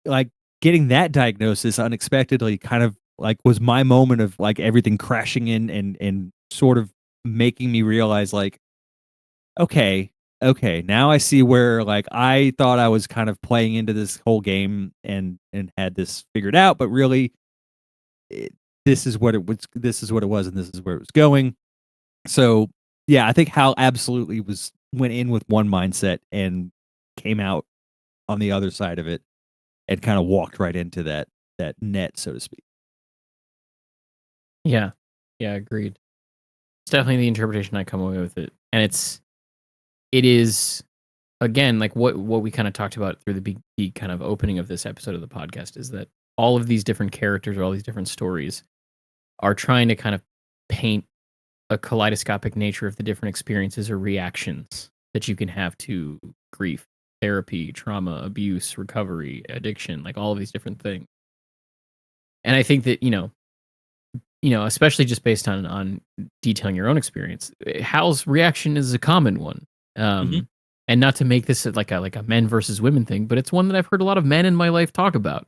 like getting that diagnosis unexpectedly kind of like was my moment of like everything crashing in and sort of making me realize like okay, okay, now I see where, like, I thought I was kind of playing into this whole game and had this figured out, but really, it this is what it was, and this is where it was going. So, yeah, I think Hal absolutely went in with one mindset and came out on the other side of it and kinda walked right into that net, so to speak. Yeah. Yeah, agreed. It's definitely the interpretation I come away with it. And it is again like what we kind of talked about through the kind of opening of this episode of the podcast is that all of these different characters or all these different stories are trying to kind of paint a kaleidoscopic nature of the different experiences or reactions that you can have to grief, therapy, trauma, abuse, recovery, addiction, like all of these different things. And I think that, especially just based on detailing your own experience, Hal's reaction is a common one. Mhm. And not to make this like a men versus women thing, but it's one that I've heard a lot of men in my life talk about.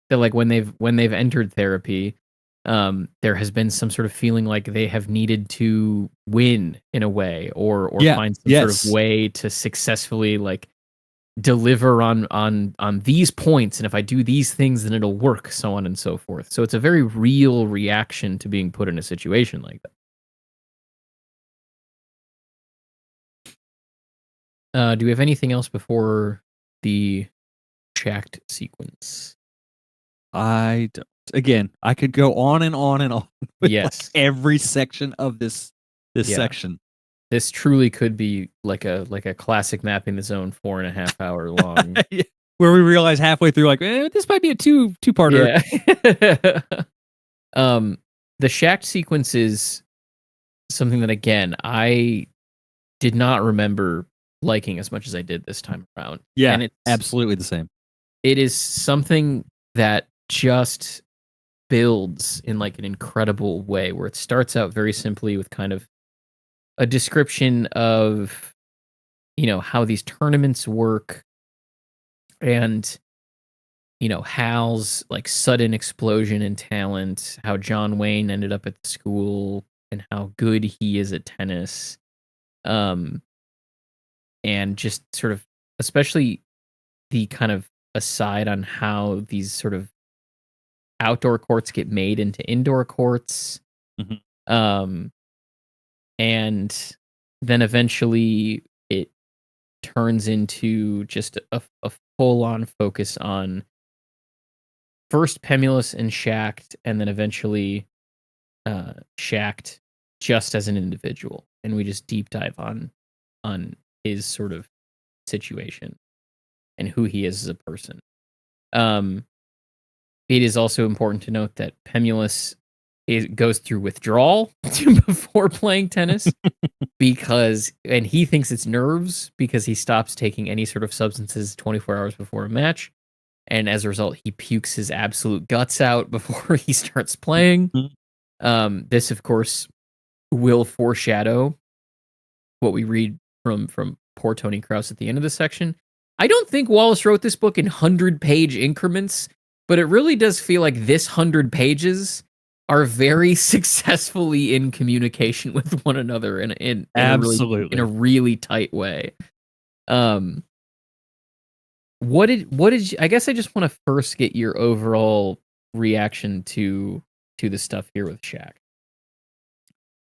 That like when they've entered therapy, there has been some sort of feeling like they have needed to win in a way, or Yeah. find some sort of Yes. way to successfully like deliver on these points, and if I do these things then it'll work, so on and so forth. So it's a very real reaction to being put in a situation like that. Do we have anything else before the shacked sequence? I don't. Again, I could go on and on and on with, like, Yes. every section of this Yeah. section. This truly could be like a classic mapping the zone 4.5 hour long. Yeah. Where we realize halfway through, like, this might be a two-parter. Yeah. um the shacked sequence is something that, again, I did not remember liking as much as I did this time around. Yeah, And absolutely the same. it is something that just builds in like an incredible way, where it starts out very simply with kind of a description of how these tournaments work, and Hal's like sudden explosion in talent, how John Wayne ended up at the school, and how good he is at tennis. Um and just sort of, especially the kind of aside on how these sort of outdoor courts get made into indoor courts. Mhm. Um and then eventually it turns into just a full-on focus on first Pemulus and Shacked, and then eventually Shacked just as an individual, and we just deep dive on his sort of situation and who he is as a person. Um, it is also important to note that Pemulus goes through withdrawal before playing tennis, and he thinks it's nerves because he stops taking any sort of substances 24 hours before a match, and as a result, he pukes his absolute guts out before he starts playing. Mhm. This, of course, will foreshadow what we read from poor Tony Krause at the end of this section. I don't think Wallace wrote this book in 100-page increments, but it really does feel like this 100 pages are very successfully in communication with one another in a Absolutely. really tight way. Um, what did you, I guess I just want to first get your overall reaction to the stuff here with Shaq.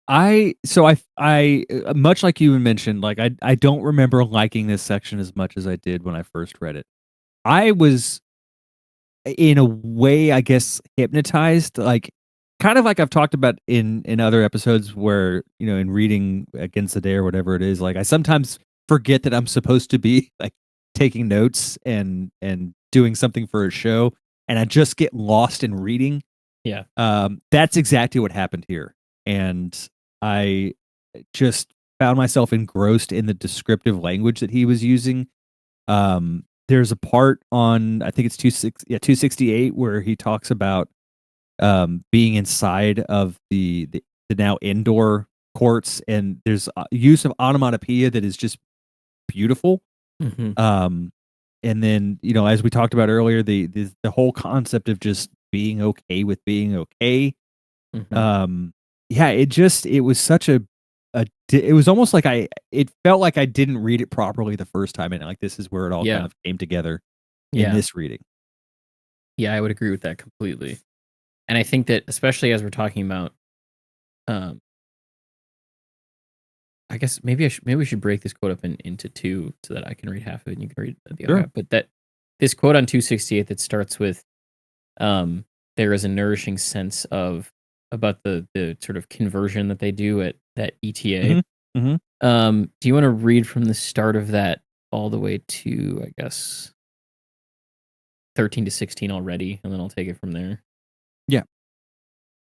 I much like you mentioned, like, I don't remember liking this section as much as I did when I first read it. I was, in a way, I guess, hypnotized, like, kind of like I've talked about in other episodes where, in reading Against the Day or whatever it is, like, I sometimes forget that I'm supposed to be, like, taking notes and doing something for a show, and I just get lost in reading. Yeah. That's exactly what happened here, and I just found myself engrossed in the descriptive language that he was using. There's a part on, I think it's 268, where he talks about, being inside of the now indoor courts, and there's, use of onomatopoeia that is just beautiful. Mhm. Um, and then, as we talked about earlier, the whole concept of just being okay with being okay. Mhm. Um, yeah, it was such it was almost like it felt like I didn't read it properly the first time, and, like, this is where it all kind Yeah. of came together in Yeah. this reading. Yeah, I would agree with that completely. And I think that, especially as we're talking about, um, I guess maybe we should break this quote up into two so that I can read half of it and you can read the other Sure. half. But that this quote on 268 that starts with, um, there is a nourishing sense of about the sort of conversion that they do at that ETA. Mhm. Mhm. Do you want to read from the start of that all the way to, I guess, 13 to 16 already, and then I'll take it from there. Yeah.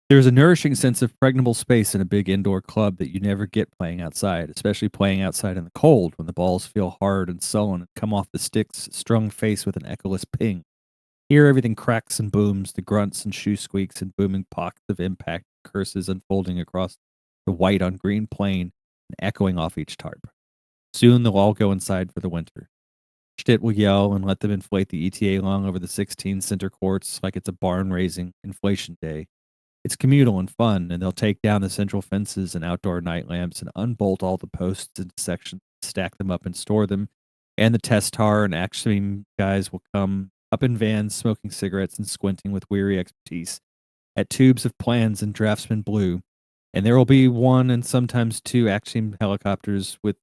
There's a nourishing sense of pregnable space in a big indoor club that you never get playing outside, especially playing outside in the cold when the balls feel hard and sullen and come off the stick's strung face with an echoless ping. Here, everything cracks and booms, the grunts and shoe squeaks and booming pockets of impact curses unfolding across the white on green plain and echoing off each tarp. Soon they'll all go inside for the winter. Stitt will yell and let them inflate the ETA along over the 16 center courts like it's a barn raising inflation day. It's communal and fun, and they'll take down the central fences and outdoor night lamps and unbolt all the posts into sections, stack them up and store them. And the test tar and action guys will come up in vans, smoking cigarettes and squinting with weary expertise at tubes of plans and draftsman blue. And there will be one and sometimes two action helicopters with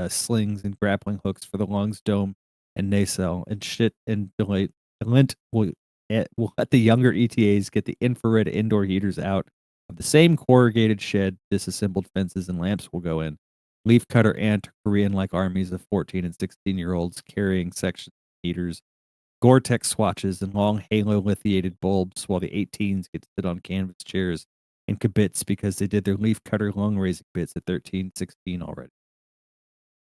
slings and grappling hooks for the lungs, dome, and nacelle. And shit and Lint will let the younger ETAs get the infrared indoor heaters out of the same corrugated shed. Disassembled fences and lamps will go in. Leafcutter ant Korean like armies of 14 and 16-year-olds carrying section heaters, Gore-Tex swatches, and long halo lithiated bulbs, while the 18s get to sit on canvas chairs and kibitz because they did their leafcutter lung raising bits at 13, 16 already.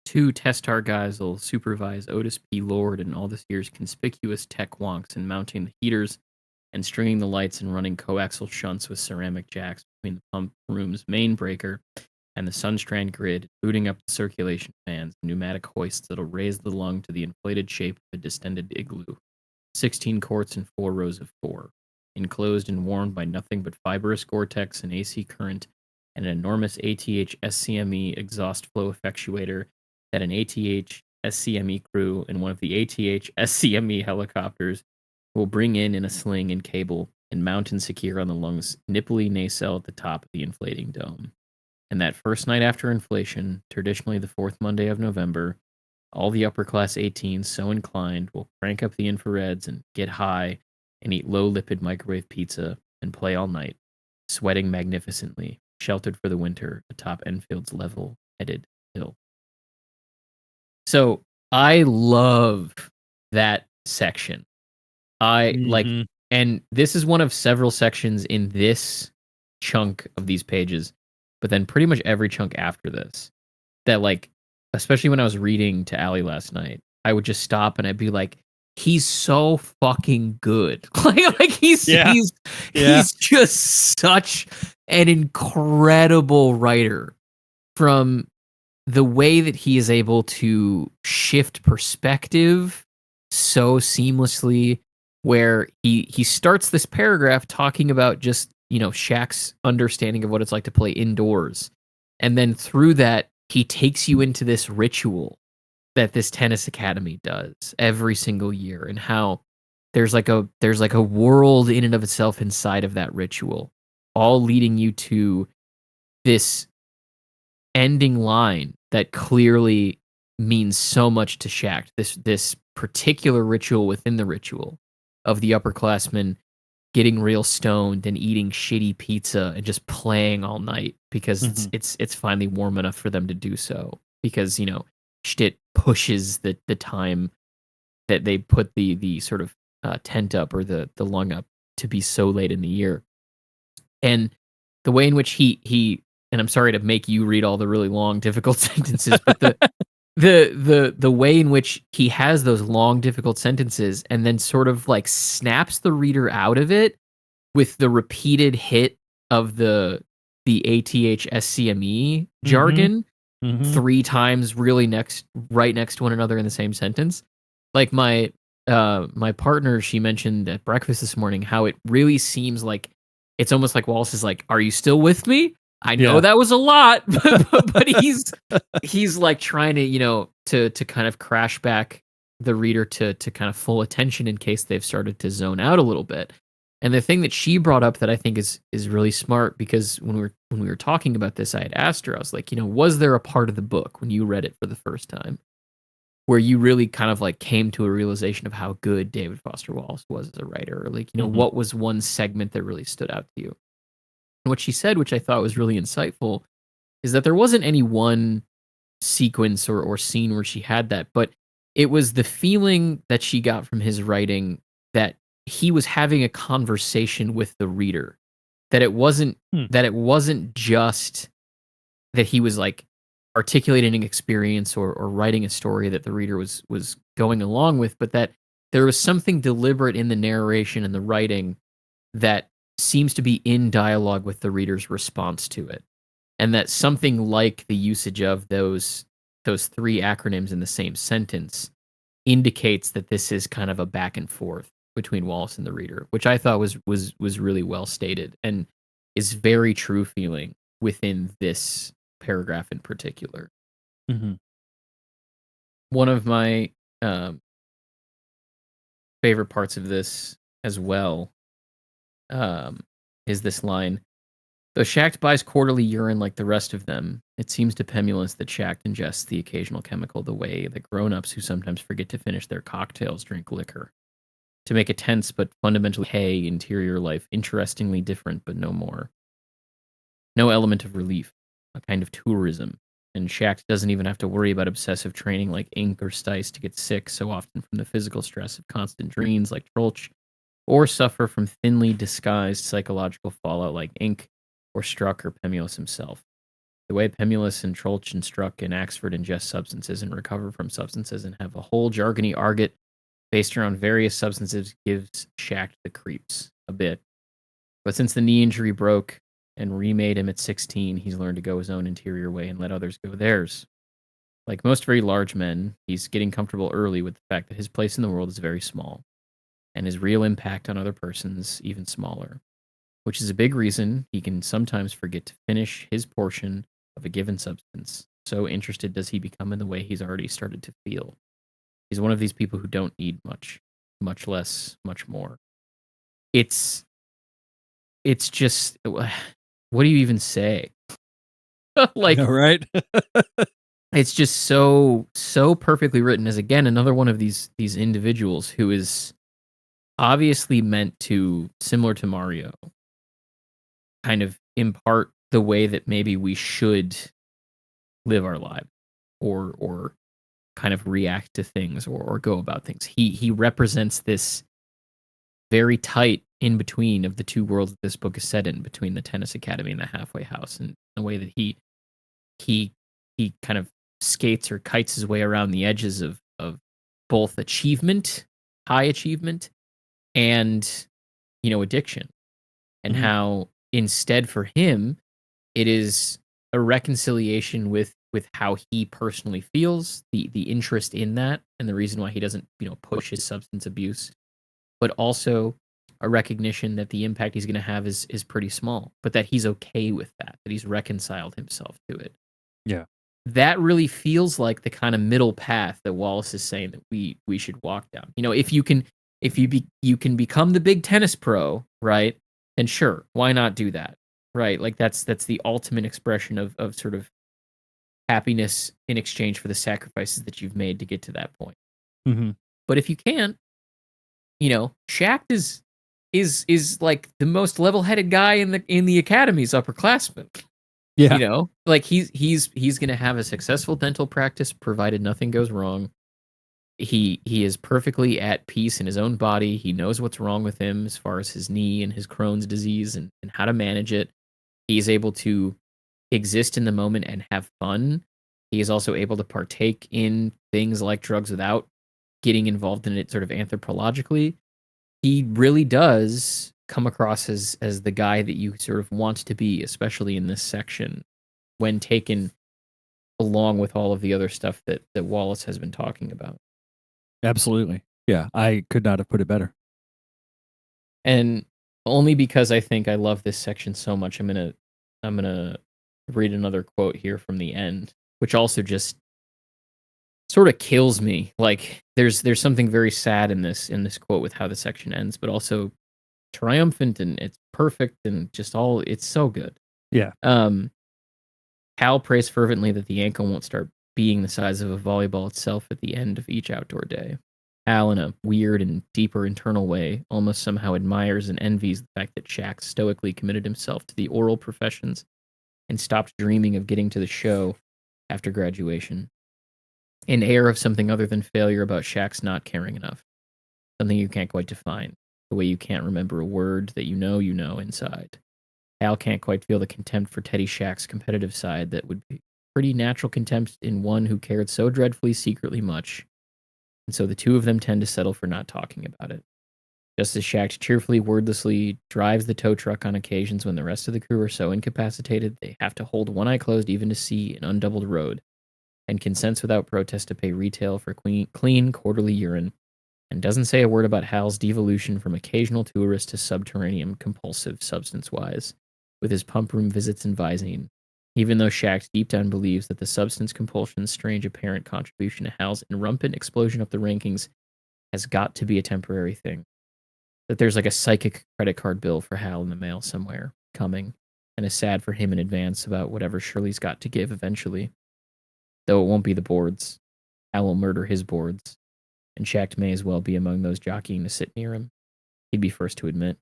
2 Testar guys will supervise Otis P. Lord and all this year's conspicuous tech wonks in mounting the heaters and stringing the lights and running coaxial shunts with ceramic jacks between the pump room's main breaker and the Sunstrand grid, booting up the circulation fans, pneumatic hoists that'll raise the lung to the inflated shape of a distended igloo. 16 courts and 4 rows of 4, enclosed and warmed by nothing but fibrous Gore-Tex and AC current and an enormous ATH SCME exhaust flow effectuator that an ATH SCME crew and one of the ATH SCME helicopters will bring in a sling and cable and mount and secure on the lung's nipply nacelle at the top of the inflating dome. And that first night after inflation, traditionally the 4th Monday of November, all the upper class 18s so inclined will crank up the infrareds and get high and eat low-lipid microwave pizza and play all night, sweating magnificently, sheltered for the winter atop Enfield's level-headed hill. So I love that section. And this is one of several sections in this chunk of these pages, but then pretty much every chunk after this that, like, especially when I was reading to Allie last night, I would just stop and I'd be like, he's so fucking good. He's just such an incredible writer, from the way that he is able to shift perspective so seamlessly, where he starts this paragraph talking about just, Shaq's understanding of what it's like to play indoors. And then through that, he takes you into this ritual that this tennis academy does every single year, and how there's like a world in and of itself inside of that ritual, all leading you to this ending line that clearly means so much to Shaq. This particular ritual within the ritual of the upperclassmen getting real stoned and eating shitty pizza and just playing all night because it's finally warm enough for them to do so, because Stitt pushes the time that they put the sort of tent up, or the lung up, to be so late in the year. And the way in which he and I'm sorry to make you read all the really long difficult sentences, but the way in which he has those long difficult sentences and then sort of like snaps the reader out of it with the repeated hit of the ATH SCME jargon 3 times really right next to one another in the same sentence. Like my partner, she mentioned at breakfast this morning how it really seems like it's almost like Wallace is like, "Are you still with me? I know that was a lot," but he's like trying to to kind of crash back the reader to kind of full attention in case they've started to zone out a little bit. And the thing that she brought up that I think is really smart, because when we were talking about this, I had asked her, I was like, was there a part of the book when you read it for the first time where you really kind of like came to a realization of how good David Foster Wallace was as a writer? Or like, what was one segment that really stood out to you? And what she said, which I thought was really insightful, is that there wasn't any one sequence or scene where she had that, but it was the feeling that she got from his writing that he was having a conversation with the reader, that it wasn't just that he was like articulating an experience or writing a story that the reader was going along with, but that there was something deliberate in the narration and the writing that seems to be in dialogue with the reader's response to it. And that something like the usage of those three acronyms in the same sentence indicates that this is kind of a back and forth between Wallace and the reader, which I thought was really well stated and is very true feeling within this paragraph in particular. Mm-hmm. One of my favorite parts of this as well is this line. Though Shact buys quarterly urine like the rest of them, it seems to Pemulus that Shact ingests the occasional chemical the way that grown-ups who sometimes forget to finish their cocktails drink liquor. To make a tense but fundamentally hay interior life interestingly different but no more. No element of relief, a kind of tourism, and Shact doesn't even have to worry about obsessive training like Ink or Stice to get sick so often from the physical stress of constant dreams like Trolch, or suffer from thinly disguised psychological fallout like Ink or Struck or Pemulus himself. The way Pemulus and Trolch and Struck and Axford ingest substances and recover from substances and have a whole jargony argot based around various substances gives Shact the creeps a bit. But since the knee injury broke and remade him at 16, he's learned to go his own interior way and let others go theirs. Like most very large men, he's getting comfortable early with the fact that his place in the world is very small, and his real impact on other persons even smaller, which is a big reason he can sometimes forget to finish his portion of a given substance. So interested does he become in the way he's already started to feel. He's one of these people who don't need much, much less, much more. It's just, what do you even say? Like, right? it's just so perfectly written. As again, another one of these individuals who is obviously meant to, similar to Mario, kind of impart the way that maybe we should live our lives, or kind of react to things, or go about things. He represents this very tight in between of the two worlds that this book is set in, between the tennis academy and the halfway house, and the way that he kind of skates or kites his way around the edges of both achievement, high achievement, and addiction, and how instead for him it is a reconciliation with how he personally feels, the interest in that, and the reason why he doesn't push his substance abuse, but also a recognition that the impact he's going to have is pretty small, but that he's okay with that he's reconciled himself to it. Yeah. That really feels like the kind of middle path that Wallace is saying that we should walk down. If you can become the big tennis pro, right? And sure, why not do that? Right? Like that's the ultimate expression of sort of happiness in exchange for the sacrifices that you've made to get to that point. Mm-hmm. But if you can't, Shact is like the most level-headed guy in the academy's upperclassmen. Yeah. Like he's gonna have a successful dental practice provided nothing goes wrong. He is perfectly at peace in his own body. He knows what's wrong with him as far as his knee and his Crohn's disease and how to manage it. He's able to exist in the moment and have fun. He is also able to partake in things like drugs without getting involved in it sort of anthropologically. He really does come across as the guy that you sort of want to be, especially in this section, when taken along with all of the other stuff that Wallace has been talking about. Absolutely. Yeah, I could not have put it better. And only because I think I love this section so much, I'm gonna read another quote here from the end, which also just sort of kills me. Like there's something very sad in this quote with how the section ends, but also triumphant, and it's perfect, and just all, it's so good. Yeah. Hal prays fervently that the ankle won't start being the size of a volleyball itself at the end of each outdoor day. Hal, in a weird and deeper internal way, almost somehow admires and envies the fact that Shact stoically committed himself to the oral professions and stopped dreaming of getting to the show after graduation. An air of something other than failure about Shact's not caring enough. Something you can't quite define. The way you can't remember a word that you know inside. Hal can't quite feel the contempt for Teddy Shact's competitive side that would be pretty natural contempt in one who cared so dreadfully secretly much. and so the two of them tend to settle for not talking about it. Just as Shact cheerfully, wordlessly drives the tow truck on occasions when the rest of the crew are so incapacitated they have to hold one eye closed even to see an undoubled road, and consents without protest to pay retail for clean quarterly urine, and doesn't say a word about Hal's devolution from occasional tourist to subterranean compulsive substance-wise, with his pump room visits and Visine, even though Shact deep down believes that the substance compulsion's strange apparent contribution to Hal's rampant explosion up the rankings has got to be a temporary thing. That there's like a psychic credit card bill for Hal in the mail somewhere coming, and is sad for him in advance about whatever Shirley's got to give eventually. Though it won't be the boards. Hal will murder his boards, and Shact may as well be among those jockeying to sit near him. He'd be first to admit.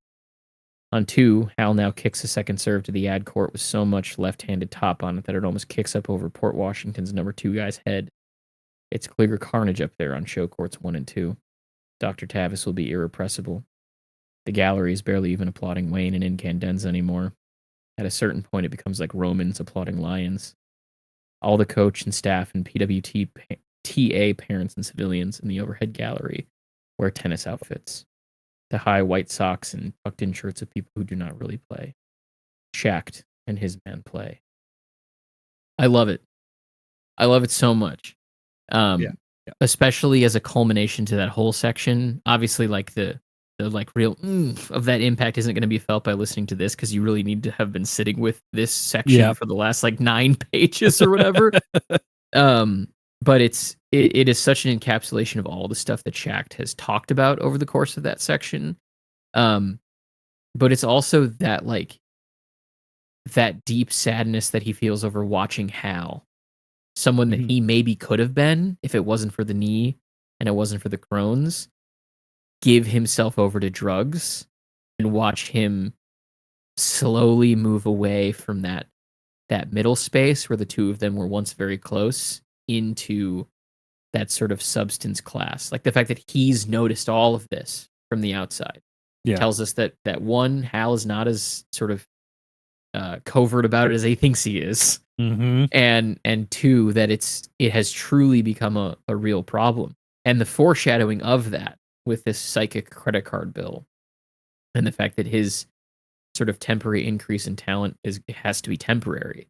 On 2, Hal now kicks a second serve to the ad court with so much left-handed top on it that it almost kicks up over Port Washington's number 2 guy's head. It's clear carnage up there on show courts 1 and 2. Dr. Tavis will be irrepressible. The gallery is barely even applauding Wayne and Incandenza anymore. At a certain point, it becomes like Romans applauding lions. All the coach and staff and PWTA parents and civilians in the overhead gallery wear tennis outfits. The high white socks and tucked-in shirts of people who do not really play. Shact and his men play. I love it. I love it so much. Yeah. Especially as a culmination to that whole section. Obviously, like the like real of that impact isn't going to be felt by listening to this, because you really need to have been sitting with this section for the last like 9 pages or whatever. But it is such an encapsulation of all the stuff that Shact has talked about over the course of that section. But it's also that like that deep sadness that he feels over watching Hal, someone that he maybe could have been if it wasn't for the knee and it wasn't for the Crohn's, give himself over to drugs, and watch him slowly move away from that middle space where the two of them were once very close into that sort of substance class. Like the fact that he's noticed all of this from the outside tells us that one, Hal is not as sort of covert about it as he thinks he is. And 2, that it has truly become a real problem. And the foreshadowing of that with this psychic credit card bill, and the fact that his sort of temporary increase in talent has to be temporary.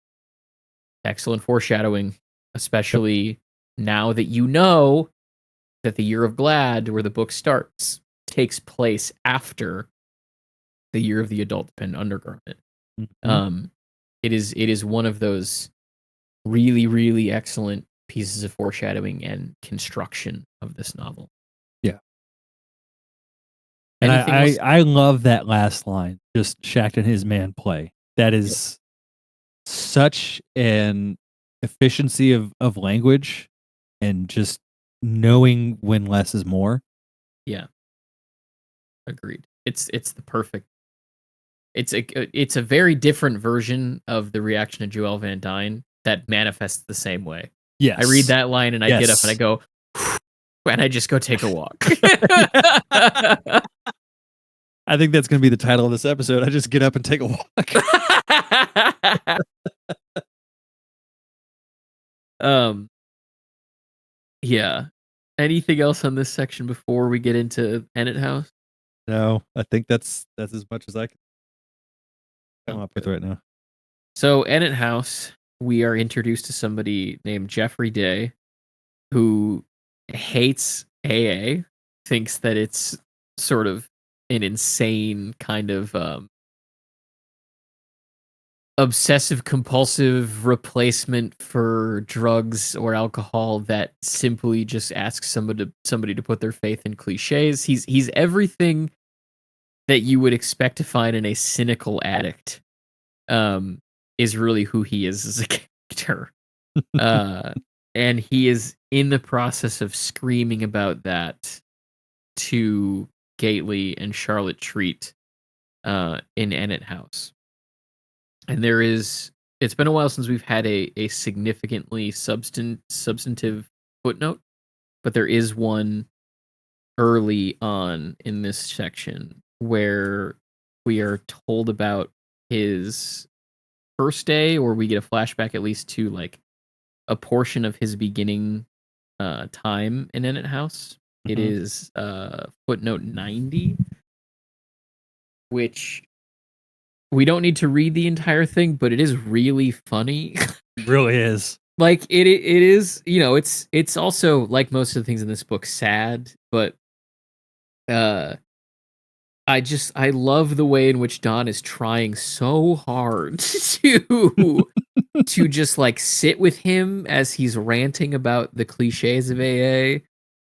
Excellent foreshadowing, especially now that you know that the Year of Glad, where the book starts, takes place after the Year of the Adult Dependent Undergarment. It is one of those really, really excellent pieces of foreshadowing and construction of this novel. Yeah. And I love that last line, just Shact and his man play. That is such an efficiency of language and just knowing when less is more. Yeah. Agreed. It's the perfect. It's a very different version of the reaction to Joelle Van Dyne that manifests the same way. Yes. I read that line and I get up and I go, and I just go take a walk. I think that's going to be the title of this episode. I just get up and take a walk. Yeah. Anything else on this section before we get into Ennet House? No, I think that's as much as I can come up with right now. So, Ennet House, we are introduced to somebody named Jeffrey Day, who hates AA, thinks that it's sort of an insane kind of obsessive compulsive replacement for drugs or alcohol that simply just asks somebody to put their faith in cliches. He's everything that you would expect to find in a cynical addict. Is really who he is as a character. And he is in the process of screaming about that to Gately and Charlotte Treat in Ennet House. And it's been a while since we've had a significantly substantive footnote, but there is one early on in this section where we are told about his first day, or we get a flashback at least to like a portion of his beginning time in Ennet House. It Mhm. is footnote 90, which we don't need to read the entire thing, but it is really funny. Really is. Like it is, it's also like most of the things in this book sad, but uh I love the way in which Don is trying so hard to just like sit with him as he's ranting about the cliches of AA and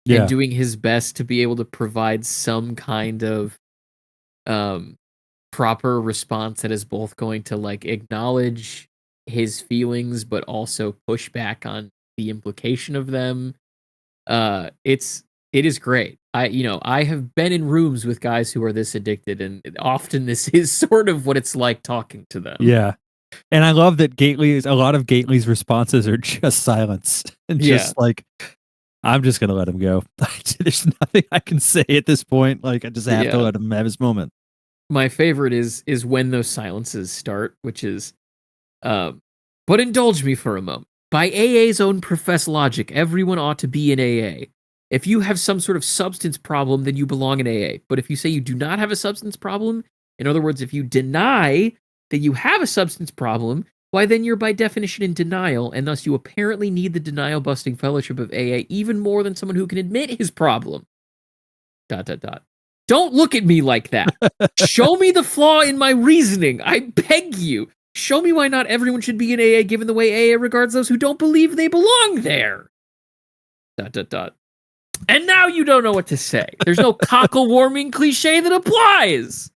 Yeah. doing his best to be able to provide some kind of um proper response that is both going to like acknowledge his feelings but also push back on the implication of them. It is great. I have been in rooms with guys who are this addicted, and often this is sort of what it's like talking to them. Yeah. And I love that a lot of Gately's responses are just silence and Yeah. just like, I'm just gonna let him go. There's nothing I can say at this point. Like I just have to Yeah. let him have his moment. My favorite is when those silences start, which is but indulge me for a moment. By AA's own professed logic, everyone ought to be in AA. If you have some sort of substance problem, then you belong in AA. But if you say you do not have a substance problem, in other words, if you deny that you have a substance problem, why then you're by definition in denial, and thus you apparently need the denial busting fellowship of AA even more than someone who can admit his problem. ... Don't look at me like that. Show me the flaw in my reasoning. I beg you. Show me why not everyone should be in AA given the way AA regards those who don't believe they belong there. ... And now you don't know what to say. There's no cockle warming cliche that applies.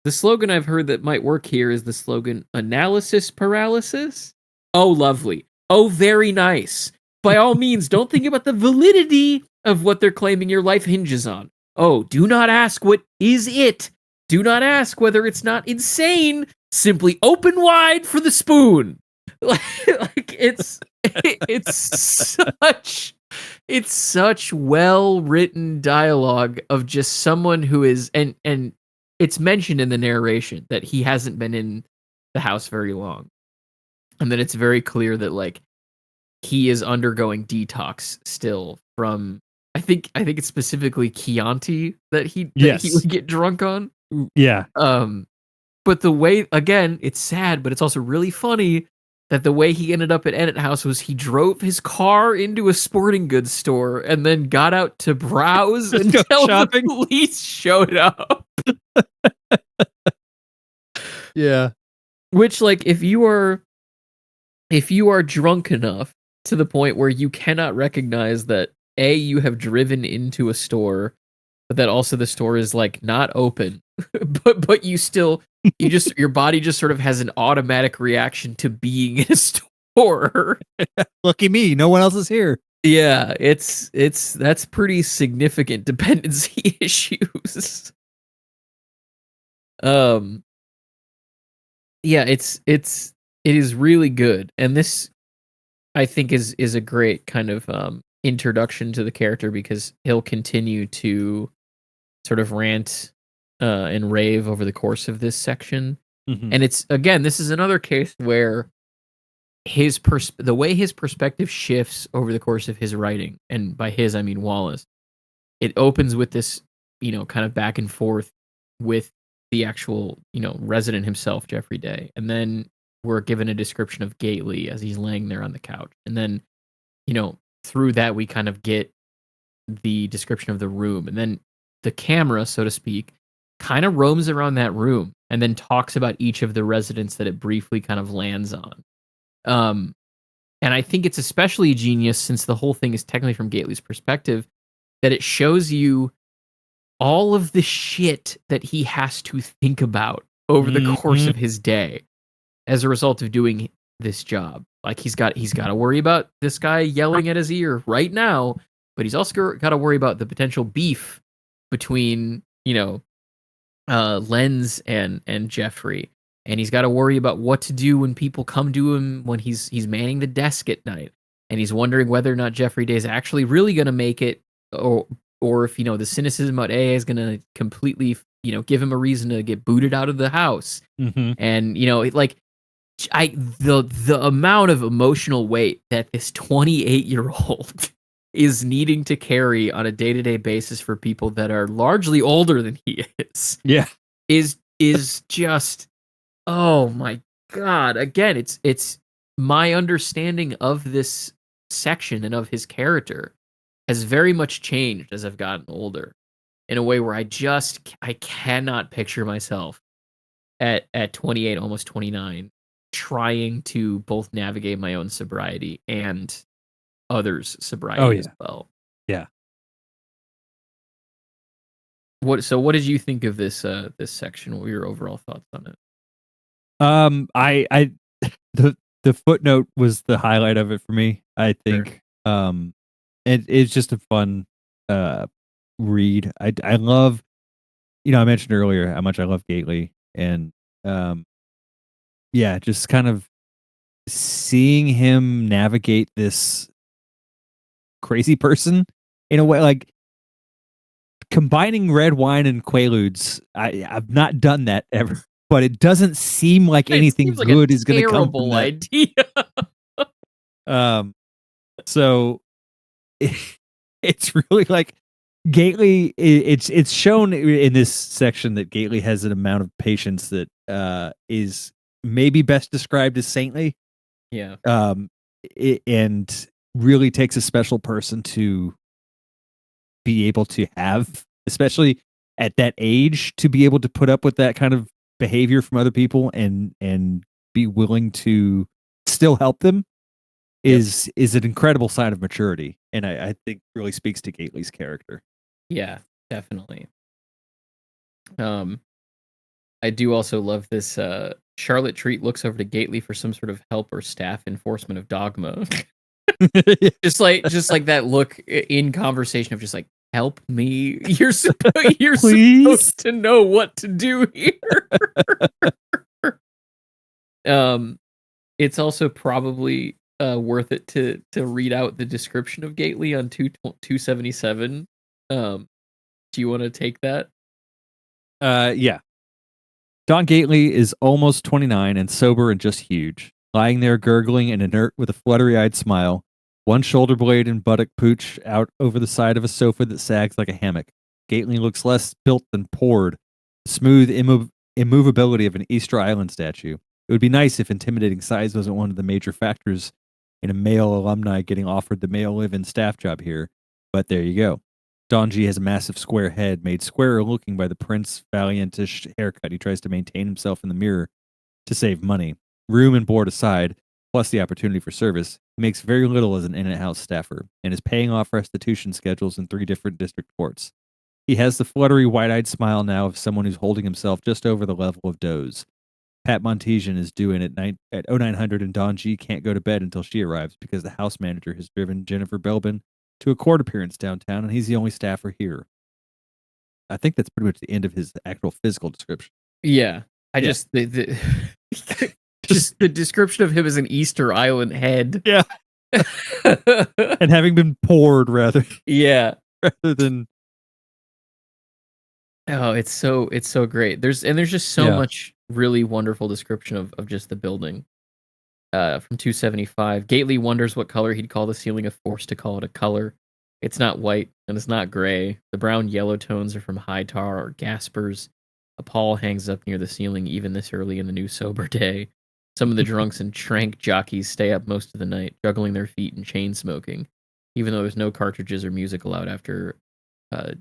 The slogan I've heard that might work here is the slogan analysis paralysis. Oh, lovely. Oh, very nice. By all means, don't think about the validity of what they're claiming your life hinges on. Oh, do not ask what is it. Do not ask whether it's not insane. Simply open wide for the spoon. Like it's such well-written dialogue of just someone who is and it's mentioned in the narration that he hasn't been in the house very long. And then it's very clear that like he is undergoing detox still from I think it's specifically Chianti that he Yes. would get drunk on. Yeah. But the way again, it's sad, but it's also really funny that the way he ended up at Ennet House was he drove his car into a sporting goods store and then got out to browse Just go until the shopping. police showed up. Yeah. Which, like, if you are drunk enough to the point where you cannot recognize that A, you have driven into a store, but that also the store is like not open, but your body just sort of has an automatic reaction to being in a store. Lucky me. No one else is here. Yeah, that's pretty significant dependency issues. Yeah, it is really good, and this I think is a great kind of introduction to the character because he'll continue to sort of rant and rave over the course of this section. Mhm. And it's again, this is another case where the way his perspective shifts over the course of his writing, and by his I mean Wallace. It opens with this, kind of back and forth with the actual, resident himself, Jeffrey Day, and then we're given a description of Gately as he's laying there on the couch, and then, through that we kind of get the description of the room, and then the camera, so to speak, kind of roams around that room and then talks about each of the residents that it briefly kind of lands on. And I think it's especially genius since the whole thing is technically from Gately's perspective, that it shows you all of the shit that he has to think about over the course of his day as a result of doing this job. Like he's got to worry about this guy yelling at his ear right now, but he's also got to worry about the potential beef between, Lenz and Jeffrey. And he's got to worry about what to do when people come to him when he's manning the desk at night. And he's wondering whether or not Jeffrey Day is actually really going to make it, or if, the cynicism about AA is going to completely, give him a reason to get booted out of the house. Mhm. And, the amount of emotional weight that this 28-year-old is needing to carry on a day-to-day basis for people that are largely older than he Yeah. is just, oh my god. Again, it's my understanding of this section and of his character has very much changed as I've gotten older in a way where I cannot picture myself at 28, almost 29, trying to both navigate my own sobriety and others' Oh sobriety as yeah. well. Yeah. What did you think of this section? What were your overall thoughts on it? I the footnote was the highlight of it for me. I Sure. think it's just a fun uh read. I love, I mentioned earlier how much I love Gately, and um yeah, just kind of seeing him navigate this crazy person in a way, like combining red wine and quaaludes. I've not done that ever, but it doesn't seem like It anything seems like a good is going to come from terrible that. idea. Um, so it's really like Gately. It's shown in this section that Gately has an amount of patience that is maybe best described as saintly. Yeah. And really takes a special person to be able to have, especially at that age, to be able to put up with that kind of behavior from other people and be willing to still help them Yep. is an incredible sign of maturity, and I think really speaks to Gately's character. Yeah, definitely. Um, I do also love this. Charlotte Treat looks over to Gately for some sort of help or staff enforcement of dogma. just like that look in conversation of just like, help me. You're Please. supposed to know what to do here. um, it's also probably worth it to read out the description of Gately on 277. Do you want to take that? Yeah. Don Gately is almost 29 and sober and just huge, lying there gurgling and inert with a fluttery-eyed smile, one shoulder blade and buttock pooch out over the side of a sofa that sags like a hammock. Gately looks less built than poured, the smooth immovability of an Easter Island statue. It would be nice if intimidating size wasn't one of the major factors in a male alumni getting offered the male live-in staff job here, but there you go. Don G has a massive square head, made squarer looking by the Prince Valiantish haircut he tries to maintain himself in the mirror to save money. Room and board aside, plus the opportunity for service, he makes very little as an in-house staffer, and is paying off restitution schedules in 3 different district courts. He has the fluttery, wide-eyed smile now of someone who's holding himself just over the level of doze. Pat Montesian is due in at 0900, and Don G can't go to bed until she arrives because the house manager has driven Jennifer Belbin to a court appearance downtown, and he's the only staffer here. I think that's pretty much the end of his actual physical description. Yeah. I Yeah. just the just the description of him as an Easter Island head. Yeah. And having been poured rather Yeah. than Oh, it's so great. There's just so much really wonderful description of just the building. From 275. Gately wonders what color he'd call the ceiling if forced to call it a color. It's not white and it's not gray. The brown yellow tones are from high tar or gaspers. A pall hangs up near the ceiling even this early in the new sober day. Some of the drunks and trank jockeys stay up most of the night, juggling their feet and chain smoking, even though there's no cartridges or music allowed after uh,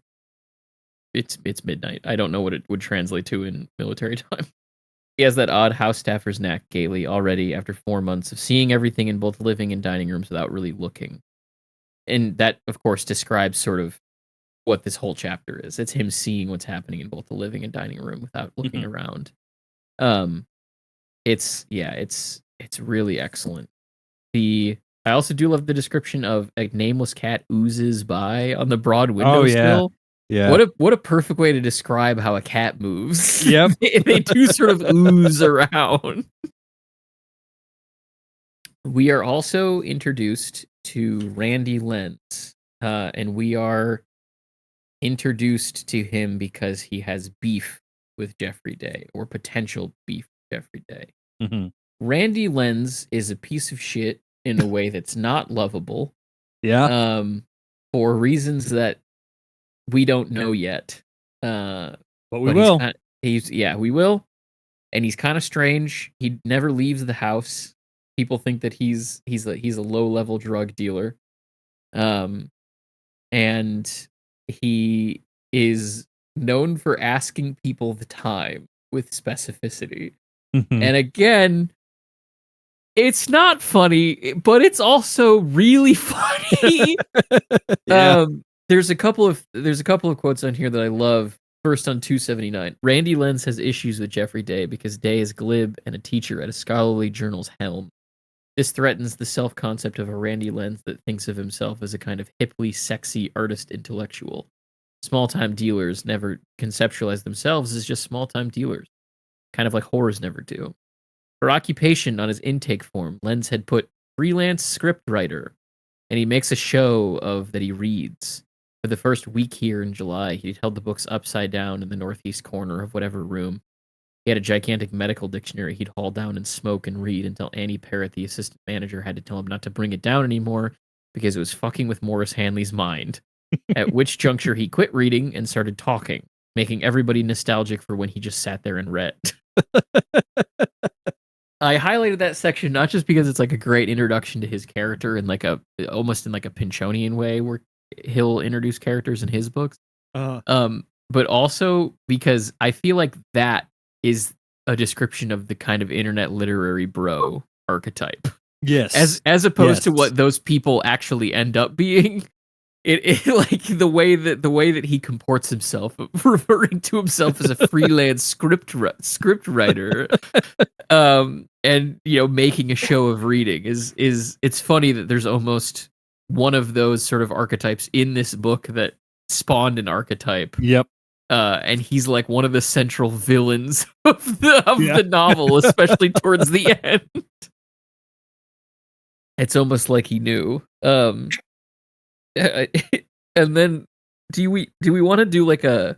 it's midnight. I don't know what it would translate to in military time. He has that odd house staffer's knack, Gailey, already after 4 months of seeing everything in both living and dining rooms without really looking. And that, of course, describes sort of what this whole chapter is. It's him seeing what's happening in both the living and dining room without looking around. It's really excellent. I also do love the description of a nameless cat oozes by on the broad windowsill. Yeah. What a perfect way to describe how a cat moves. Yep. they do sort of ooze around. We are also introduced to Randy Lenz, and we are introduced to him because he has beef with Jeffrey Day, or potential beef with Jeffrey Day. Mhm. Randy Lenz is a piece of shit in a way that's not lovable. Yeah. for reasons that we don't know yet. But we But will. we will. And he's kind of strange. He never leaves the house. People think that he's a low level drug dealer, and he is known for asking people the time with specificity. And again, it's not funny, but it's also really funny. Yeah. There's a couple of quotes on here that I love. First on 279, Randy Lenz has issues with Jeffrey Day because Day is glib and a teacher at a scholarly journal's helm. This threatens the self-concept of a Randy Lenz that thinks of himself as a kind of hipply, sexy artist intellectual. Small-time dealers never conceptualize themselves as just small-time dealers, kind of like whores never do. For occupation on his intake form, Lenz had put freelance scriptwriter, and he makes a show of that he reads. For the first week here in July, he held the books upside down in the northeast corner of whatever room. He had a gigantic medical dictionary he'd haul down and smoke and read until Annie Parrott, the assistant manager, had to tell him not to bring it down anymore because it was fucking with Morris Hanley's mind. At which juncture he quit reading and started talking, making everybody nostalgic for when he just sat there and read. I highlighted that section not just because it's like a great introduction to his character in like almost in like a Pinchonian way where he'll introduce characters in his books. But also because I feel like that is a description of the kind of internet literary bro archetype. Yes. As opposed to what those people actually end up being. It like the way that he comports himself, referring to himself as a freelance script writer, and making a show of reading is it's funny that there's almost one of those sort of archetypes in this book that spawned an archetype. Yep. And he's like one of the central villains of the novel, especially towards the end. It's almost like he knew. And then do we want to do like a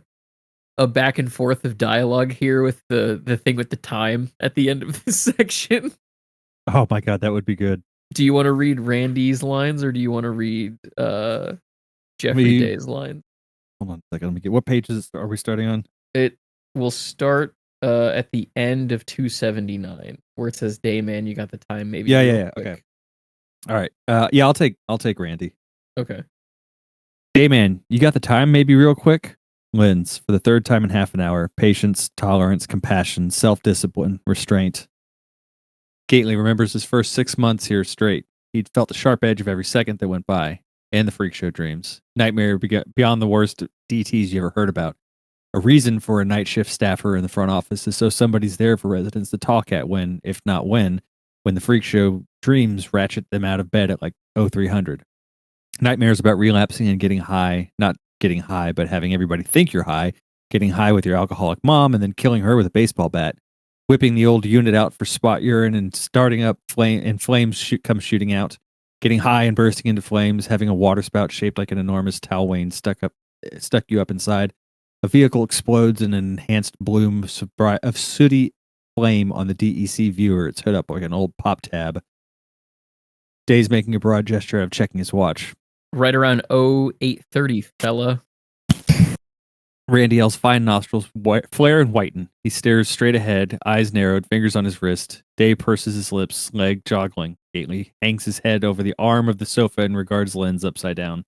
back and forth of dialogue here with the thing with the time at the end of this section? Oh my god, that would be good. Do you want to read Randy's lines or do you want to read Jeffrey Day's lines? Hold on a second. Let me get what pages are we starting on? It will start at the end of 279 where it says, "Dayman, you got the time?" Maybe. Yeah. Okay. All right. Yeah, I'll take Randy. Okay. Dayman, you got the time? Maybe real quick. Lenz, for the third time in half an hour. Patience, tolerance, compassion, self-discipline, restraint. Gately remembers his first 6 months here straight. He'd felt the sharp edge of every second that went by, and the freak show dreams. Nightmare beyond the worst DTs you ever heard about. A reason for a night shift staffer in the front office is so somebody's there for residents to talk at when, if not when the freak show dreams ratchet them out of bed at like 0300. Nightmares about relapsing and getting high, not getting high, but having everybody think you're high, getting high with your alcoholic mom and then killing her with a baseball bat, whipping the old unit out for spot urine and starting up flames come shooting out, getting high and bursting into flames, having a water spout shaped like an enormous towel wane stuck you up inside. A vehicle explodes in an enhanced bloom of sooty flame on the DEC viewer. It's hood up like an old pop tab. Day's making a broad gesture of checking his watch. Right around 0830, fella. Randy yells, fine nostrils flare and whiten. He stares straight ahead, eyes narrowed, fingers on his wrist. Day purses his lips, leg joggling. Gately hangs his head over the arm of the sofa and regards Lenz upside down.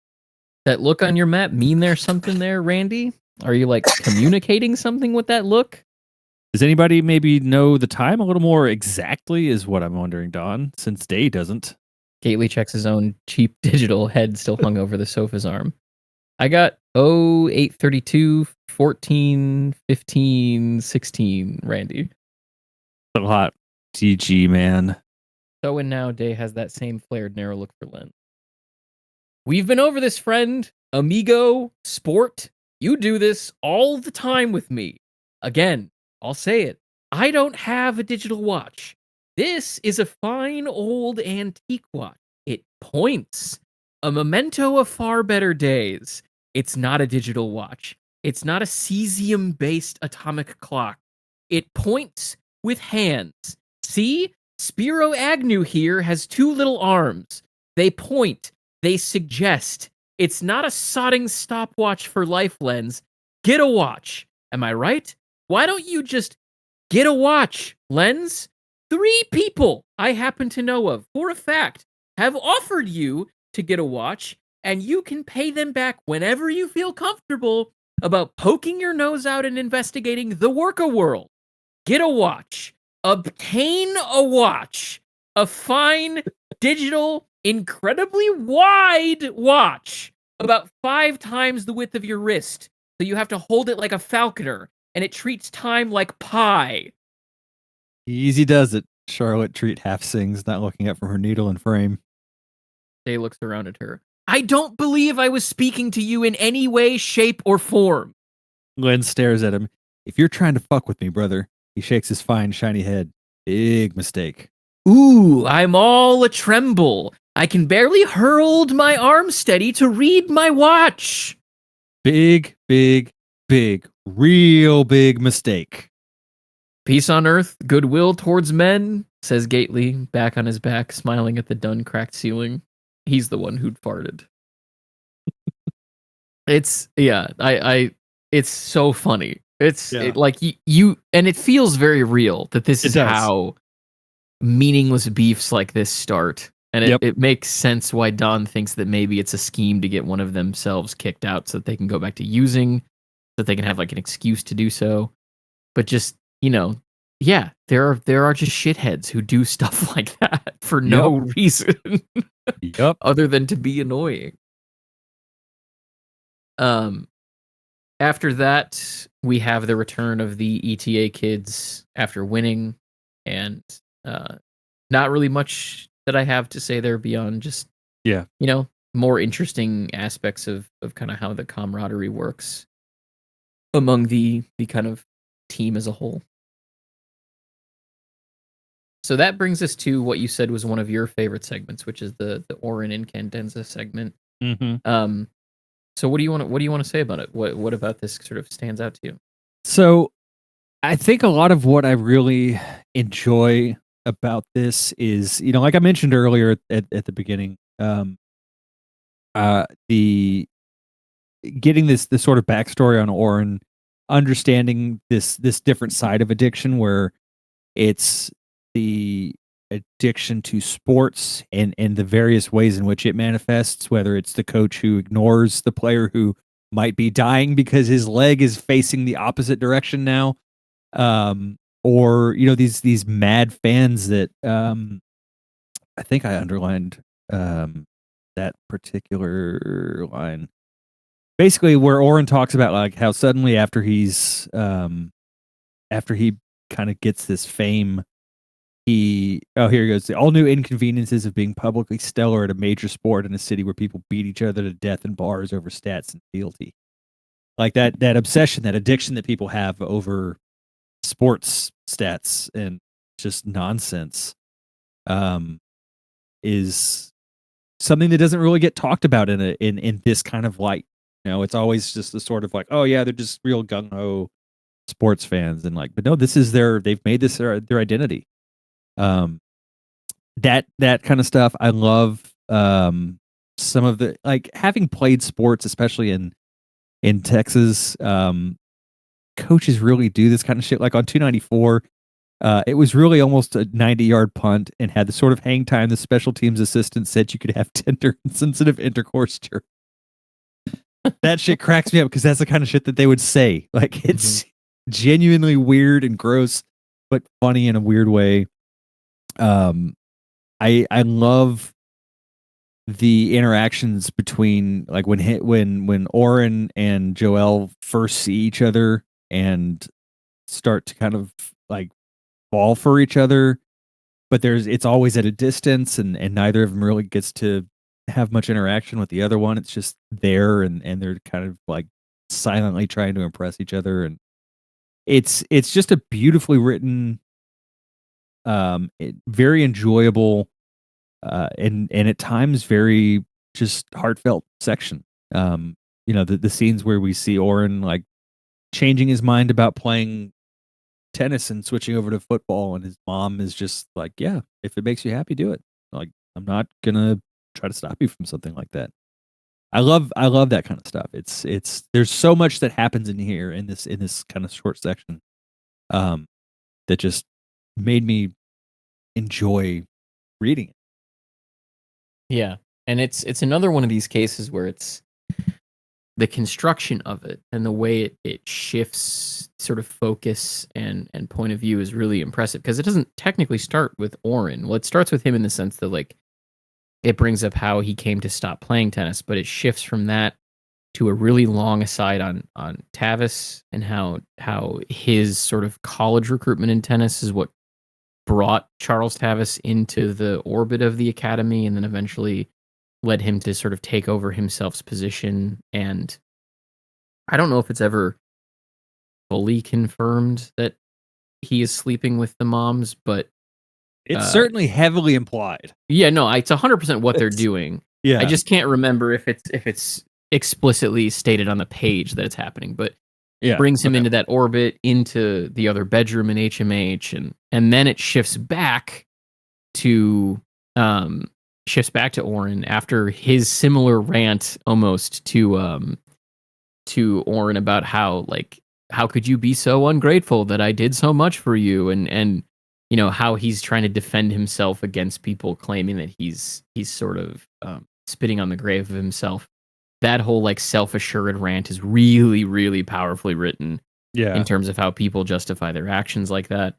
That look on your map mean there's something there, Randy? Are you like communicating something with that look? Does anybody maybe know the time a little more exactly is what I'm wondering, Don, since Day doesn't. Gately checks his own cheap digital, head still hung over the sofa's arm. I got 0832, 14, 15, 16, Randy. So hot. GG, man. So and now Day has that same flared, narrow look for Len. We've been over this, friend. Amigo, sport. You do this all the time with me. Again, I'll say it. I don't have a digital watch. This is a fine old antique watch. It points. A memento of far better days. It's not a digital watch. It's not a cesium-based atomic clock. It points with hands. See? Spiro Agnew here has two little arms. They point. They suggest. It's not a sodding stopwatch for life lens. Get a watch. Am I right? Why don't you just get a watch, Lens? 3 people I happen to know of, for a fact, have offered you to get a watch, and you can pay them back whenever you feel comfortable about poking your nose out and investigating the worka world. Get a watch. Obtain a watch. A fine, digital, incredibly wide watch. About 5 times the width of your wrist. So you have to hold it like a falconer, and it treats time like pie. Easy does it. Charlotte Treat half sings, not looking up from her needle and frame. Day looks around at her. I don't believe I was speaking to you in any way, shape, or form. Glenn stares at him. If you're trying to fuck with me, brother, he shakes his fine, shiny head. Big mistake. Ooh, I'm all a tremble. I can barely hold my arm steady to read my watch. Big, real big mistake. Peace on earth, goodwill towards men, says Gately, back on his back, smiling at the dun cracked ceiling. He's the one who'd farted. It's it's so funny. It's like you and it feels very real that this is how meaningless beefs like this start. And it makes sense why Don thinks that maybe it's a scheme to get one of themselves kicked out so that they can go back to using, so that they can have like an excuse to do so. But just, there are just shitheads who do stuff like that for no reason other than to be annoying. After that, we have the return of the ETA kids after winning, and not really much that I have to say there beyond just more interesting aspects of kind of how the camaraderie works among the kind of team as a whole. So that brings us to what you said was one of your favorite segments, which is the Orin Incandenza segment. Mm-hmm. So what do you want to say about it? What about this sort of stands out to you? So I think a lot of what I really enjoy about this is, like I mentioned earlier at the beginning, the getting this sort of backstory on Orin, understanding this different side of addiction where it's the addiction to sports and the various ways in which it manifests, whether it's the coach who ignores the player who might be dying because his leg is facing the opposite direction now, or these mad fans that I think I underlined that particular line, basically where Orin talks about like how suddenly after he kind of gets this fame, here he goes. The all new inconveniences of being publicly stellar at a major sport in a city where people beat each other to death in bars over stats and fealty. Like that obsession, that addiction that people have over sports stats and just nonsense, is something that doesn't really get talked about in this kind of light. It's always just the sort of like, oh yeah, they're just real gung ho sports fans, and like, but no, this is they've made this their identity. That kind of stuff I love. Some of the, like, having played sports, especially in Texas, coaches really do this kind of shit. Like on 294, it was really almost a 90-yard punt and had the sort of hang time the special teams assistant said you could have tender and sensitive intercourse during. That shit cracks me up because that's the kind of shit that they would say. Like, it's genuinely weird and gross, but funny in a weird way. I love the interactions between, like, when Orin and Joel first see each other and start to kind of like fall for each other, but it's always at a distance, and neither of them really gets to have much interaction with the other one. It's just there, and they're kind of like silently trying to impress each other, and it's just a beautifully written, very enjoyable, and at times very just heartfelt section. The scenes where we see Orin like changing his mind about playing tennis and switching over to football, and his mom is just like, yeah, if it makes you happy, do it. Like, I'm not gonna try to stop you from something like that. I love that kind of stuff. It's there's so much that happens in here in this kind of short section, um, that just made me enjoy reading it. Yeah. And it's another one of these cases where it's the construction of it and the way it shifts sort of focus and point of view is really impressive because it doesn't technically start with Oren. Well, it starts with him in the sense that like it brings up how he came to stop playing tennis, but it shifts from that to a really long aside on Tavis and how his sort of college recruitment in tennis is what brought Charles Tavis into the orbit of the academy and then eventually led him to sort of take over himself's position. And I don't know if it's ever fully confirmed that he is sleeping with the moms, but It's certainly heavily implied. yeah, no, it's 100% what they're doing. Yeah. I just can't remember if it's explicitly stated on the page that it's happening, but Yeah. brings him into that orbit, into the other bedroom in HMH, and then it shifts back to Oren after his similar rant almost to Oren about how could you be so ungrateful that I did so much for you and you know how he's trying to defend himself against people claiming that he's sort of spitting on the grave of himself. That whole like self-assured rant is really, really powerfully written. Yeah. In terms of how people justify their actions like that.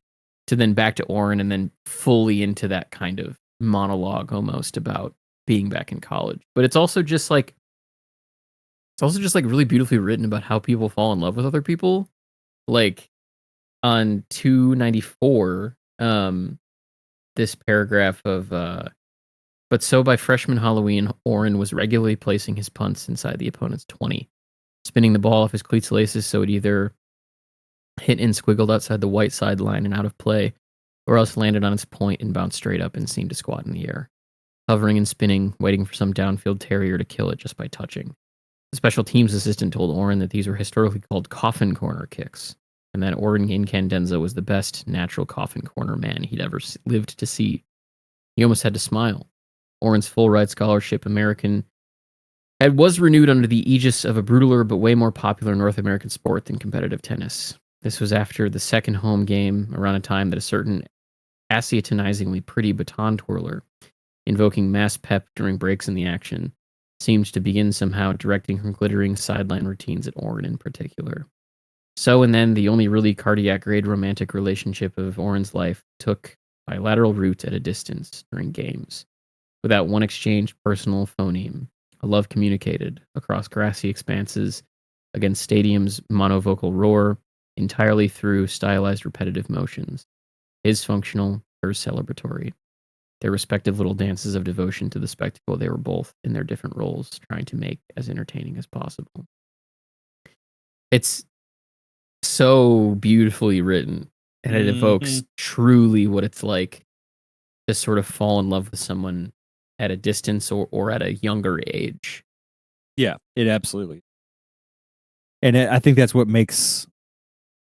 To then back to Oren and then fully into that kind of monologue almost about being back in college. But it's also just like really beautifully written about how people fall in love with other people. Like on 294, this paragraph of but so by freshman Halloween, Oren was regularly placing his punts inside the opponent's 20, spinning the ball off his cleats laces so it either hit and squiggled outside the white sideline and out of play, or else landed on its point and bounced straight up and seemed to squat in the air, hovering and spinning, waiting for some downfield terrier to kill it just by touching. The special teams assistant told Oren that these were historically called coffin corner kicks, and that Oren Incandenza was the best natural coffin corner man he'd ever lived to see. He almost had to smile. Oren's full-ride scholarship American was renewed under the aegis of a brutaler but way more popular North American sport than competitive tennis. This was after the second home game, around a time that a certain assietonizingly pretty baton twirler, invoking mass pep during breaks in the action, seemed to begin somehow directing her glittering sideline routines at Oren in particular. So and then the only really cardiac-grade romantic relationship of Oren's life took bilateral root at a distance during games, without one exchanged personal phoneme, a love communicated across grassy expanses against stadium's monovocal roar, entirely through stylized repetitive motions, his functional, hers celebratory, their respective little dances of devotion to the spectacle they were both in their different roles trying to make as entertaining as possible. It's so beautifully written, and it evokes truly what it's like to sort of fall in love with someone at a distance or at a younger age. Yeah, it absolutely. And I think that's what makes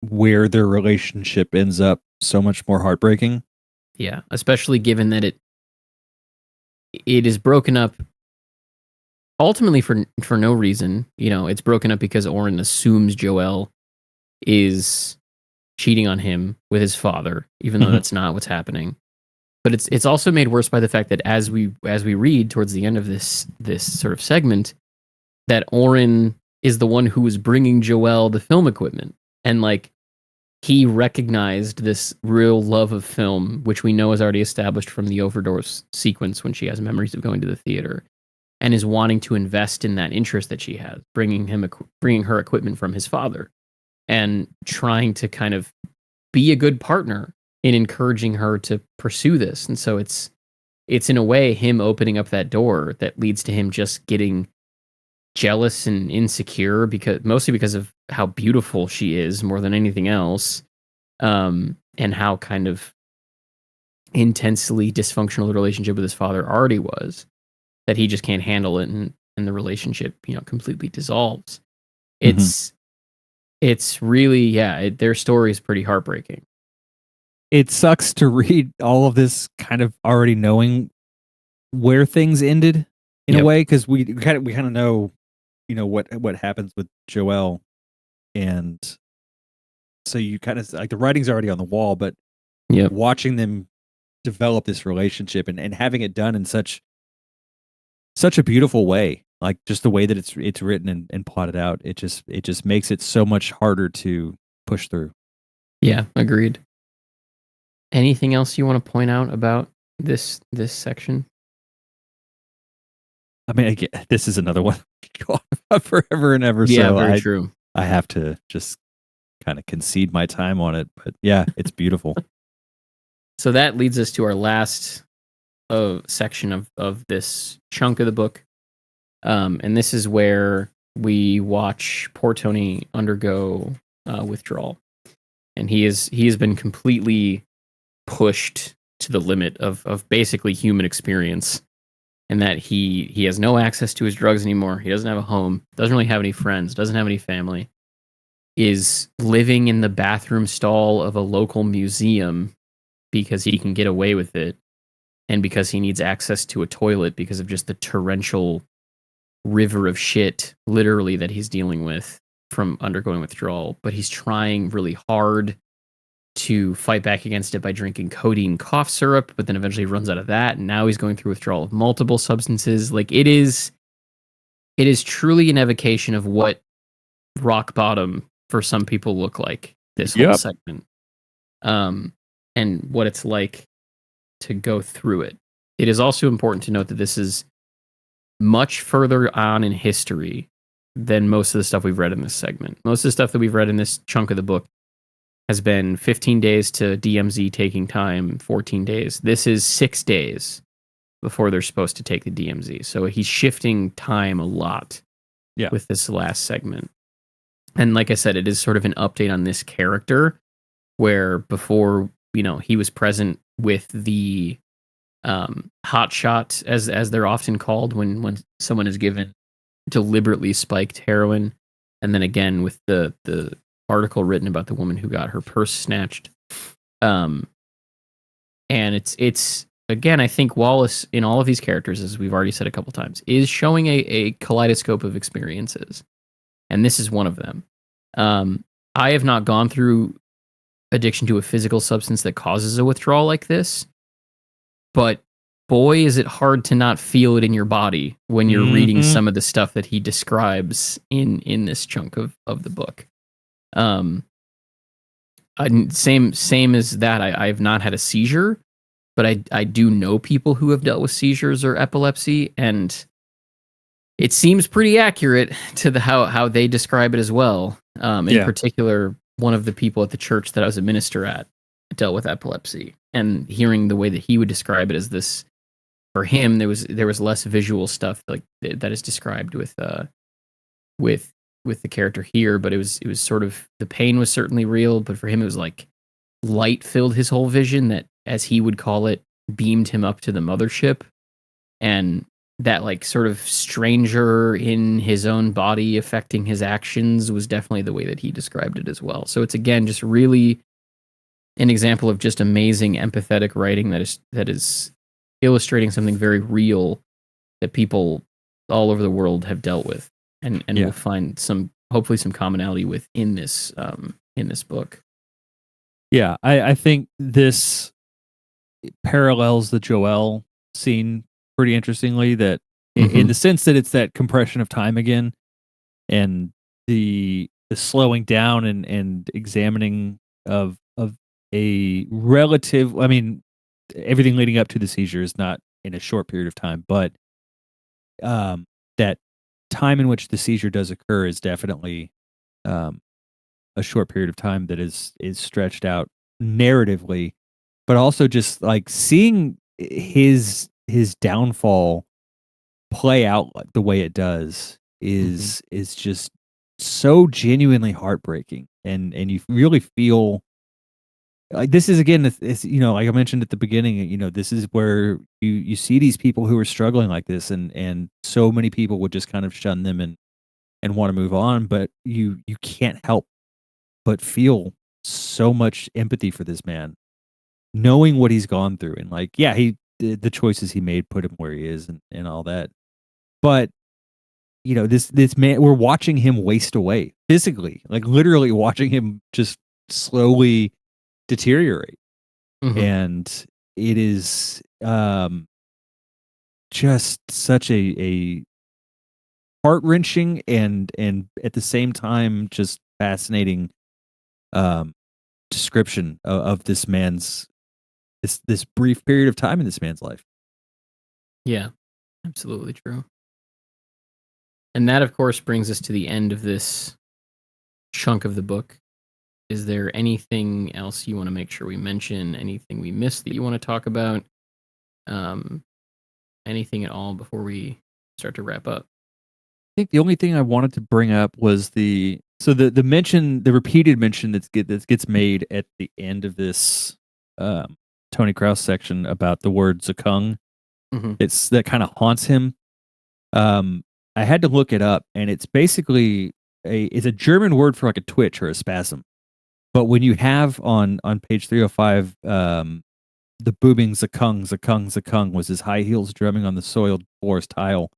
where their relationship ends up so much more heartbreaking. Yeah, especially given that it is broken up ultimately for no reason. You know, it's broken up because Oren assumes Joel is cheating on him with his father, even though that's not what's happening. But it's also made worse by the fact that as we read towards the end of this sort of segment, that Oren is the one who was bringing Joel the film equipment, and like he recognized this real love of film, which we know is already established from the overdose sequence when she has memories of going to the theater, and is wanting to invest in that interest that she has, bringing her equipment from his father, and trying to kind of be a good partner in encouraging her to pursue this. And so it's in a way him opening up that door that leads to him just getting jealous and insecure mostly because of how beautiful she is more than anything else, and how kind of intensely dysfunctional the relationship with his father already was, that he just can't handle it, and the relationship, you know, completely dissolves. It's really, their story is pretty heartbreaking. It sucks to read all of this kind of already knowing where things ended in a way, because we kind of know what happens with Joelle, and so you kind of like the writing's already on the wall, but Yep. watching them develop this relationship and having it done in such a beautiful way, like just the way that it's written and plotted out, it just makes it so much harder to push through. Yeah, agreed. Anything else you want to point out about this section? I mean, again, this is another one we could go on forever and ever. Yeah, So very true. I have to just kind of concede my time on it, but yeah, it's beautiful. So that leads us to our last section of this chunk of the book, and this is where we watch poor Tony undergo withdrawal, and he has been completely pushed to the limit of basically human experience, and that he has no access to his drugs anymore. He doesn't have a home, doesn't really have any friends, doesn't have any family, is living in the bathroom stall of a local museum because he can get away with it, and because he needs access to a toilet because of just the torrential river of shit, literally, that he's dealing with from undergoing withdrawal. But he's trying really hard to fight back against it by drinking codeine cough syrup, but then eventually runs out of that, and now he's going through withdrawal of multiple substances. Like, it is truly an evocation of what rock bottom for some people look like, this whole Yep. segment, and what it's like to go through it. It is also important to note that this is much further on in history than most of the stuff we've read in this segment. Most of the stuff that we've read in this chunk of the book has been 15 days to DMZ taking time, 14 days. This is 6 days before they're supposed to take the DMZ. So he's shifting time a lot with this last segment. And like I said, it is sort of an update on this character, where before, he was present with the hot shot, as they're often called, when someone is given deliberately spiked heroin, and then again with the article written about the woman who got her purse snatched. And it's again, I think Wallace, in all of these characters, as we've already said a couple times, is showing a kaleidoscope of experiences, and this is one of them. I have not gone through addiction to a physical substance that causes a withdrawal like this, but boy, is it hard to not feel it in your body when you're reading some of the stuff that he describes in this chunk of the book. Same as that. I've not had a seizure, but I do know people who have dealt with seizures or epilepsy, and it seems pretty accurate to how they describe it as well. In particular, one of the people at the church that I was a minister at dealt with epilepsy, and hearing the way that he would describe it as this, for him, there was less visual stuff like that is described with the character here, but it was sort of, the pain was certainly real, but for him it was like light filled his whole vision, that, as he would call it, beamed him up to the mothership, and that like sort of stranger in his own body affecting his actions was definitely the way that he described it as well. So it's, again, just really an example of just amazing empathetic writing that is illustrating something very real that people all over the world have dealt with, and will find hopefully some commonality with in this book. Yeah, I think this parallels the Joelle scene pretty interestingly, that in the sense that it's that compression of time again, and the slowing down and examining of a relative, I mean, everything leading up to the seizure is not in a short period of time, but that time in which the seizure does occur is definitely a short period of time that is stretched out narratively, but also just like seeing his downfall play out the way it does is just so genuinely heartbreaking, and you really feel like this is, again, it's like I mentioned at the beginning, this is where you see these people who are struggling like this, and so many people would just kind of shun them and want to move on, but you can't help but feel so much empathy for this man, knowing what he's gone through, and like, the choices he made put him where he is, and all that. But this man, we're watching him waste away physically, like literally watching him just slowly deteriorate. Mhm. And it is just such a heart-wrenching and at the same time just fascinating um description of this man's this brief period of time in this man's life. Yeah, absolutely true. And that, of course, brings us to the end of this chunk of the book. Is there anything else you want to make sure we mention? Anything we missed that you want to talk about? Um, anything at all before we start to wrap up? I think the only thing I wanted to bring up was the repeated mention that gets made at the end of this Tony Krause section about the word zakung. Mhm. It's that kind of haunts him. I had to look it up, and it's basically it's a German word for like a twitch or a spasm. But when you have on page 305, the booming zakung, zakung, zakung was his high heels drumming on the soiled forest tile.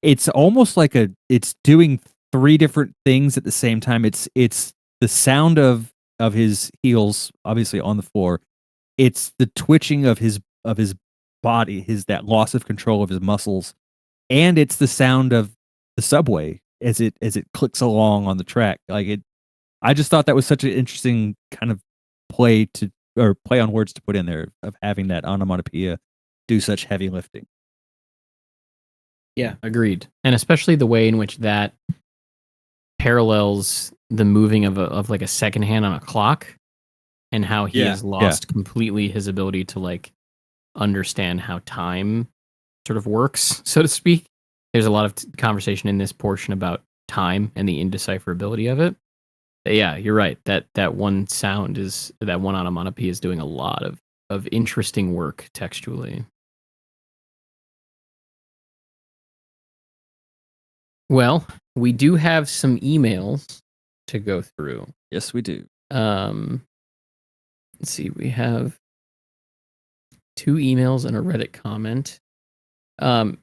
It's almost like it's doing three different things at the same time. It's the sound of his heels, obviously on the floor. It's the twitching of his body, that loss of control of his muscles, and it's the sound of the subway as it clicks along on the track. I just thought that was such an interesting kind of play on words to put in there of having that onomatopoeia do such heavy lifting. Yeah, agreed. And especially the way in which that parallels the moving of like a second hand on a clock, and how he has lost completely his ability to like understand how time sort of works, so to speak. There's a lot of conversation in this portion about time and the indecipherability of it. Yeah, you're right. That one onomatopoeia is doing a lot of interesting work textually. Well, we do have some emails to go through. Yes, we do. Let's see. We have 2 emails and a Reddit comment. I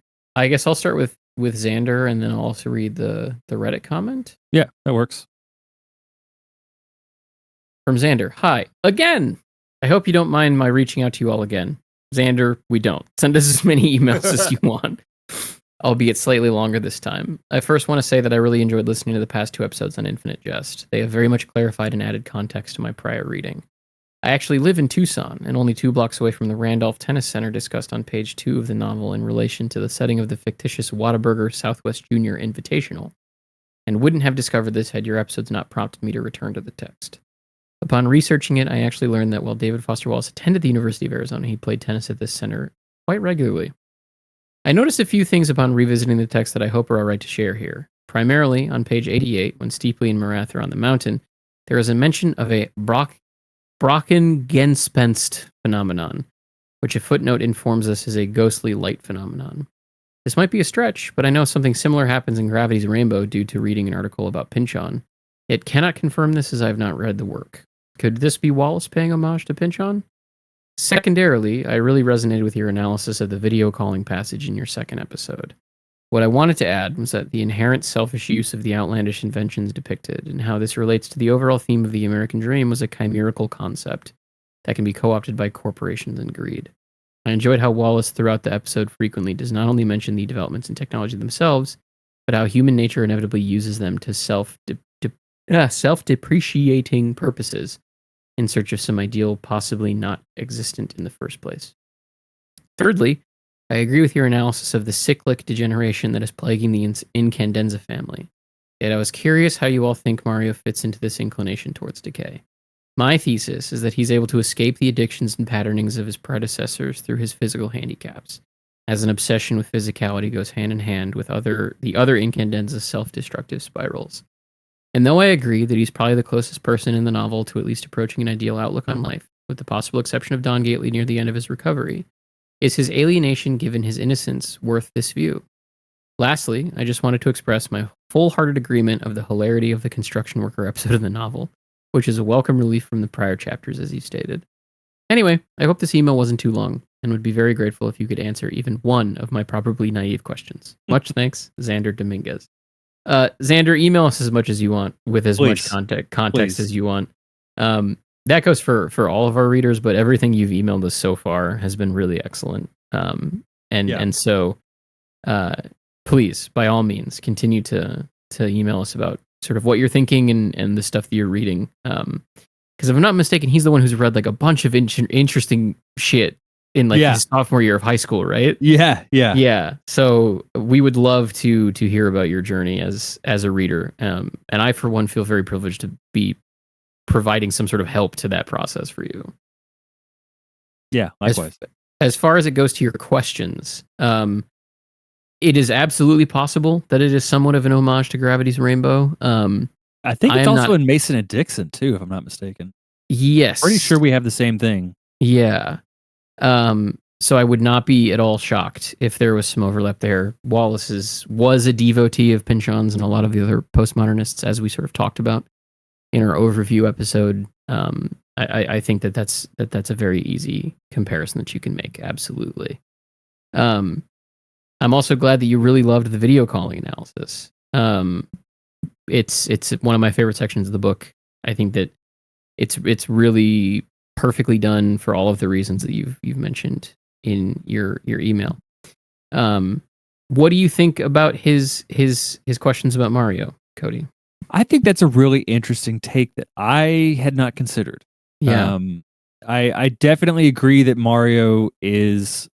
guess I'll start with Xander, and then I'll also read the Reddit comment. Yeah, that works. From Xander. Hi, again! I hope you don't mind my reaching out to you all again. Xander, we don't. Send us as many emails as you want, albeit slightly longer this time. I first want to say that I really enjoyed listening to the past 2 episodes on Infinite Jest. They have very much clarified and added context to my prior reading. I actually live in Tucson, and only 2 blocks away from the Randolph Tennis Center discussed on page 2 of the novel in relation to the setting of the fictitious Whataburger Southwest Junior Invitational, and wouldn't have discovered this had your episodes not prompted me to return to the text. Upon researching it, I actually learned that while David Foster Wallace attended the University of Arizona, he played tennis at this center quite regularly. I noticed a few things upon revisiting the text that I hope are alright to share here. Primarily, on page 88, when Steeply and Marath are on the mountain, there is a mention of a Brockengespenst phenomenon, which a footnote informs us is a ghostly light phenomenon. This might be a stretch, but I know something similar happens in Gravity's Rainbow due to reading an article about Pynchon. Yet cannot confirm this as I have not read the work. Could this be Wallace paying homage to Pynchon? Secondarily, I really resonated with your analysis of the video calling passage in your second episode. What I wanted to add was that the inherent selfish use of the outlandish inventions depicted and how this relates to the overall theme of the American dream was a chimerical concept that can be co-opted by corporations and greed. I enjoyed how Wallace throughout the episode frequently does not only mention the developments in technology themselves, but how human nature inevitably uses them to self-depreciating purposes in search of some ideal possibly not existent in the first place. Thirdly, I agree with your analysis of the cyclic degeneration that is plaguing the Incandenza family. Yet I was curious how you all think Mario fits into this inclination towards decay. My thesis is that he's able to escape the addictions and patternings of his predecessors through his physical handicaps, as an obsession with physicality goes hand in hand with the other Incandenza self-destructive spirals. And though I agree that he's probably the closest person in the novel to at least approaching an ideal outlook on life, with the possible exception of Don Gately near the end of his recovery, is his alienation given his innocence worth this view? Lastly, I just wanted to express my full-hearted agreement of the hilarity of the construction worker episode of the novel, which is a welcome relief from the prior chapters, as you stated. Anyway, I hope this email wasn't too long, and would be very grateful if you could answer even one of my probably naive questions. Much thanks, Xander Dominguez. Xander, email us as much as you want with as much context as you want. That goes for all of our readers, but everything you've emailed us so far has been really excellent. And so please, by all means, continue to email us about sort of what you're thinking and the stuff that you're reading. Because if I'm not mistaken, he's the one who's read like a bunch of interesting shit in like his sophomore year of high school, right? Yeah. So we would love to hear about your journey as a reader. And I, for one, feel very privileged to be providing some sort of help to that process for you. Yeah, likewise. As far as it goes to your questions, it is absolutely possible that it is somewhat of an homage to Gravity's Rainbow. I think it's also in Mason and Dixon too, if I'm not mistaken. Yes. Pretty sure we have the same thing. Yeah. So I would not be at all shocked if there was some overlap there. Wallace was a devotee of Pynchon's and a lot of the other postmodernists, as we sort of talked about in our overview episode. I think that's a very easy comparison that you can make. Absolutely. I'm also glad that you really loved the video calling analysis. It's one of my favorite sections of the book. I think that it's really perfectly done for all of the reasons that you've mentioned in your email. What do you think about his questions about Mario, Cody? I think that's a really interesting take that I had not considered. Yeah. I definitely agree that Mario is,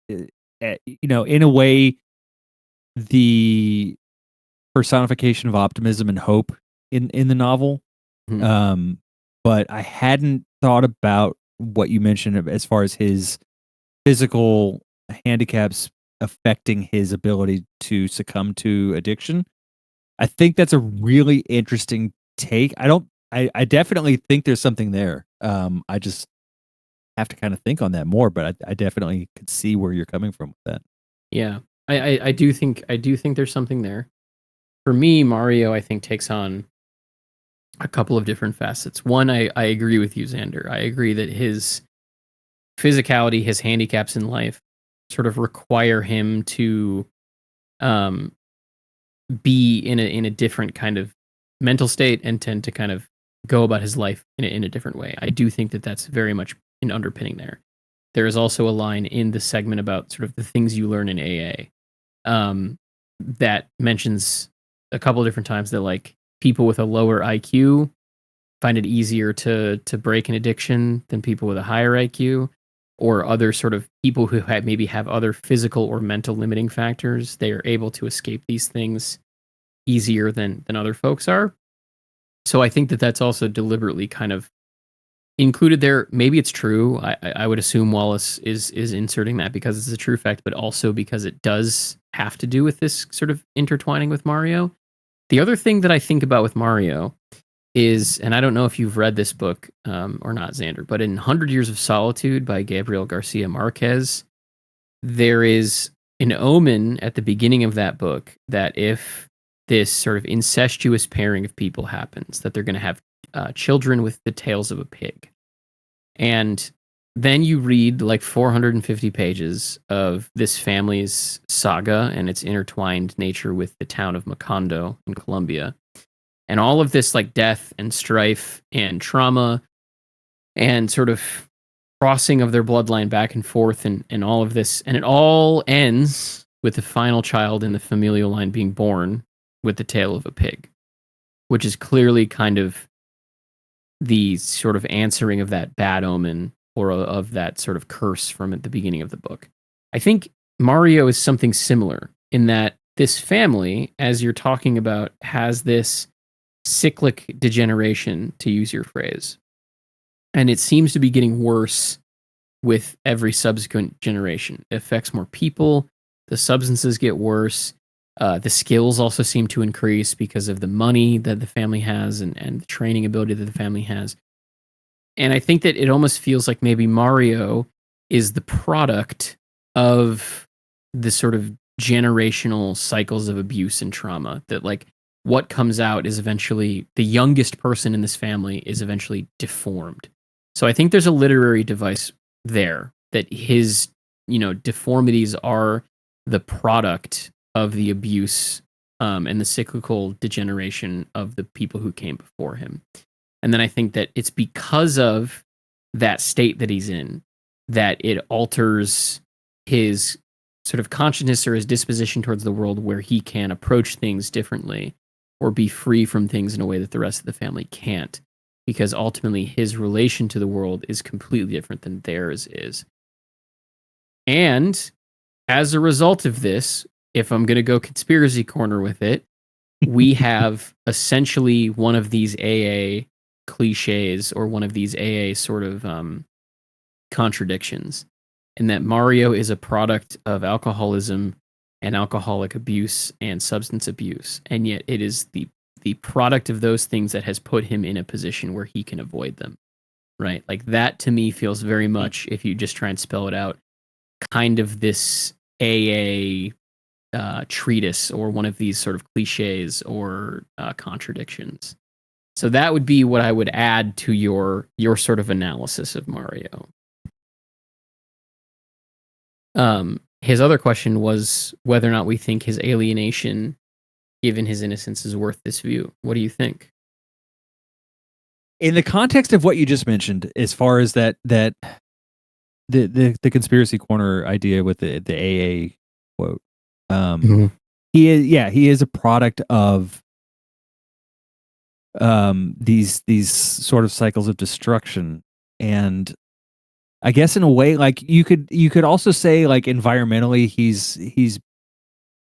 in a way, the personification of optimism and hope in the novel. Mm-hmm. But I hadn't thought about what you mentioned as far as his physical handicaps affecting his ability to succumb to addiction. I think that's a really interesting take. I definitely think there's something there. I just have to kind of think on that more, but I definitely could see where you're coming from with that. Yeah. I do think there's something there. For me, Mario, I think, takes on a couple of different facets. One, I agree with you, Xander. I agree that his physicality, his handicaps in life sort of require him to be in a different kind of mental state and tend to kind of go about his life in a different way. I do think that that's very much an underpinning there. There is also a line in the segment about sort of the things you learn in AA that mentions a couple of different times that like people with a lower IQ find it easier to break an addiction than people with a higher IQ, or other sort of people who maybe have other physical or mental limiting factors. They are able to escape these things easier than other folks are. So I think that that's also deliberately kind of included there. Maybe it's true. I would assume Wallace is inserting that because it's a true fact, but also because it does have to do with this sort of intertwining with Mario. The other thing that I think about with Mario is, and I don't know if you've read this book or not, Xander, but in 100 Years of Solitude by Gabriel Garcia Marquez, there is an omen at the beginning of that book that if this sort of incestuous pairing of people happens, that they're going to have children with the tails of a pig. And then you read like 450 pages of this family's saga and its intertwined nature with the town of Macondo in Colombia. And all of this like death and strife and trauma and sort of crossing of their bloodline back and forth and all of this. And it all ends with the final child in the familial line being born with the tail of a pig, which is clearly kind of the sort of answering of that bad omen or of that sort of curse from at the beginning of the book. I think Mario is something similar in that this family, as you're talking about, has this cyclic degeneration, to use your phrase. And it seems to be getting worse with every subsequent generation. It affects more people. The substances get worse. The skills also seem to increase because of the money that the family has and the training ability that the family has. And I think that it almost feels like maybe Mario is the product of the sort of generational cycles of abuse and trauma, that like what comes out is eventually the youngest person in this family is eventually deformed. So I think there's a literary device there that his, deformities are the product of the abuse and the cyclical degeneration of the people who came before him. And then I think that it's because of that state that he's in that it alters his sort of consciousness or his disposition towards the world, where he can approach things differently or be free from things in a way that the rest of the family can't, because ultimately his relation to the world is completely different than theirs is. And as a result of this, if I'm going to go conspiracy corner with it, we have essentially one of these AA cliches, or one of these AA sort of contradictions, in that Mario is a product of alcoholism and alcoholic abuse and substance abuse, and yet it is the product of those things that has put him in a position where he can avoid them, right? Like, that to me feels very much, if you just try and spell it out, kind of this AA treatise, or one of these sort of cliches or contradictions. So that would be what I would add to your sort of analysis of Mario. His other question was whether or not we think his alienation, given his innocence, is worth this view. What do you think? In the context of what you just mentioned, as far as that the conspiracy corner idea with the AA quote, he is a product of these sort of cycles of destruction. And I guess in a way, like, you could also say, like, environmentally he's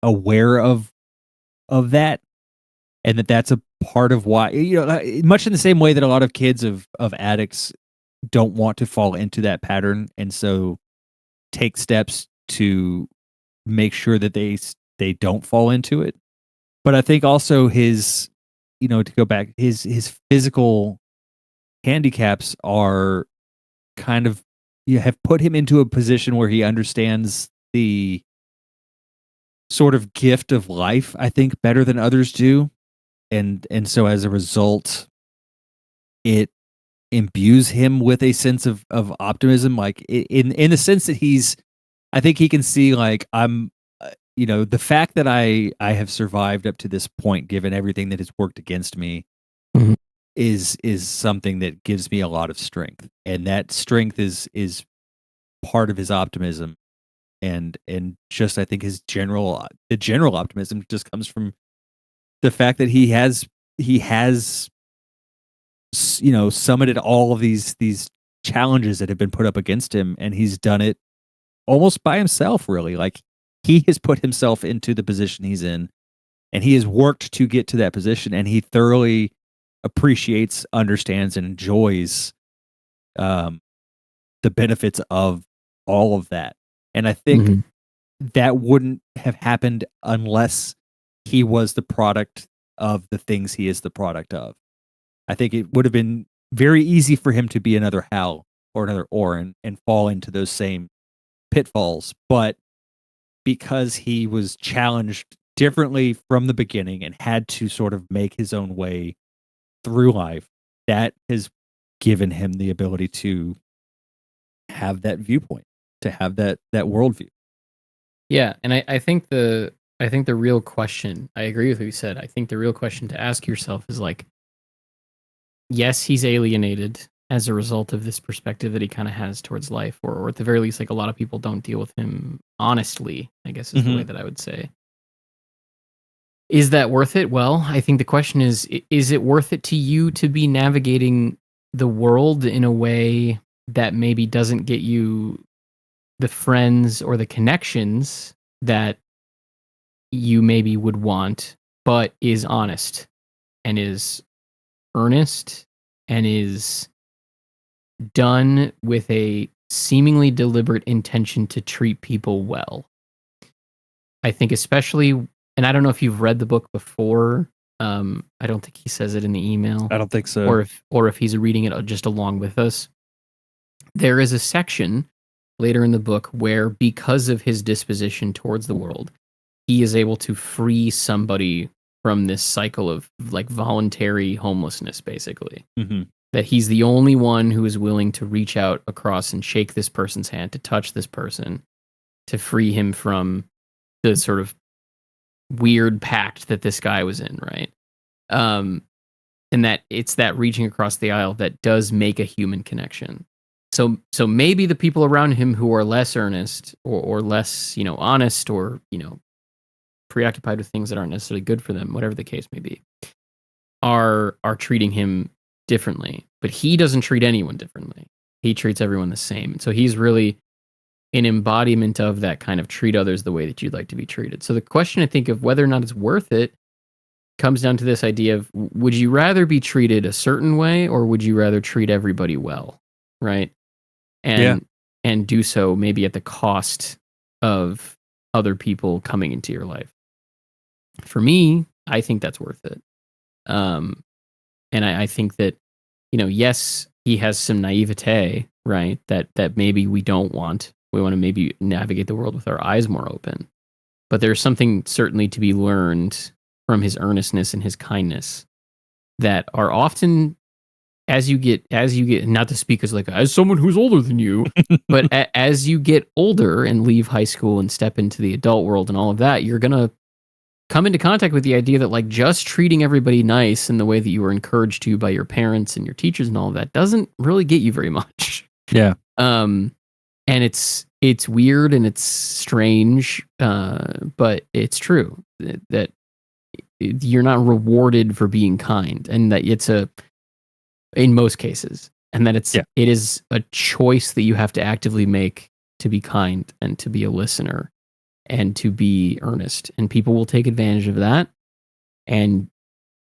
aware of that, and that's a part of why, much in the same way that a lot of kids of addicts don't want to fall into that pattern, and so take steps to make sure that they don't fall into it. But I think also his, to go back, his physical handicaps are kind of, have put him into a position where he understands the sort of gift of life, I think, better than others do. And so as a result, it imbues him with a sense of optimism, like in the sense that I think he can see, like, I'm, the fact that I have survived up to this point, given everything that has worked against me, is something that gives me a lot of strength, and that strength is part of his optimism, and just, I think, the general optimism just comes from the fact that he has summited all of these challenges that have been put up against him, and he's done it almost by himself, really. Like, he has put himself into the position he's in, and he has worked to get to that position, and he thoroughly appreciates, understands, and enjoys the benefits of all of that. And I think that wouldn't have happened unless he was the product of the things he is the product of. I think it would have been very easy for him to be another Hal or another Oren and fall into those same pitfalls. But because he was challenged differently from the beginning and had to sort of make his own way through life, that has given him the ability to have that viewpoint, to have that worldview. Yeah, and I think the real question, I agree with what you said. I think the real question to ask yourself is, like, yes, he's alienated as a result of this perspective that he kind of has towards life, or at the very least, like, a lot of people don't deal with him honestly, I guess is the way that I would say. Is that worth it? Well, I think the question is it worth it to you to be navigating the world in a way that maybe doesn't get you the friends or the connections that you maybe would want, but is honest and is earnest and is done with a seemingly deliberate intention to treat people well? I think especially, and I don't know if you've read the book before. I don't think he says it in the email. I don't think so. Or if he's reading it just along with us. There is a section later in the book where, because of his disposition towards the world, he is able to free somebody from this cycle of, like, voluntary homelessness, basically. that he's the only one who is willing to reach out across and shake this person's hand, to touch this person, to free him from the sort of weird pact that this guy was in, right? And that it's that reaching across the aisle that does make a human connection. So maybe the people around him who are less earnest or less, honest, or, preoccupied with things that aren't necessarily good for them, whatever the case may be, are treating him differently. But he doesn't treat anyone differently. He treats everyone the same. And so he's really an embodiment of that kind of treat others the way that you'd like to be treated. So the question, I think, of whether or not it's worth it comes down to this idea of, would you rather be treated a certain way, or would you rather treat everybody well, right? And do so maybe at the cost of other people coming into your life. For me, I think that's worth it. And I think that, yes, he has some naivete, right? That maybe we don't want. We want to maybe navigate the world with our eyes more open. But there's something certainly to be learned from his earnestness and his kindness that are often, as you get, not to speak as someone who's older than you, but as you get older and leave high school and step into the adult world and all of that, you're going to come into contact with the idea that just treating everybody nice in the way that you were encouraged to by your parents and your teachers and all of that doesn't really get you very much. Yeah. And it's weird and it's strange, but it's true that you're not rewarded for being kind, and that it's in most cases, and that it is a choice that you have to actively make to be kind and to be a listener and to be earnest, and people will take advantage of that, and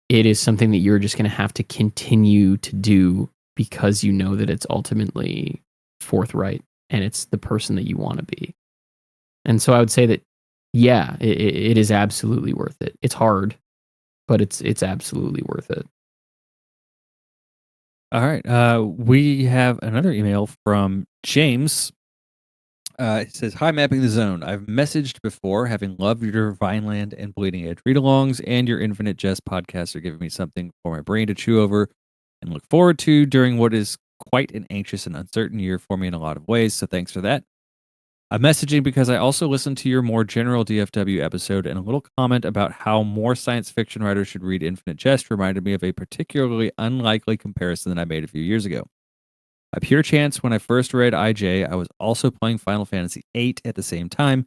it is something that you're just going to have to continue to do because you know that it's ultimately forthright and it's the person that you want to be. And so I would say that, yeah, it is absolutely worth it. It's hard, but it's absolutely worth it. All right. We have another email from James. It says, "Hi, Mapping the Zone. I've messaged before, having loved your Vineland and Bleeding Edge read-alongs, and your Infinite Jest podcasts are giving me something for my brain to chew over and look forward to during what is quite an anxious and uncertain year for me in a lot of ways, so thanks for that. I'm messaging because I also listened to your more general DFW episode, and a little comment about how more science fiction writers should read Infinite Jest reminded me of a particularly unlikely comparison that I made a few years ago. By pure chance, when I first read IJ, I was also playing Final Fantasy VIII at the same time,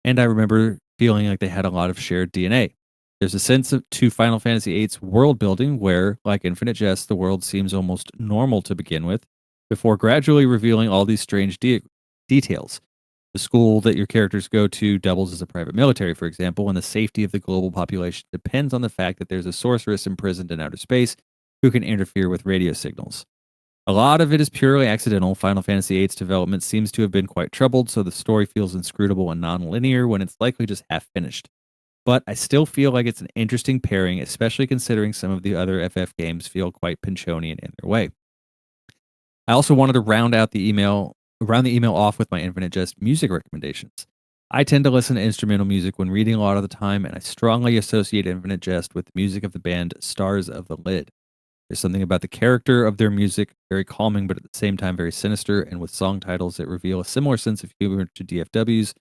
and I remember feeling like they had a lot of shared DNA. There's a sense to Final Fantasy VIII's world building where, like Infinite Jest, the world seems almost normal to begin with, before gradually revealing all these strange details. The school that your characters go to doubles as a private military, for example, and the safety of the global population depends on the fact that there's a sorceress imprisoned in outer space who can interfere with radio signals. A lot of it is purely accidental. Final Fantasy VIII's development seems to have been quite troubled, so the story feels inscrutable and non-linear when it's likely just half finished. But I still feel like it's an interesting pairing, especially considering some of the other FF games feel quite Pinchonian in their way. I also wanted to round the email off with my Infinite Jest music recommendations. I tend to listen to instrumental music when reading a lot of the time, and I strongly associate Infinite Jest with the music of the band Stars of the Lid. There's something about the character of their music, very calming, but at the same time very sinister, and with song titles that reveal a similar sense of humor to DFW's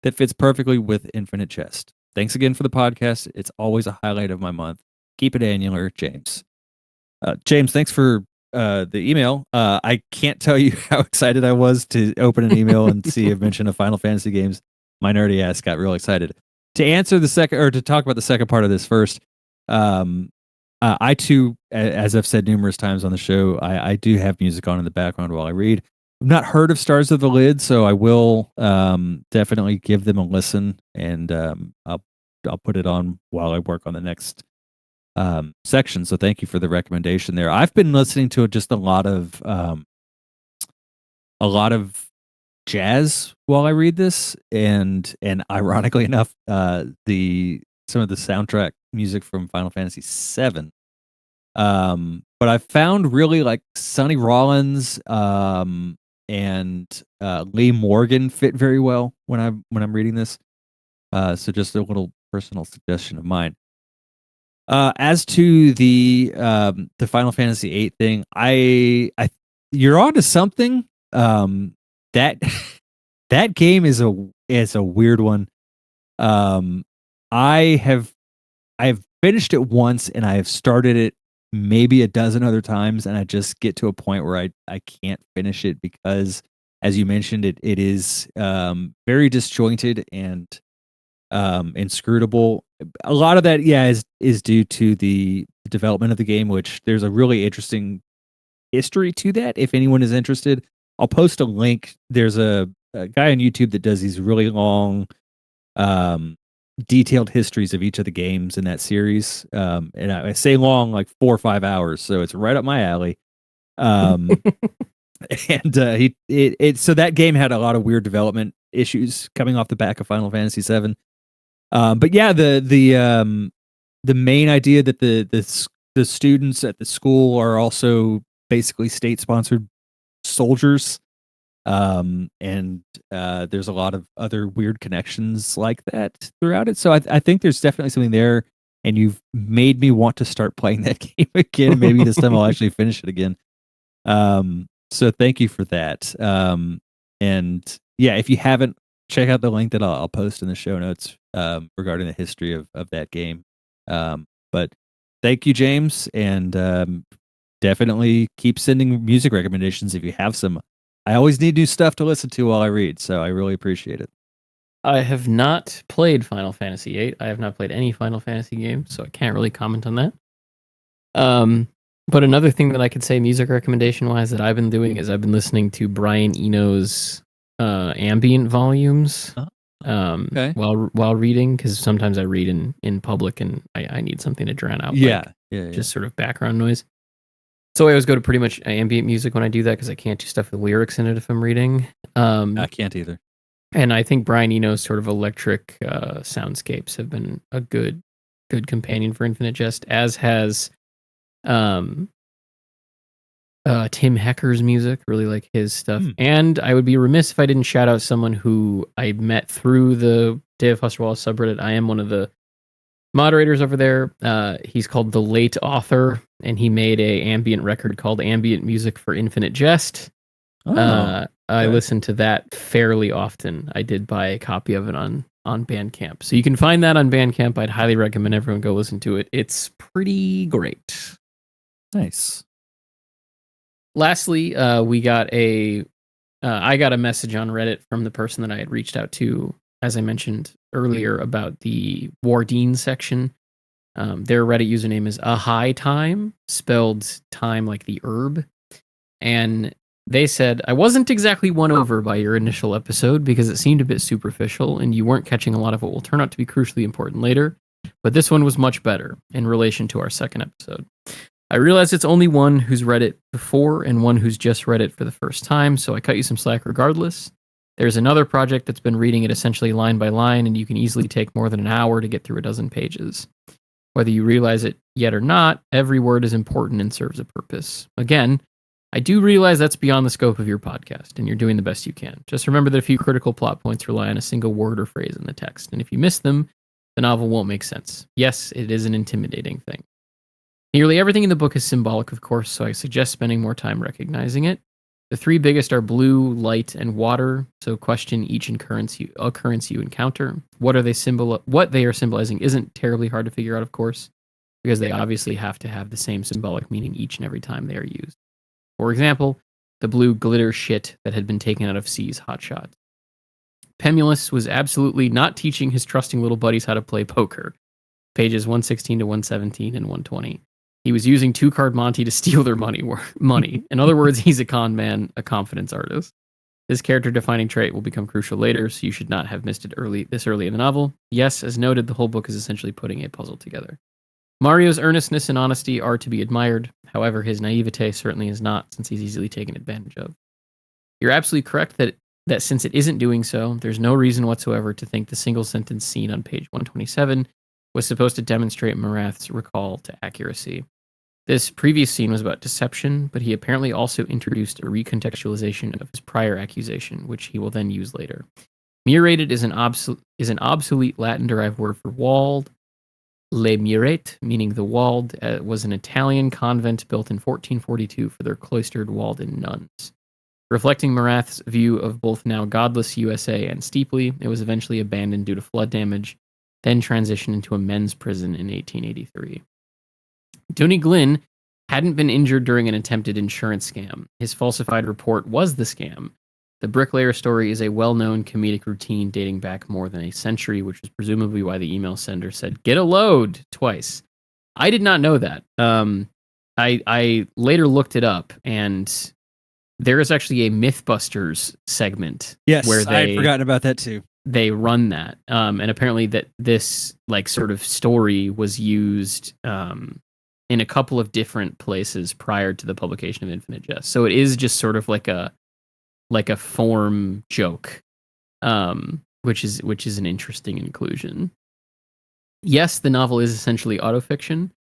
that fits perfectly with Infinite Jest. Thanks again for the podcast. It's always a highlight of my month. Keep it annular, James. James, thanks for the email. I can't tell you how excited I was to open an email and see a mention of Final Fantasy games. My nerdy ass got real excited. To answer to talk about the second part of this first, I too, as I've said numerous times on the show, I do have music on in the background while I read. I've not heard of Stars of the Lid, so I will definitely give them a listen, and I'll put it on while I work on the next section. So thank you for the recommendation there. I've been listening to just a lot of jazz while I read this, and ironically enough, some of the soundtrack music from Final Fantasy VII. But I found really like Sonny Rollins and Lee Morgan fit very well when I'm reading this. So just a little personal suggestion of mine. As to the Final Fantasy VIII thing, I you're onto something. That that game is a weird one. Um, I have I've finished it once and I have started it maybe a dozen other times, and I just get to a point where I can't finish it because, as you mentioned, it is very disjointed and inscrutable. A lot of that, yeah, is due to the development of the game, which there's a really interesting history to that. If anyone is interested, I'll post a link. There's a guy on YouTube that does these really long, um, detailed histories of each of the games in that series. And I say long, like 4 or 5 hours, so it's right up my alley. Um, and so that game had a lot of weird development issues coming off the back of Final Fantasy VII. But yeah, the main idea that the students at the school are also basically state sponsored soldiers, and there's a lot of other weird connections like that throughout it. So I think there's definitely something there, and you've made me want to start playing that game again. And maybe this time I'll actually finish it again. So thank you for that. And yeah, if you haven't, check out the link that I'll post in the show notes regarding the history of that game. But thank you, James, and definitely keep sending music recommendations if you have some. I always need new stuff to listen to while I read, so I really appreciate it. I have not played Final Fantasy VIII. I have not played any Final Fantasy game, so I can't really comment on that. But another thing that I could say music recommendation wise that I've been doing is I've been listening to Brian Eno's ambient volumes Okay. while reading, because sometimes I read in public and I need something to drown out just sort of background noise. So I always go to pretty much ambient music when I do that because I can't do stuff with lyrics in it if I'm reading. I can't either. And I think Brian Eno's sort of electric soundscapes have been a good companion for Infinite Jest, as has Tim Hecker's music. Really like his stuff. And I would be remiss if I didn't shout out someone who I met through the Day of Foster Wallace subreddit. I am one of the moderators over there. He's called The Late Author, and he made a ambient record called Ambient Music for Infinite Jest. I listen to that fairly often. I did buy a copy of it on Bandcamp. So you can find that on Bandcamp. I'd highly recommend everyone go listen to it. It's pretty great. Nice. Lastly, I got a message on Reddit from the person that I had reached out to, as I mentioned earlier, about the Wardeen section. Their Reddit username is a high time, spelled time like the herb. And they said, I wasn't exactly won over by your initial episode because it seemed a bit superficial and you weren't catching a lot of what will turn out to be crucially important later. But this one was much better in relation to our second episode. I realize it's only one who's read it before and one who's just read it for the first time, so I cut you some slack regardless. There's another project that's been reading it essentially line by line, and you can easily take more than an hour to get through a dozen pages. Whether you realize it yet or not, every word is important and serves a purpose. Again, I do realize that's beyond the scope of your podcast, and you're doing the best you can. Just remember that a few critical plot points rely on a single word or phrase in the text, and if you miss them, the novel won't make sense. Yes, it is an intimidating thing. Nearly everything in the book is symbolic, of course, so I suggest spending more time recognizing it. The three biggest are blue, light, and water, so question each occurrence you encounter. What they are symbolizing isn't terribly hard to figure out, of course, because they obviously have to have the same symbolic meaning each and every time they are used. For example, the blue glitter shit that had been taken out of C's hotshot. Pemulus was absolutely not teaching his trusting little buddies how to play poker. Pages 116 to 117 and 120. He was using two-card Monty to steal their money. In other words, he's a con man, a confidence artist. This character-defining trait will become crucial later, so you should not have missed it this early in the novel. Yes, as noted, the whole book is essentially putting a puzzle together. Mario's earnestness and honesty are to be admired. However, his naivete certainly is not, since he's easily taken advantage of. You're absolutely correct that since it isn't doing so, there's no reason whatsoever to think the single-sentence scene on page 127 was supposed to demonstrate Marath's recall to accuracy. This previous scene was about deception, but he apparently also introduced a recontextualization of his prior accusation, which he will then use later. Murated is an obsolete Latin-derived word for walled. Le Murette, meaning the walled, was an Italian convent built in 1442 for their cloistered Walden nuns. Reflecting Marath's view of both now godless USA and Steepley, it was eventually abandoned due to flood damage, then transitioned into a men's prison in 1883. Tony Glynn hadn't been injured during an attempted insurance scam. His falsified report was the scam. The bricklayer story is a well-known comedic routine dating back more than a century, which is presumably why the email sender said, "Get a load," twice. I did not know that. I later looked it up, and there is actually a Mythbusters segment. Yes, where I had forgotten about that too. They run that, and apparently that this like sort of story was used in a couple of different places prior to the publication of Infinite Jest. So it is just sort of like a form joke, which is an interesting inclusion. Yes, the novel is essentially autofiction,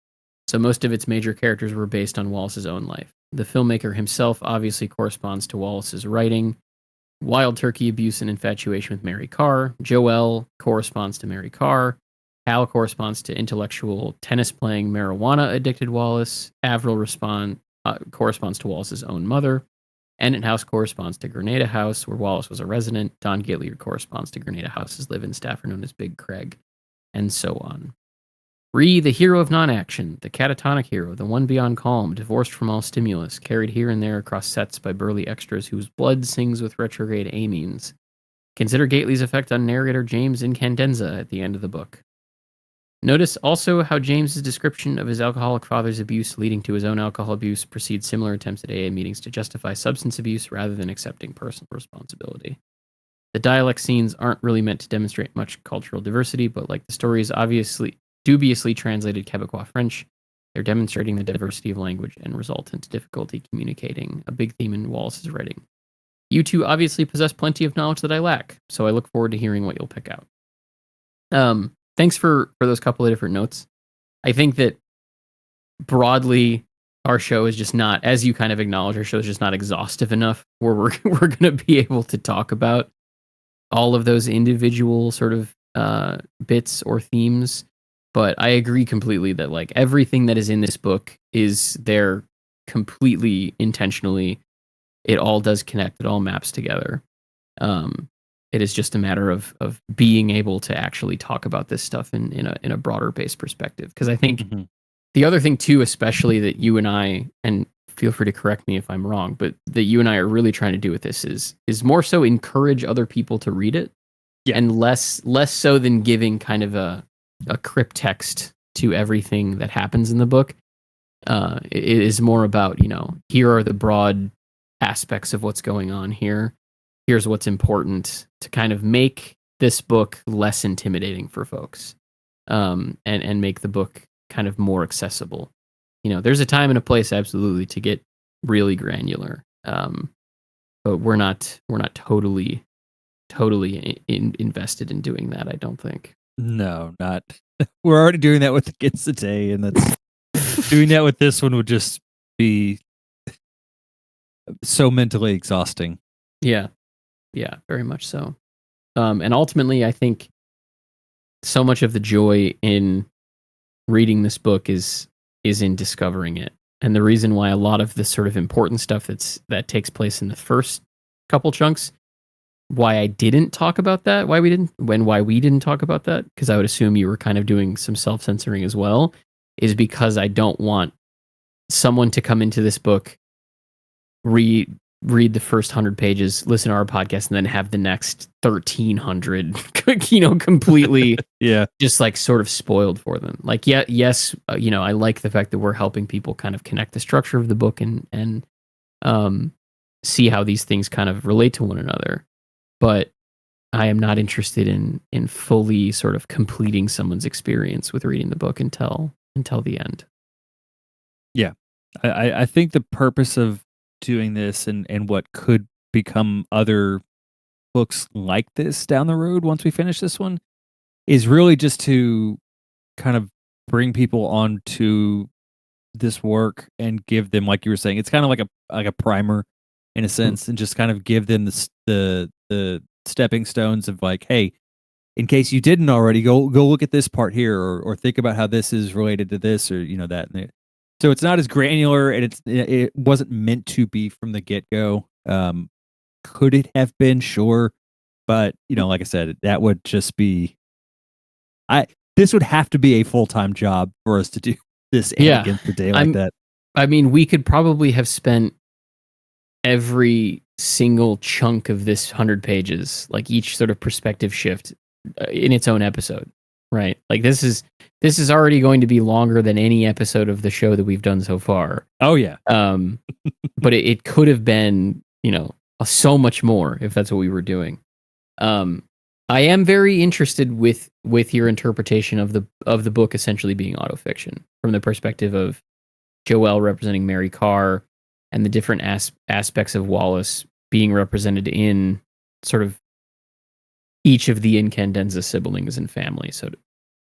so most of its major characters were based on Wallace's own life. The filmmaker himself obviously corresponds to Wallace's writing. Wild turkey abuse and infatuation with Mary Carr. Joelle corresponds to Mary Carr. Hal corresponds to intellectual tennis-playing marijuana-addicted Wallace. Avril corresponds to Wallace's own mother. Ennet House corresponds to Grenada House, where Wallace was a resident. Don Gately corresponds to Grenada House's live-in staffer known as Big Craig, and so on. Ree, the hero of non-action, the catatonic hero, the one beyond calm, divorced from all stimulus, carried here and there across sets by burly extras whose blood sings with retrograde amines. Consider Gately's effect on narrator James Incandenza at the end of the book. Notice also how James's description of his alcoholic father's abuse leading to his own alcohol abuse precedes similar attempts at AA meetings to justify substance abuse rather than accepting personal responsibility. The dialect scenes aren't really meant to demonstrate much cultural diversity, but like the story is obviously dubiously translated Quebecois French, they're demonstrating the diversity of language and resultant difficulty communicating, a big theme in Wallace's writing. You two obviously possess plenty of knowledge that I lack, so I look forward to hearing what you'll pick out. Thanks for those couple of different notes. I think that broadly, our show is just not, as you kind of acknowledge, our show is just not exhaustive enough where we're going to be able to talk about all of those individual sort of bits or themes. But I agree completely that like everything that is in this book is there completely intentionally. It all does connect. It all maps together. It is just a matter of being able to actually talk about this stuff in a broader based perspective. Because I think the other thing too, especially that you and I, and feel free to correct me if I'm wrong, but that you and I are really trying to do with this is more so encourage other people to read it, and less so than giving kind of a cryptext to everything that happens in the book. It is more about, here are the broad aspects of what's going on here. Here's what's important to kind of make this book less intimidating for folks, and make the book kind of more accessible. There's a time and a place absolutely to get really granular, but we're not totally invested in doing that, I don't think. No, not. We're already doing that with the kids today, and that's doing that with this one would just be so mentally exhausting. Yeah, very much so. And ultimately, I think so much of the joy in reading this book is in discovering it, and the reason why a lot of the sort of important stuff that takes place in the first couple chunks. Why I didn't talk about that, why we didn't talk about that, because I would assume you were kind of doing some self-censoring as well, is because I don't want someone to come into this book, read the first 100 pages, listen to our podcast, and then have the next 1,300, completely just like sort of spoiled for them. Like, yes, I like the fact that we're helping people kind of connect the structure of the book and see how these things kind of relate to one another. But I am not interested in fully sort of completing someone's experience with reading the book until the end. Yeah. I think the purpose of doing this and what could become other books like this down the road once we finish this one is really just to kind of bring people onto this work and give them, like you were saying, it's kind of like a primer in a sense, and just kind of give them the stepping stones of like, hey, in case you didn't already, go look at this part here, or think about how this is related to this, or that. So it's not as granular, and it wasn't meant to be from the get go. Could it have been? Sure, but like I said, that would just be. This would have to be a full-time job for us to do this against the day like that. I mean, we could probably have spent every single chunk of this 100 pages, like each sort of perspective shift, in its own episode, right? Like this is already going to be longer than any episode of the show that we've done so far. Oh yeah. But it could have been, so much more if that's what we were doing. I am very interested with your interpretation of the book essentially being autofiction from the perspective of Joelle representing Mary Carr and the different aspects of Wallace being represented in sort of each of the Incandenza siblings and family, so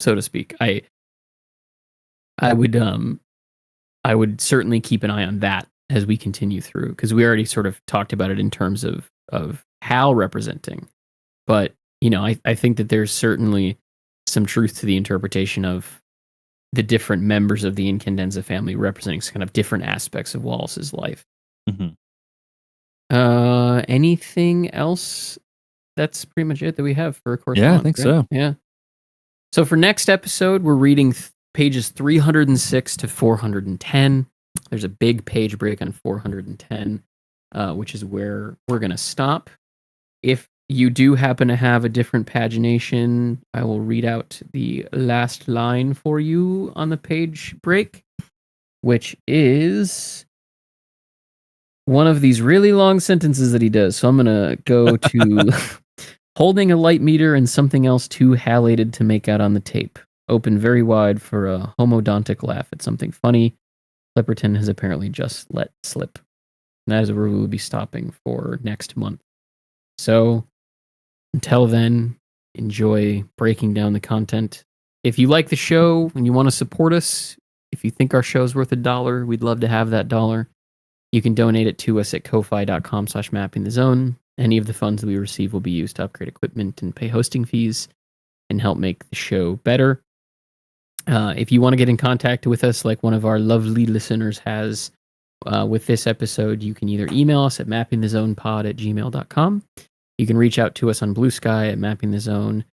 to speak. I would certainly keep an eye on that as we continue through, because we already sort of talked about it in terms of Hal representing, but I think that there's certainly some truth to the interpretation of the different members of the Incandenza family representing kind of different aspects of Wallace's life. Mm-hmm. Anything else? That's pretty much it that we have for correspondence. Yeah, I think so. Yeah. So for next episode, we're reading pages 306 to 410. There's a big page break on 410, which is where we're going to stop. If you do happen to have a different pagination, I will read out the last line for you on the page break, which is one of these really long sentences that he does. So I'm going to go to holding a light meter and something else too halated to make out on the tape. Open very wide for a homodontic laugh at something funny Clipperton has apparently just let slip. And that is where we will be stopping for next month. So until then, enjoy breaking down the content. If you like the show and you want to support us, if you think our show's worth $1, we'd love to have that dollar. You can donate it to us at ko-fi.com/mappingthezone. Any of the funds that we receive will be used to upgrade equipment and pay hosting fees and help make the show better. If you want to get in contact with us like one of our lovely listeners has with this episode, you can either email us at mappingthezonepod@gmail.com. You can reach out to us on Blue Sky at Mapping the Zone.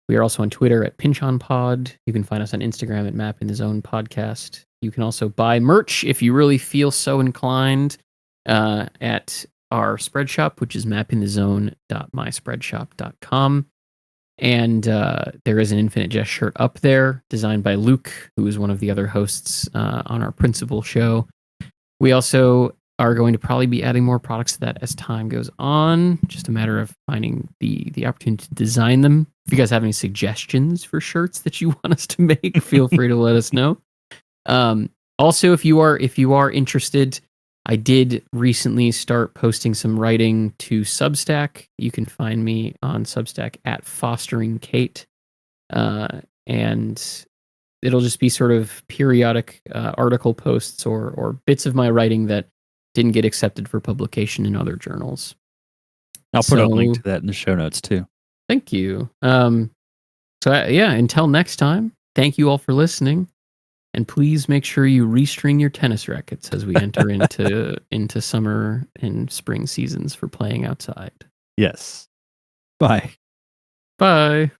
We are also on Twitter at PinchOnPod. You can find us on Instagram at Mapping the Zone Podcast. You can also buy merch if you really feel so inclined at our spread shop, which is mappingthezone.myspreadshop.com. And there is an Infinite Jest shirt up there, designed by Luke, who is one of the other hosts on our principal show. We also are going to probably be adding more products to that as time goes on. Just a matter of finding the opportunity to design them. If you guys have any suggestions for shirts that you want us to make, feel free to let us know. Also, if you are interested, I did recently start posting some writing to Substack. You can find me on Substack at Fostering Kate, and it'll just be sort of periodic article posts or bits of my writing that didn't get accepted for publication in other journals. I'll put a link to that in the show notes too. Thank you. Until next time, thank you all for listening. And please make sure you restring your tennis rackets as we enter into summer and spring seasons for playing outside. Yes. Bye. Bye.